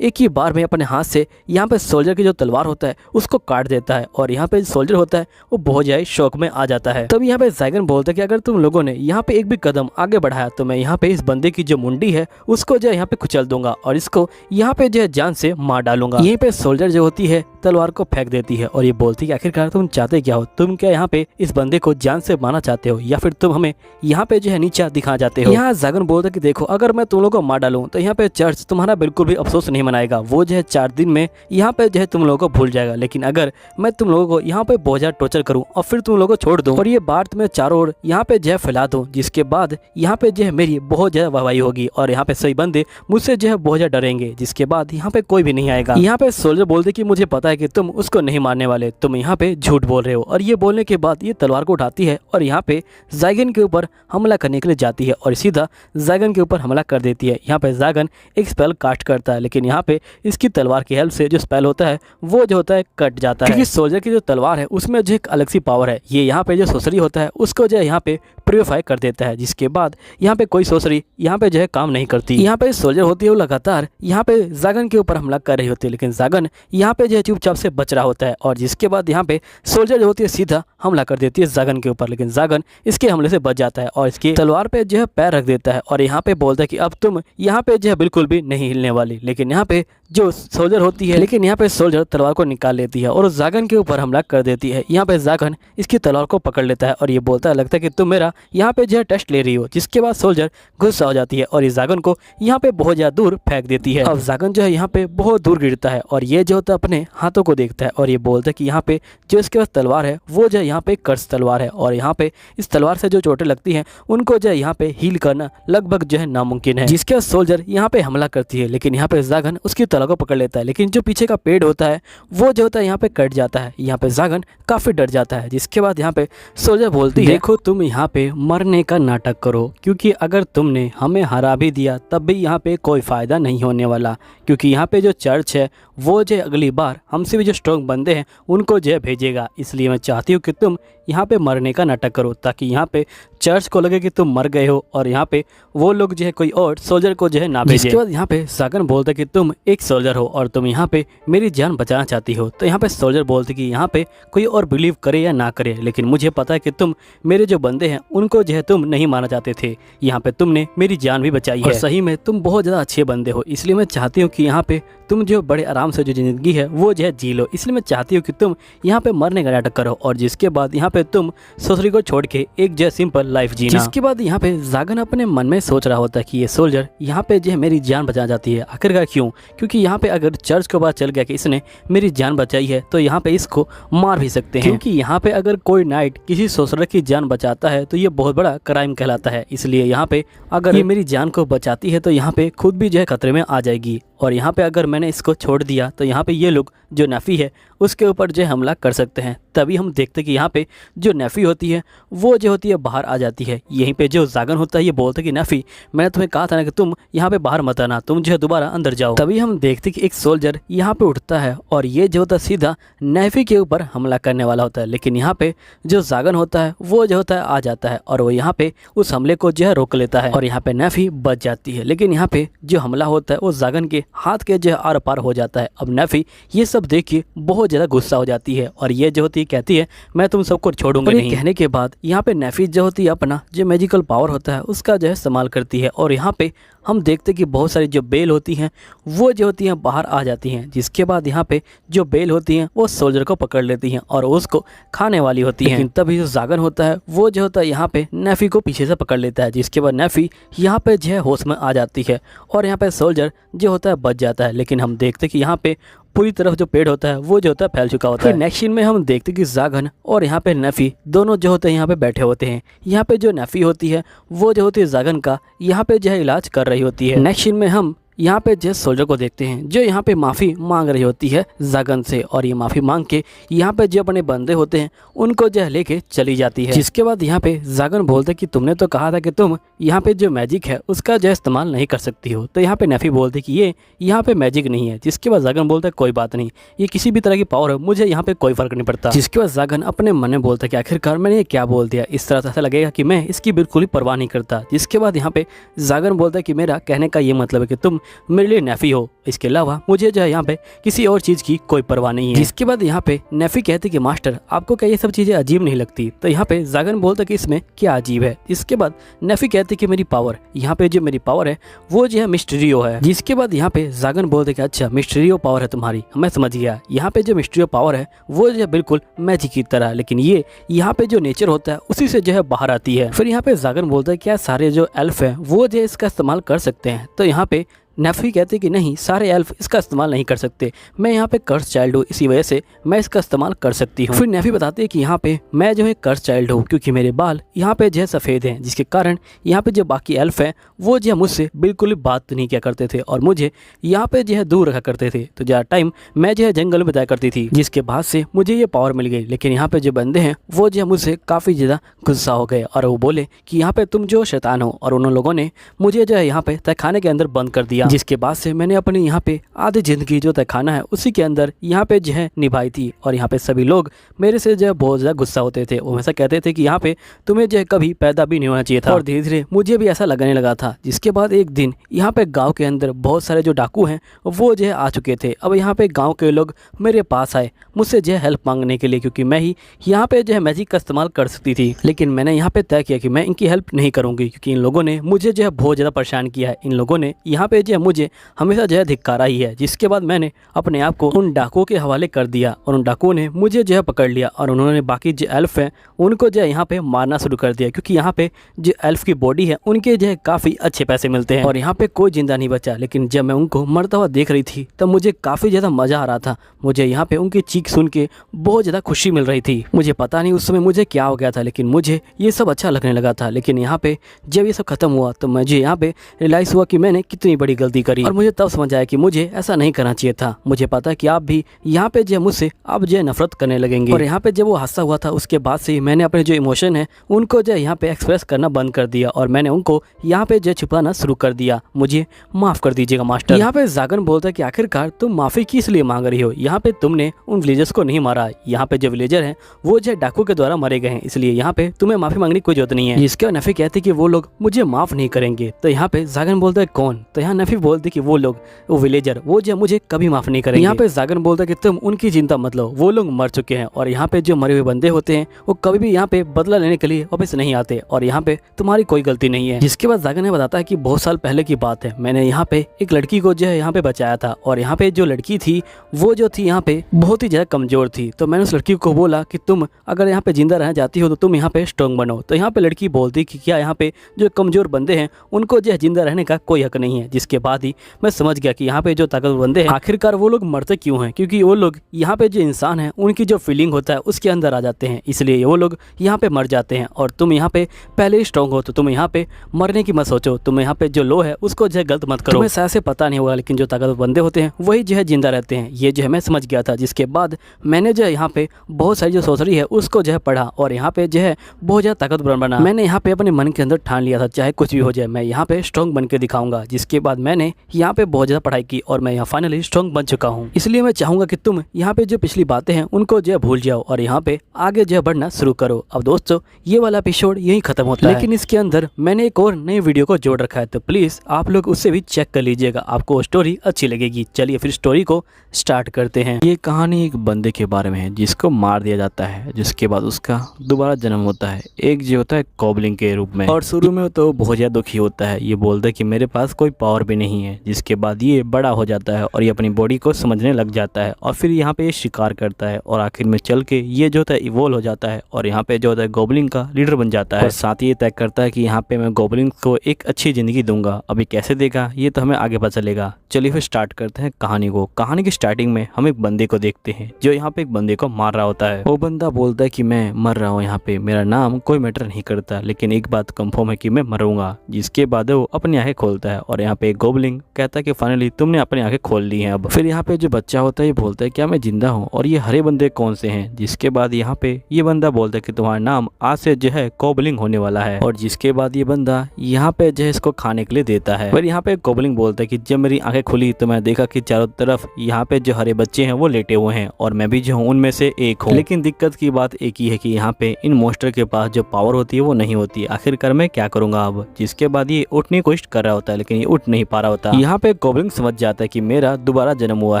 एक ही बार में अपने हाथ से यहाँ पे सोल्जर की जो तलवार होता है उसको काट देता है और यहाँ पे सोल्जर होता है वो बहुत ज्यादा शौक में आ जाता है। तब यहाँ पे ज़ाइगन बोलता है कि अगर तुम लोगों ने यहाँ पे एक भी कदम आगे बढ़ाया तो मैं यहाँ पे इस बंदे की जो मुंडी है उसको जो यहाँ पे कुचल दूंगा और इसको यहाँ पे जो है जान से मार डालूंगा। यहीं पे सोल्जर जो होती है तलवार को फेंक देती है और ये बोलती है कि आखिरकार तुम चाहते क्या हो, तुम क्या यहाँ पे इस बंदे को जान से मारना चाहते हो या फिर तुम हमें यहाँ पे जो है नीचा दिखा जाते हो। यहाँ ज़ाइगन बोलता है कि देखो अगर मैं तुम लोगों को मार डालूं तो यहाँ पे चर्च तुम्हारा बिल्कुल भी अफसोस नहीं मनाएगा, वो जो है 4 दिन में यहाँ पे जो है तुम लोगों को भूल जाएगा। लेकिन अगर मैं तुम लोगों को यहाँ पे बहुत ज्यादा टॉर्चर करूँ और फिर तुम लोगों को छोड़ दूँ और ये बात मैं चारों ओर यहाँ पे जो है फैला दूँ, जिसके बाद यहाँ पे जो है मेरी बहुत ज्यादा वाहवाही होगी और यहाँ पे सही बंदे मुझसे जो है बहुत ज्यादा डरेंगे, जिसके बाद यहाँ पे कोई भी नहीं आएगा। यहाँ पे सोल्जर बोलते कि मुझे पता है कि तुम उसको नहीं मारने वाले, तुम यहाँ पे झूठ बोल रहे हो। और ये बोलने के बाद ये तलवार को उठाती है और यहाँ पे ज़ाइगन के ऊपर हमला करने के लिए जाती है और सीधा ज़ाइगन के ऊपर हमला कर देती है। यहाँ पे ज़ाइगन एक स्पेल कास्ट करता है, लेकिन यहाँ पे इसकी तलवार की हेल्प से जो स्पेल होता है वो जो होता है कट जाता है, क्योंकि सोल्जर की जो तलवार है उसमें जो एक अलग सी पावर है। ये यहाँ पे जो सोसरी होता है उसको जो है यहाँ पे प्योरीफाई कर देता है, जिसके बाद यहाँ पे कोई कोई सोर्सरी यहाँ पे जो है काम नहीं करती। यहाँ पे सोल्जर होती है वो लगातार यहाँ पे जागन के ऊपर हमला कर रही होती है, लेकिन जागन यहाँ पे जो है चुपचाप से बच रहा होता है और जिसके बाद यहाँ पे सोल्जर जो होती है सीधा हमला कर देती है जागन के ऊपर, लेकिन जागन इसके हमले से बच जाता है और इसकी तलवार पे जो है पैर रख देता है और यहाँ पे बोलता है कि अब तुम यहाँ पे जो है बिल्कुल भी नहीं हिलने वाली। लेकिन यहाँ पे जो सोल्जर होती है, लेकिन यहाँ पे सोल्जर तलवार को निकाल लेती है और जागन के ऊपर हमला कर देती है। यहाँ पे जागन इसकी तलवार को पकड़ लेता है और ये बोलता है लगता है कि तुम मेरा यहाँ पे जो है टेस्ट ले रही हो, जिसके बाद सोल्जर गुस्सा हो जाती है और इस जागन को यहाँ पे बहुत ज्यादा दूर फेंक देती है। अब जागन जो है यहाँ पे बहुत दूर गिरता है और ये जो होता है अपने हाथों को देखता है और ये बोलता है कि यहाँ पे जो इसके पास तलवार है वो जो है यहाँ पे कर्स तलवार है और यहाँ पे इस तलवार से जो चोटें लगती हैं उनको जो है यहाँ पे हील करना लगभग जो है नामुमकिन है। जिसके बाद सोल्जर यहाँ पे हमला करती है, लेकिन यहाँ पे जागन उसकी तलवार को पकड़ लेता है, लेकिन जो पीछे का पेड़ होता है वो जो होता है यहाँ पे कट जाता है। यहाँ पे जागन काफी डर जाता है, जिसके बाद यहाँ पे सोल्जर बोलती है देखो तुम यहाँ पे मरने का नाटक करो, क्योंकि अगर तुमने हमें हरा भी दिया तब भी यहाँ पे कोई फायदा नहीं होने वाला, क्योंकि यहाँ पे जो चर्च है वो जो अगली बार हमसे भी जो स्ट्रॉन्ग बंदे हैं उनको जो भेजेगा। इसलिए मैं चाहती हूँ कि तुम यहाँ पे मरने का नाटक करो, ताकि यहाँ पे चर्च को लगे कि तुम मर गए हो और यहाँ पे वो लोग जो है कोई और सोल्जर को जो है ना भेजे। इसके बाद यहाँ पे जागन बोलता है कि तुम एक सोल्जर हो और तुम यहाँ पे मेरी जान बचाना चाहती हो। तो यहाँ पे सोल्जर बोलते कि यहाँ पे कोई और बिलीव करे या ना करे, लेकिन मुझे पता है कि तुम मेरे जो बंदे हैं उनको जो है तुम नहीं मारना चाहते थे। यहाँ पे तुमने मेरी जान भी बचाई है, सही में तुम बहुत ज़्यादा अच्छे बंदे हो। इसलिए मैं चाहती हूँ कि यहाँ पे तुम जो बड़े आराम से जो ज़िंदगी है वो जो है जी लो। इसलिए मैं चाहती हूँ कि तुम यहाँ पे मरने का नाटक करो और जिसके बाद यहाँ पे तुम सोल्जर को छोड़ के एक जो सिंपल लाइफ जीना। जिसके बाद यहाँ पे जागन अपने मन में सोच रहा होता है कि ये सोल्जर यहाँ पे जो है मेरी जान बचाना चाहती है। आखिरकार क्यों? क्योंकि यहाँ पे अगर चर्च को पता चल गया कि इसने मेरी जान बचाई है तो यहाँ पे इसको मार भी सकते हैं, क्योंकि यहाँ पे अगर कोई नाइट किसी सोल्जर की जान बचाता है तो ये बहुत बड़ा क्राइम कहलाता है। इसलिए यहाँ पे अगर ये मेरी जान को बचाती है तो यहाँ पे खुद भी जो है खतरे में आ जाएगी और यहाँ पे अगर मैंने इसको छोड़ दिया तो यहाँ पे ये लोग जो नेफी है उसके ऊपर जो हमला कर सकते हैं। तभी हम देखते कि यहाँ पे जो नेफी होती है वो जो होती है बाहर आ जाती है। यहीं पे जो जागन होता है ये बोलता है कि नेफी मैंने तुम्हें कहा था ना कि तुम यहाँ पे बाहर मत आना, तुम जो है दोबारा अंदर जाओ। तभी हम देखते कि एक सोल्जर यहाँ पे उठता है और ये जो होता है सीधा नेफी के ऊपर हमला करने वाला होता है, लेकिन यहाँ पे जो जागन होता है वो जो होता है आ जाता है और वो यहाँ पे उस हमले को जो है रोक लेता है और यहाँ पे नेफी बच जाती है। लेकिन यहाँ पे जो हमला होता है वो जागन के हाथ के जो है आर पार हो जाता है। अब नेफी ये सब देख के बहुत ज़्यादा गुस्सा हो जाती है और ये जो होती है कहती है मैं तुम सबको छोड़ूंगी नहीं। कहने के बाद यहाँ पे नेफी जो होती है अपना जो मैजिकल पावर होता है उसका जो है इस्तेमाल करती है और यहाँ पे हम देखते कि बहुत सारी जो बेल होती हैं वो जो होती हैं बाहर आ जाती हैं। जिसके बाद यहाँ पे जो बेल होती हैं वो सोल्जर को पकड़ लेती हैं और उसको खाने वाली होती हैं। लेकिन तभी जो जागन होता है वो जो होता है यहाँ पे नेफी को पीछे से पकड़ लेता है, जिसके बाद नेफी यहाँ पे जो है होश में आ जाती है और यहाँ पे सोल्जर जो होता है बच जाता है। लेकिन हम देखते कि यहाँ पे पूरी तरफ जो पेड़ होता है वो जो होता है फैल चुका होता है। नेक्स्ट सीन में हम देखते कि जागन और यहाँ पे नेफी दोनों जो होते हैं यहाँ पे बैठे होते हैं। यहाँ पे जो नेफी होती है वो जो होती है जागन का यहाँ पे जो है इलाज कर रही होती है। नेक्स्ट सीन में हम यहाँ पे जिस सोल्जर को देखते हैं जो यहाँ पे माफ़ी मांग रही होती है जागन से और ये माफ़ी मांग के यहाँ पे जो अपने बंदे होते हैं उनको जो है लेके चली जाती है। जिसके बाद यहाँ पे जागन बोलते कि तुमने तो कहा था कि तुम यहाँ पे जो मैजिक है उसका जो इस्तेमाल नहीं कर सकती हो। तो यहाँ पे नेफी बोलते कि ये यहाँ पे मैजिक नहीं है। जिसके बाद जागन बोलता है कोई बात नहीं, ये किसी भी तरह की पावर है, मुझे यहाँ पे कोई फर्क नहीं पड़ता। जिसके बाद जागन अपने मन में बोलता है कि आखिरकार मैंने ये क्या बोल दिया, इस तरह से ऐसा लगेगा कि मैं इसकी बिल्कुल ही परवाह नहीं करता। जिसके बाद यहाँ पे जागन बोलता है कि मेरा कहने का ये मतलब है कि तुम मेरे लिए नेफी हो, इसके अलावा मुझे जो है यहाँ पे किसी और चीज़ की कोई परवाह नहीं है। जिसके बाद यहाँ पे नेफी कहती कि मास्टर आपको क्या ये सब चीज़ें अजीब नहीं लगती? तो यहाँ पे जागन बोलता कि इसमें क्या अजीब है। इसके बाद नेफी कहती कि मेरी पावर, यहाँ पे जो मेरी पावर है वो जो है मिस्टीरियो है। जिसके बाद यहाँ पे जागन बोलते कि अच्छा मिस्टीरियो पावर है तुम्हारी, मैं समझ गया। यहाँ पे जो मिस्टीरियो पावर है वो जो है बिल्कुल मैजिक की तरह, लेकिन ये यहाँ पे जो नेचर होता है उसी से जो है बाहर आती है। फिर यहाँ पे जागन बोलता है क्या सारे जो एल्फ है वो जो है इसका इस्तेमाल कर सकते हैं? तो यहाँ पे नेफी कहते कि नहीं, सारे एल्फ इसका इस्तेमाल नहीं कर सकते, मैं यहाँ पे कर्स चाइल्ड हूँ, इसी वजह से मैं इसका इस्तेमाल कर सकती हूँ। फिर नेफी बताती है कि यहाँ पे मैं जो है कर्स चाइल्ड हूँ क्योंकि मेरे बाल यहाँ पे जो है सफ़ेद हैं, जिसके कारण यहाँ पे जो बाकी एल्फ हैं वो जो है मुझसे बिल्कुल ही बात नहीं किया करते थे और मुझे यहाँ पे जो है दूर रखा करते थे। तो ज़्यादा टाइम मैं जो है जंगल में बिताया करती थी, जिसके बाद से मुझे ये पावर मिल गई। लेकिन यहाँ पे जो बंदे हैं वो जो है मुझसे काफ़ी ज़्यादा गुस्सा हो गए और वो बोले कि यहाँ पे तुम जो शैतान हो, और उन लोगों ने मुझे जो है यहाँ पे तहखाने के अंदर बंद कर दिया। जिसके बाद से मैंने अपनी यहाँ पे आधी जिंदगी जो तहखाना है उसी के अंदर यहाँ पे जो है निभाई थी। और यहाँ पे सभी लोग मेरे से जो है बहुत ज़्यादा गुस्सा होते थे। वो हमेशा कहते थे कि यहाँ पे तुम्हें जो है कभी पैदा भी नहीं होना चाहिए था। और धीरे धीरे मुझे भी ऐसा लगने लगा था। जिसके बाद एक दिन यहाँ पे गाँव के अंदर बहुत सारे जो डाकू हैं वो जो है आ चुके थे। अब यहाँ पे गाँव के लोग मेरे पास आए मुझसे जो है हेल्प मांगने के लिए, क्योंकि मैं ही यहाँ पे जो है मैजिक का इस्तेमाल कर सकती थी। लेकिन मैंने यहाँ पे तय किया कि मैं इनकी हेल्प नहीं करूँगी, क्योंकि इन लोगों ने मुझे जो है बहुत ज़्यादा परेशान किया है। इन लोगों ने यहाँ पे जो है मुझे हमेशा जो है धिक्कारा ही है। जिसके बाद मैंने अपने आप को उन डाकुओं के हवाले कर दिया और उन डाकुओं ने मुझे जो है पकड़ लिया और उन्होंने बाकी जो एल्फ हैं उनको जो है यहाँ पे मारना शुरू कर दिया, क्योंकि यहाँ पे जो एल्फ की बॉडी है उनके जो है काफ़ी अच्छे पैसे मिलते हैं और यहाँ पे कोई जिंदा नहीं बचा। लेकिन जब मैं उनको मरता हुआ देख रही थी तब मुझे काफ़ी ज़्यादा मज़ा आ रहा था। मुझे यहाँ पे उनकी चीख सुन के बहुत ज़्यादा खुशी मिल रही थी। मुझे पता नहीं उस समय मुझे क्या हो गया था, लेकिन मुझे ये सब अच्छा लगने लगा था। लेकिन यहाँ पे जब ये सब खत्म हुआ तो मुझे यहाँ पे रियलाइज़ हुआ कि मैंने कितनी बड़ी गलती करी और मुझे तब समझ आया कि मुझे ऐसा नहीं करना चाहिए था। मुझे पता है कि आप भी यहाँ पे जो मुझसे अब जो नफरत करने लगेंगे। और यहाँ पे जब वो हादसा हुआ था उसके बाद से मैंने अपने जो इमोशन है उनको जो यहाँ पे एक्सप्रेस करना बंद कर दिया और मैंने उनको यहाँ पे जो छुपाना शुरू कर दिया। मुझे माफ़ कर दीजिएगा मास्टर। यहाँ पे जागन बोलता है कि आखिरकार तुम माफ़ी किस लिए मांग रही हो? यहाँ पे तुमने उन विलेजर्स को नहीं मारा। यहाँ पे जो विलेजर हैं वो जो डाकू के द्वारा मारे गए हैं, इसलिए यहाँ पे तुम्हें माफ़ी मांगने की कोई जरूरत नहीं है। जिसके बाद नफी कहते कि वो लोग मुझे माफ़ नहीं करेंगे। तो यहाँ पे जागन बोलता है कौन? तो यहाँ नफी बोलते कि वो लोग, वो विलेजर, वो जो मुझे कभी माफ़ नहीं करेंगे। यहाँ पे जागन बोलता है कि तुम उनकी चिंता मत लो, वो लोग मर चुके हैं और यहाँ पे जो मरे हुए बंदे होते हैं वो कभी भी यहाँ पे बदला लेने के लिए वापस नहीं आते और यहाँ पे तुम्हारी कोई गलती नहीं है। जिसके बाद जागन ने बताता है कि बहुत साल पहले की बात है, मैंने यहाँ पे एक लड़की को जो है यहाँ पे बचाया था और यहाँ पे जो लड़की थी वो जो थी यहाँ पे बहुत ही ज्यादा कमजोर थी। तो मैंने उस लड़की को बोला कि तुम अगर यहाँ पे जिंदा रहना चाहती हो तो तुम यहाँ पे स्ट्रॉन्ग बनो। तो यहाँ पे लड़की बोलती कि क्या यहाँ पे जो कमजोर बंदे हैं उनको जो है जिंदा रहने का कोई हक नहीं है। जिसके बाद ही मैं समझ गया कि यहाँ पे जो ताकतवर बंदे हैं आखिरकार वो लोग मरते क्यों हैं, क्योंकि वो लोग यहाँ पे जो इंसान है उनकी जो फीलिंग होता है उसके अंदर आ जाते हैं, इसलिए वो लोग यहाँ पे मर जाते हैं। और तुम यहाँ पे पहले ही स्ट्रॉन्ग हो तो तुम यहाँ पे मरने की मत सोचो, तुम यहाँ पे जो लो है उसको जो है गलत मत करो। तुम्हें शायद से पता नहीं होगा लेकिन जो ताकतवर बंदे होते हैं वही जो है जिंदा रहते हैं, ये जो है मैं समझ गया था। जिसके बाद मैंने जो है यहाँ पे बहुत सारी जो सोचरी है उसको जो है पढ़ा और यहाँ पे जो है बहुत ज़्यादा ताकतवर बना। मैंने यहाँ पे अपने मन के अंदर ठान लिया था चाहे कुछ भी हो जाए मैं यहाँ पे स्ट्रॉन्ग बन के दिखाऊंगा। जिसके बाद मैंने यहाँ पे बहुत ज़्यादा पढ़ाई की और मैं यहाँ फाइनली स्ट्रॉन्ग बन चुका हूँ। इसलिए मैं चाहूँगा कि तुम यहाँ पे जो पिछली बातें हैं उनको जो है भूल जाओ और यहाँ पे आगे जो है बढ़ना शुरू करो। अब दोस्तों ये वाला एपिसोड यही खत्म होता है, लेकिन इसके अंदर मैंने एक और नई वीडियो को जोड़ रखा है, तो प्लीज़ आप लोग उससे भी चेक कर लीजिएगा, आपको स्टोरी अच्छी लगेगी। चलिए फिर स्टोरी को स्टार्ट करते हैं। ये कहानी एक बंदे के बारे में है जिसको मार दिया जाता है, जिसके बाद उसका दोबारा जन्म होता है एक जो होता है गॉब्लिन के रूप में। और शुरू में तो बहुत ज़्यादा दुखी होता है, ये बोलता है कि मेरे पास कोई पावर भी नहीं है। जिसके बाद ये बड़ा हो जाता है और ये अपनी बॉडी को समझने लग जाता है और फिर यहाँ पे ये शिकार करता है और आखिर में चल के ये जो होता है इवॉल्व हो जाता है और यहाँ पे जो होता है गॉब्लिन का लीडर बन जाता है। और साथ ही ये तय करता है कि यहाँ पे मैं गॉब्लिन को एक अच्छी ज़िंदगी दूंगा। अभी कैसे देगा ये तो हमें आगे पता चलेगा। चलिए फिर स्टार्ट करते हैं कहानी को। कहानी की स्टार्टिंग में हम एक बंदे को देखते हैं जो यहाँ पे एक बंदे को मार रहा होता है। वो बंदा बोलता है कि मैं मर रहा हूँ, यहाँ पे मेरा नाम कोई मैटर नहीं करता, लेकिन एक बात कंफर्म है कि मैं मरूंगा। जिसके बाद वो अपनी आंखें खोलता है और यहाँ पे गॉब्लिन कहता है कि फाइनली तुमने अपनी आंखें खोल ली हैं। अब फिर यहाँ पे जो बच्चा होता है ये बोलता है क्या मैं जिंदा हूँ और ये हरे बंदे कौन से हैं। जिसके बाद यहाँ पे ये बंदा बोलता है कि तुम्हारा नाम आज से जो है गॉब्लिन होने वाला है। और जिसके बाद ये बंदा यहाँ पे जो है इसको खाने के लिए देता है। फिर यहाँ पे गॉब्लिन बोलता है कि जब मेरी आंखें खुली तो मैं देखा कि चारों तरफ यहाँ पे जो हरे बच्चे हैं वो लेटे हुए हैं और मैं भी जो हूँ उनमें से एक हूँ। लेकिन दिक्कत की बात एक ही है कि यहाँ पे इन मोस्टर के पास जो पावर होती है वो नहीं होती। आखिरकार मैं क्या करूंगा अब। जिसके बाद ये उठने की कोशिश कर रहा होता है लेकिन ये उठ नहीं पा रहा होता। यहाँ पे गॉब्लिन समझ जाता है कि मेरा दोबारा जन्म हुआ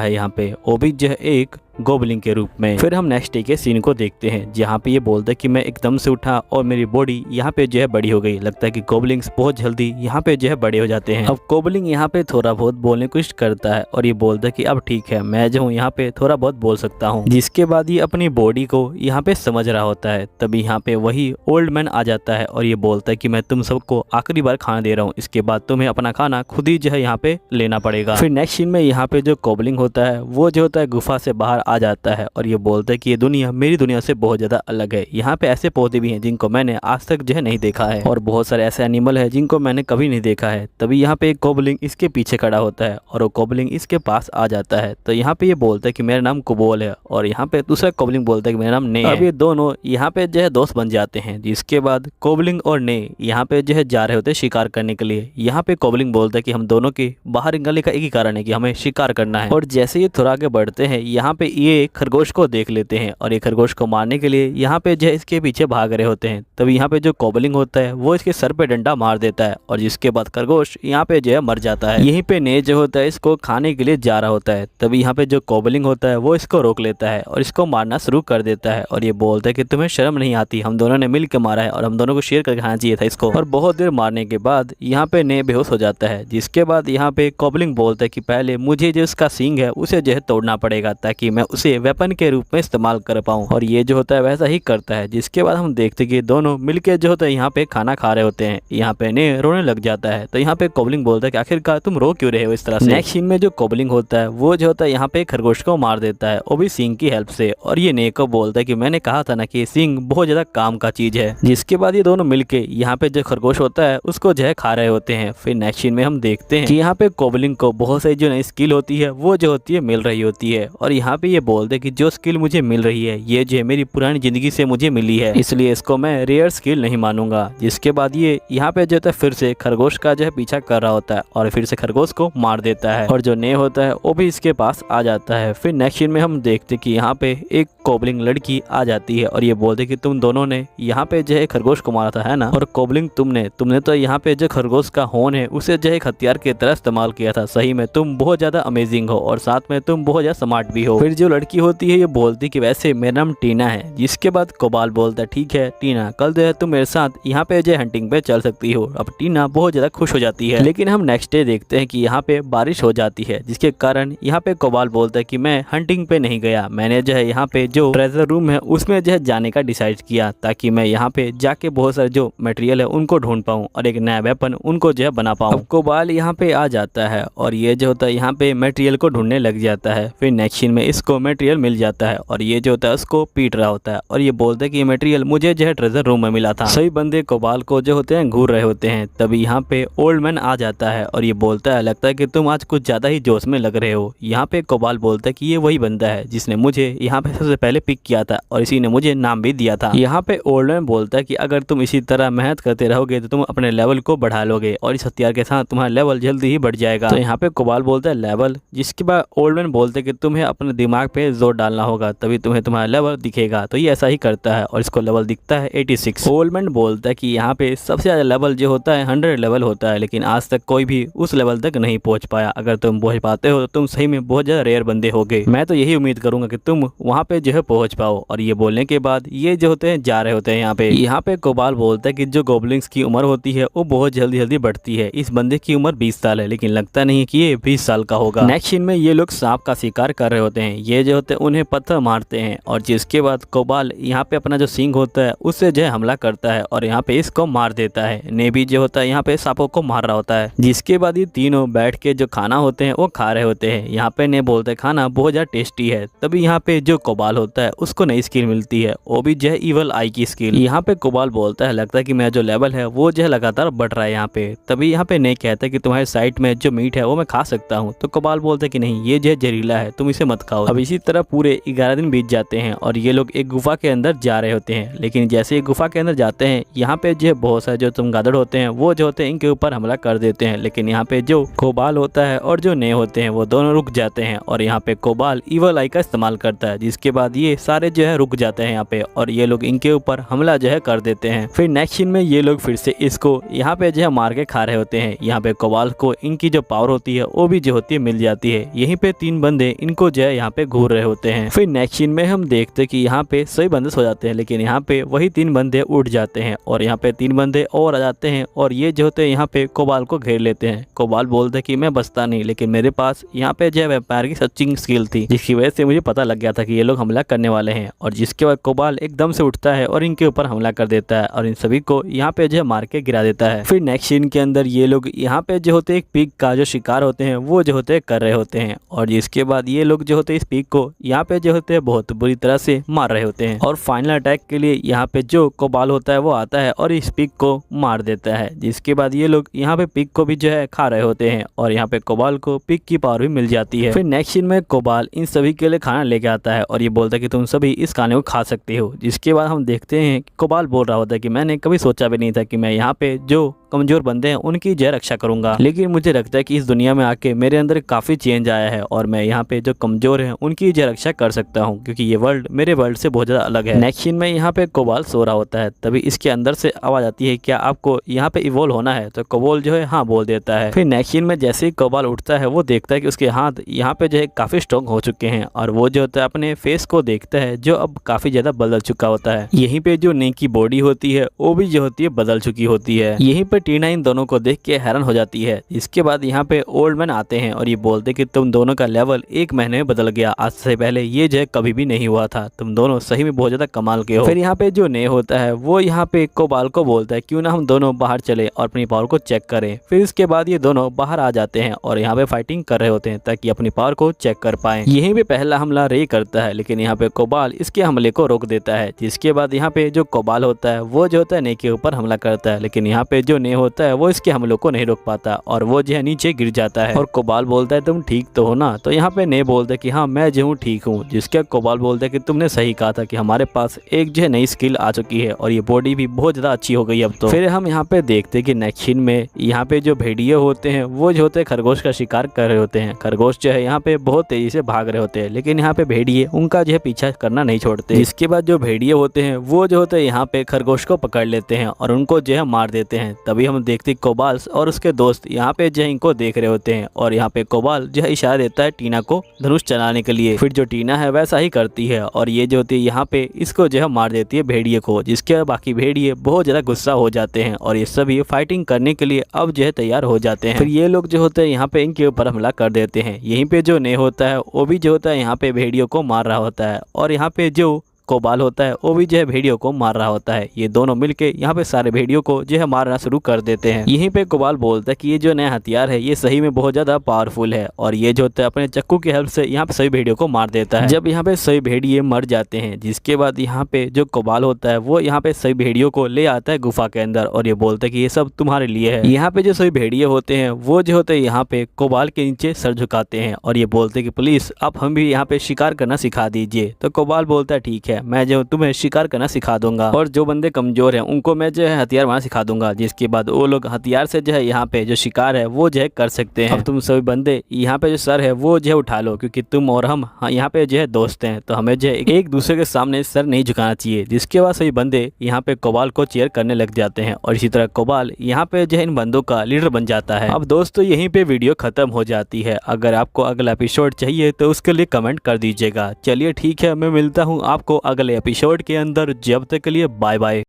है यहाँ पे, वो भी जो है एक गॉब्लिन के रूप में। फिर हम नेक्स्ट डे के सीन को देखते हैं जहाँ पे ये बोलता है कि मैं एकदम से उठा और मेरी बॉडी यहाँ पे जो है बड़ी हो गई। लगता है कि गॉब्लिन्स बहुत जल्दी यहाँ पे जो है बड़े हो जाते हैं। अब गॉब्लिन यहाँ पे थोड़ा बहुत बोलने की कोशिश करता है और ये बोलता है कि अब ठीक है मैं जो हूँ यहाँ पे थोड़ा बहुत बोल सकता हूँ। जिसके बाद ये अपनी बॉडी को यहाँ पे समझ रहा होता है। तभी यहाँ पे वही ओल्ड मैन आ जाता है और ये बोलता है कि मैं तुम सबको आखिरी बार खाना दे रहा हूँ, इसके बाद तुम्हें अपना खाना खुद ही जो है यहाँ पे लेना पड़ेगा। फिर नेक्स्ट सीन में यहाँ पे जो गॉब्लिन होता है वो जो होता है गुफा से बाहर शिकार आ जाता है और ये बोलता है कि ये दुनिया मेरी दुनिया से बहुत ज़्यादा अलग है। यहाँ पे ऐसे पौधे भी हैं जिनको मैंने आज तक जो है नहीं देखा है और बहुत सारे ऐसे एनिमल है जिनको मैंने कभी नहीं देखा है। तभी यहाँ पे एक कोबलिंग इसके पीछे खड़ा होता है और वो कोबलिंग इसके पास आ जाता है। तो यहाँ पे ये बोलता है कि मेरा नाम कुबोल है और यहाँ पे दूसरा कोबलिंग बोलता है कि मेरा नाम ने है। अब ये दोनों यहाँ पे जो है दोस्त बन जाते हैं, जिसके बाद कोबलिंग और ने यहाँ पे जो है जा रहे होते हैं शिकार करने के लिए। यहाँ पे कोबलिंग बोलता है कि हम दोनों के बाहर निकलने का एक ही कारण है कि हमें शिकार करना है। और जैसे ये थोड़ा आगे बढ़ते हैं यहाँ पे ये खरगोश को देख लेते हैं और ये खरगोश को मारने के लिए यहाँ पे जो है इसके पीछे भाग रहे होते हैं। तभी यहाँ पे जो कोबलिंग होता है वो इसके सर पे डंडा मार देता है और जिसके बाद खरगोश यहाँ पे जो है मर जाता है। यहीं पे ने जो होता है इसको खाने के लिए जा रहा होता है। तभी यहाँ पे जो कोबलिंग होता है वो इसको रोक लेता है और इसको मारना शुरू कर देता है और ये बोलता है कि तुम्हें शर्म नहीं आती, हम दोनों ने मिल के मारा है और हम दोनों को शेयर करके खाना चाहिए था इसको। और बहुत देर मारने के बाद यहाँ पे ने बेहोश हो जाता है, जिसके बाद यहाँ पे कोबलिंग बोलता है कि पहले मुझे जो उसका सींग है उसे जो है तोड़ना पड़ेगा ताकि मैं उसे वेपन के रूप में इस्तेमाल कर पाऊँ। और ये जो होता है वैसा ही करता है, जिसके बाद हम देखते कि दोनों मिलके जो होता है यहाँ पे खाना खा रहे होते हैं। यहाँ पे ने रोने लग जाता है। तो यहाँ पे कोबलिंग बोलता है कि आखिरकार तुम रो क्यों रहे हो इस तरह से। नेक्स्ट सीन में जो कोबलिंग होता है वो जो होता है यहाँ पे खरगोश को मार देता है, वो भी सींग की हेल्प से। और ये ने को बोलता है कि मैंने कहा था ना कि सींग बहुत ज्यादा काम का चीज है। जिसके बाद ये दोनों मिलके यहाँ पे जो खरगोश होता है उसको जो है खा रहे होते हैं। फिर नेक्स्ट सीन में हम देखते हैं कि यहाँ पे कोबलिंग को बहुत सारी जो नई स्किल होती है वो जो होती है मिल रही होती है और यहाँ पे ये बोलते हैं कि जो स्किल मुझे मिल रही है ये जो है मेरी पुरानी जिंदगी से मुझे मिली है, इसलिए इसको मैं रेयर स्किल नहीं मानूंगा। जिसके बाद ये यहाँ पे जो है फिर से खरगोश का जो है पीछा कर रहा होता है और फिर से खरगोश को मार देता है और जो ने होता है वो भी इसके पास आ जाता है। फिर नेक्स्ट सीन में हम देखते कि यहाँ पे एक कोबलिंग लड़की आ जाती है और ये बोलते कि तुम दोनों ने यहाँ पे जो है खरगोश को मारा था है ना, और कोबलिंग तुमने तो यहाँ पे जो खरगोश का होन है उसे जो है हथियार की तरह इस्तेमाल किया था। सही में तुम बहुत ज्यादा अमेजिंग हो और साथ में तुम बहुत ज्यादा स्मार्ट भी हो। फिर जो लड़की होती है ये बोलती कि वैसे मेरा नाम टीना है। जिसके बाद कोबाल बोलता है ठीक है टीना, कल जो है तुम मेरे साथ यहाँ पे जो हंटिंग पे चल सकती हो। अब टीना बहुत ज्यादा खुश हो जाती है। लेकिन हम नेक्स्ट डे देखते हैं कि यहाँ पे बारिश हो जाती है, जिसके कारण यहाँ पे कोबाल बोलता है कि मैं हंटिंग पे नहीं गया, मैंने जो है यहाँ पे जो ट्रेजर रूम है उसमें जो है जाने का डिसाइड किया ताकि मैं यहाँ पे जाके बहुत सारे जो मटेरियल है उनको ढूंढ पाऊँ और एक नया वेपन उनको जो है बना पाऊँ। कोबाल यहाँ पे आ जाता है और ये जो होता है यहाँ पे मटेरियल को ढूंढने लग जाता है। फिर नेक्स्ट सीन में इसको मटेरियल मिल जाता है और ये जो होता है उसको पीट रहा होता है और ये बोलता है कि ये मटेरियल मुझे जो है ट्रेजर रूम में मिला था। सभी बंदे कोबाल को जो होते हैं घूर रहे होते हैं। तभी यहाँ पे ओल्ड मैन आ जाता है और ये बोलता है लगता है कि तुम आज कुछ ज्यादा ही जोश में लग रहे हो। यहाँ पे कोबाल बोलता है कि ये वही बंदा है जिसने मुझे यहाँ पे सबसे पहले पिक किया था और इसी ने मुझे नाम भी दिया था। यहाँ पे ओल्ड मैन बोलता है कि अगर तुम इसी तरह मेहनत करते रहोगे तो तुम अपने लेवल को बढ़ा लोगे और इस हथियार के साथ तुम्हारा लेवल जल्दी ही बढ़ जाएगा। तो यहाँ पे कोबाल बोलता है लेवल, जिसके बाद ओल्ड मैन बोलते हैं कि तुम्हें अपने दिमाग पे जोर डालना होगा तभी तुम्हें तुम्हारा लेवल दिखेगा। तो ये ऐसा ही करता है और इसको लेवल दिखता है 86। ओल्ड मैन बोलता है कि यहाँ पे सबसे ज्यादा लेवल जो होता है 100 लेवल होता है, लेकिन आज तक कोई भी उस लेवल तक नहीं पहुंच पाया। अगर तुम पहुंच पाते हो तो तुम सही में बहुत ज्यादा रेयर बंदे होगे। मैं तो यही उम्मीद करूंगा कि तुम वहाँ पे जो है पहुंच पाओ। और ये बोलने के बाद ये जो होते हैं जा रहे होते हैं। यहाँ पे कोबाल बोलता है कि जो गोबलिंग्स की उम्र होती है वो बहुत जल्दी जल्दी बढ़ती है। इस बंदे की उम्र 20 साल है लेकिन लगता नहीं कि ये 20 साल का होगा। नेक्स्ट सीन में ये लोग सांप का शिकार कर रहे होते हैं। ये जो होते हैं उन्हें पत्थर मारते हैं और जिसके बाद कोबाल यहाँ पे अपना जो सींग होता है उससे जो है हमला करता है और यहाँ पे इसको मार देता है। ने भी जो होता है यहाँ पे सांपों को मार रहा होता है। जिसके बाद ये तीनों बैठ के जो खाना होते हैं वो खा रहे होते हैं। यहाँ पे ने बोलते हैं खाना बहुत ज्यादा टेस्टी है। तभी यहाँ पे जो कोबाल होता है उसको नई स्किल मिलती है, वो भी जो है इवल आई की स्किल। यहाँ पे कोबाल बोलता है लगता है कि मेरा जो लेवल है वो जो है लगातार बढ़ रहा है यहाँ पे। तभी यहाँ पे ने कहता है कि तुम्हारे साइट में जो मीट है वो मैं खा सकता हूँ। तो कोबाल बोलता है कि नहीं, ये जो है जहरीला है, तुम इसे मत खाओ। अब इसी तरह पूरे 11 दिन बीत जाते हैं और ये लोग एक गुफा के अंदर जा रहे होते हैं। लेकिन जैसे ही गुफा के अंदर जाते हैं यहाँ पे जो बहुत सारे जो चमगादड़ होते हैं वो जो होते हैं इनके ऊपर हमला कर देते हैं। लेकिन यहाँ पे जो कोबाल होता है और जो ने होते हैं वो दोनों रुक जाते हैं और यहाँ पे कोबाल इवल आई का इस्तेमाल करता है। जिसके बाद ये सारे जो है रुक जाते हैं यहाँ पे और ये लोग इनके ऊपर हमला जो है कर देते हैं। फिर नेक्स्ट सीन में ये लोग फिर से इसको यहाँ पे जो है मार के खा रहे होते हैं। यहाँ पे कोबाल को इनकी जो पावर होती है वो भी जो होती है मिल जाती है। यहीं पे 3 बंदे इनको जो है यहाँ पे घूर रहे होते हैं। फिर नेक्स्ट सीन में हम देखते कि यहाँ पे सभी बंदे सो जाते हैं लेकिन यहाँ पे वही 3 बंदे उठ जाते हैं और यहाँ पे 3 बंदे और आ जाते हैं और ये जो होते हैं यहाँ पे कोबाल को घेर लेते हैं। कोबाल बोलते हैं कि मैं बचता नहीं, लेकिन मेरे पास यहाँ पे जो है व्यापार की सच्ची स्किल थी जिसकी वजह से मुझे पता लग गया था कि ये लोग हमला करने वाले हैं। और जिसके बाद कोबाल एकदम से उठता है और इनके ऊपर हमला कर देता है और इन सभी को यहाँ पे जो है मार के गिरा देता है। फिर नेक्स्ट सीन के अंदर ये लोग यहाँ पे जो होते हैं एक पिग का जो शिकार होते हैं वो जो होते हैं कर रहे होते हैं और जिसके बाद ये लोग जो होते हैं इस पीक को यहाँ पे जो होते हैं बहुत बुरी तरह से मार रहे होते हैं और फाइनल अटैक के लिए यहाँ पे जो कोबाल होता है वो आता है और इस पीक को मार देता है। जिसके बाद ये लोग यहाँ पे पीक को भी जो है खा रहे होते हैं और यहाँ पे कोबाल को पीक की पावर भी मिल जाती है। फिर नेक्स्ट सीन में कोबाल इन सभी के लिए खाना लेके आता है और ये बोलता है कि तुम सभी इस खाने को खा सकते हो। जिसके बाद हम देखते हैं कोबाल बोल रहा होता है कि मैंने कभी सोचा भी नहीं था कि मैं यहाँ पे जो कमजोर बंदे हैं उनकी जय रक्षा करूंगा, लेकिन मुझे लगता है कि इस दुनिया में आके मेरे अंदर काफी चेंज आया है और मैं यहाँ पे जो कमजोर हैं उनकी जय रक्षा कर सकता हूँ, क्योंकि ये वर्ल्ड मेरे वर्ल्ड से बहुत ज्यादा अलग है। नेक्स्ट सीन में यहाँ पे कोबाल सो रहा होता है, तभी इसके अंदर से आवाज आती है क्या आपको यहाँ पे इवॉल्व होना है? तो कोबाल जो है हाँ बोल देता है। फिर नेक्स्ट सीन में जैसे ही कोबाल उठता है वो देखता है कि उसके हाथ यहाँ पे जो है काफी स्ट्रॉन्ग हो चुके हैं और वो जो होता है अपने फेस को देखता है जो अब काफी ज्यादा बदल चुका होता है। यहीं पे जो नेक की बॉडी होती है वो भी जो होती है बदल चुकी होती है। यहीं पे टीना इन दोनों को देख के हैरान हो जाती है। इसके बाद यहाँ पे ओल्ड मैन आते हैं और ये बोलते कि तुम दोनों का लेवल 1 महीने में बदल गया, आज से पहले ये जो कभी भी नहीं हुआ था, तुम दोनों सही में बहुत ज्यादा कमाल के हो। फिर यहाँ पे जो ने होता है वो यहाँ पे कोबाल को बोलता है क्यों ना हम दोनों बाहर चले और अपनी पावर को चेक करें। फिर इसके बाद ये दोनों बाहर आ जाते हैं और यहाँ पे फाइटिंग कर रहे होते हैं ताकि अपनी पावर को चेक कर पाए। यहीं पे पहला हमला रे करता है लेकिन यहाँ पे कोबाल इसके हमले को रोक देता है। जिसके बाद यहाँ पे जो कोबाल होता है वो जो होता है ने के ऊपर हमला करता है, लेकिन यहाँ पे जो ने होता है वो इसके हमलों को नहीं रोक पाता और वो जो है नीचे गिर जाता है। और कोबाल बोलता है तुम ठीक तो हो ना? तो यहाँ पे ने बोलता है कि हाँ मैं जो हूँ ठीक हूँ। जिसके कोबाल बोलता है कि तुमने सही कहा था कि हमारे पास एक जो है नई स्किल आ चुकी है और ये बॉडी भी बहुत ज्यादा अच्छी हो गई अब तो। फिर हम यहाँ पे देखते हैं कि नेक्स्ट सीन में यहाँ पे जो भेड़िए होते हैं वो जो होते हैं खरगोश का शिकार कर रहे होते हैं। खरगोश जो है यहाँ पे बहुत तेजी से भाग रहे होते हैं लेकिन यहाँ पे भेड़िए उनका जो है पीछा करना नहीं छोड़ते। इसके बाद जो भेड़िए होते हैं वो जो होते हैं यहाँ पे खरगोश को पकड़ लेते हैं और उनको जो है मार देते हैं। तभी हम देखते कोबाल और उसके दोस्त यहाँ पे जो है इनको देख रहे होते हैं और यहाँ पे कोबाल जो है इशारा देता है टीना को धनुष चलाने के लिए। फिर जो टीना है वैसा ही करती है और ये जो होती है यहाँ पे इसको जो है मार देती है भेड़िए को। जिसके बाकी भेड़िए बहुत ज्यादा गुस्सा हो जाते हैं और ये सभी फाइटिंग करने के लिए अब जो है तैयार हो जाते हैं। फिर ये लोग जो होते हैं यहाँ पे इनके ऊपर हमला कर देते हैं। यहीं पे जो ने होता है वो भी जो होता है यहाँ पे भेड़ियों को मार रहा होता है और यहाँ पे जो कोबाल होता है वो भी जो है भेड़ियों को मार रहा होता है। ये दोनों मिलके यहाँ पे सारे भेड़ियों को जो है मारना शुरू कर देते हैं। यहीं पे कोबाल बोलता है कि ये जो नया हथियार है ये सही में बहुत ज्यादा पावरफुल है और ये जो होता है अपने चक्कू की हेल्प से यहाँ पे सभी भेड़ियों को मार देता है। जब यहाँ पे सभी भेड़िए मर जाते हैं जिसके बाद यहाँ पे जो कोबाल होता है वो यहाँ पे सभी भेड़ियों को ले आता है गुफा के अंदर और ये बोलता है कि ये सब तुम्हारे लिए है। यहाँ पे जो सभी भेड़िए होते हैं वो जो होते हैं यहाँ पे कोबाल के नीचे सर झुकाते हैं और ये बोलते हैं कि प्लीज आप हम भी यहाँ पे शिकार करना सिखा दीजिए। तो कोबाल बोलता है ठीक है मैं जो तुम्हें शिकार करना सिखा दूंगा और जो बंदे कमजोर हैं उनको मैं जो है हथियार बनाना सिखा दूंगा। जिसके बाद वो लोग हथियार से जो है यहाँ पे जो शिकार है वो जो है कर सकते हैं। अब तुम सभी बंदे यहाँ पे जो सर है वो जो है उठा लो क्योंकि तुम और हम यहाँ पे जो है दोस्त हैं तो हमें जो है एक दूसरे के सामने सर नहीं झुकाना चाहिए। जिसके बाद सभी बंदे यहाँ पे कोबाल को चेयर करने लग जाते हैं और इसी तरह कोबाल यहाँ पे जो है इन बंदों का लीडर बन जाता है। अब दोस्तों यहीं पे वीडियो खत्म हो जाती है। अगर आपको अगला एपिसोड चाहिए तो उसके लिए कमेंट कर दीजिएगा। चलिए ठीक है, मैं मिलता हूँ आपको अगले एपिसोड के अंदर। जब तक के लिए बाय बाय।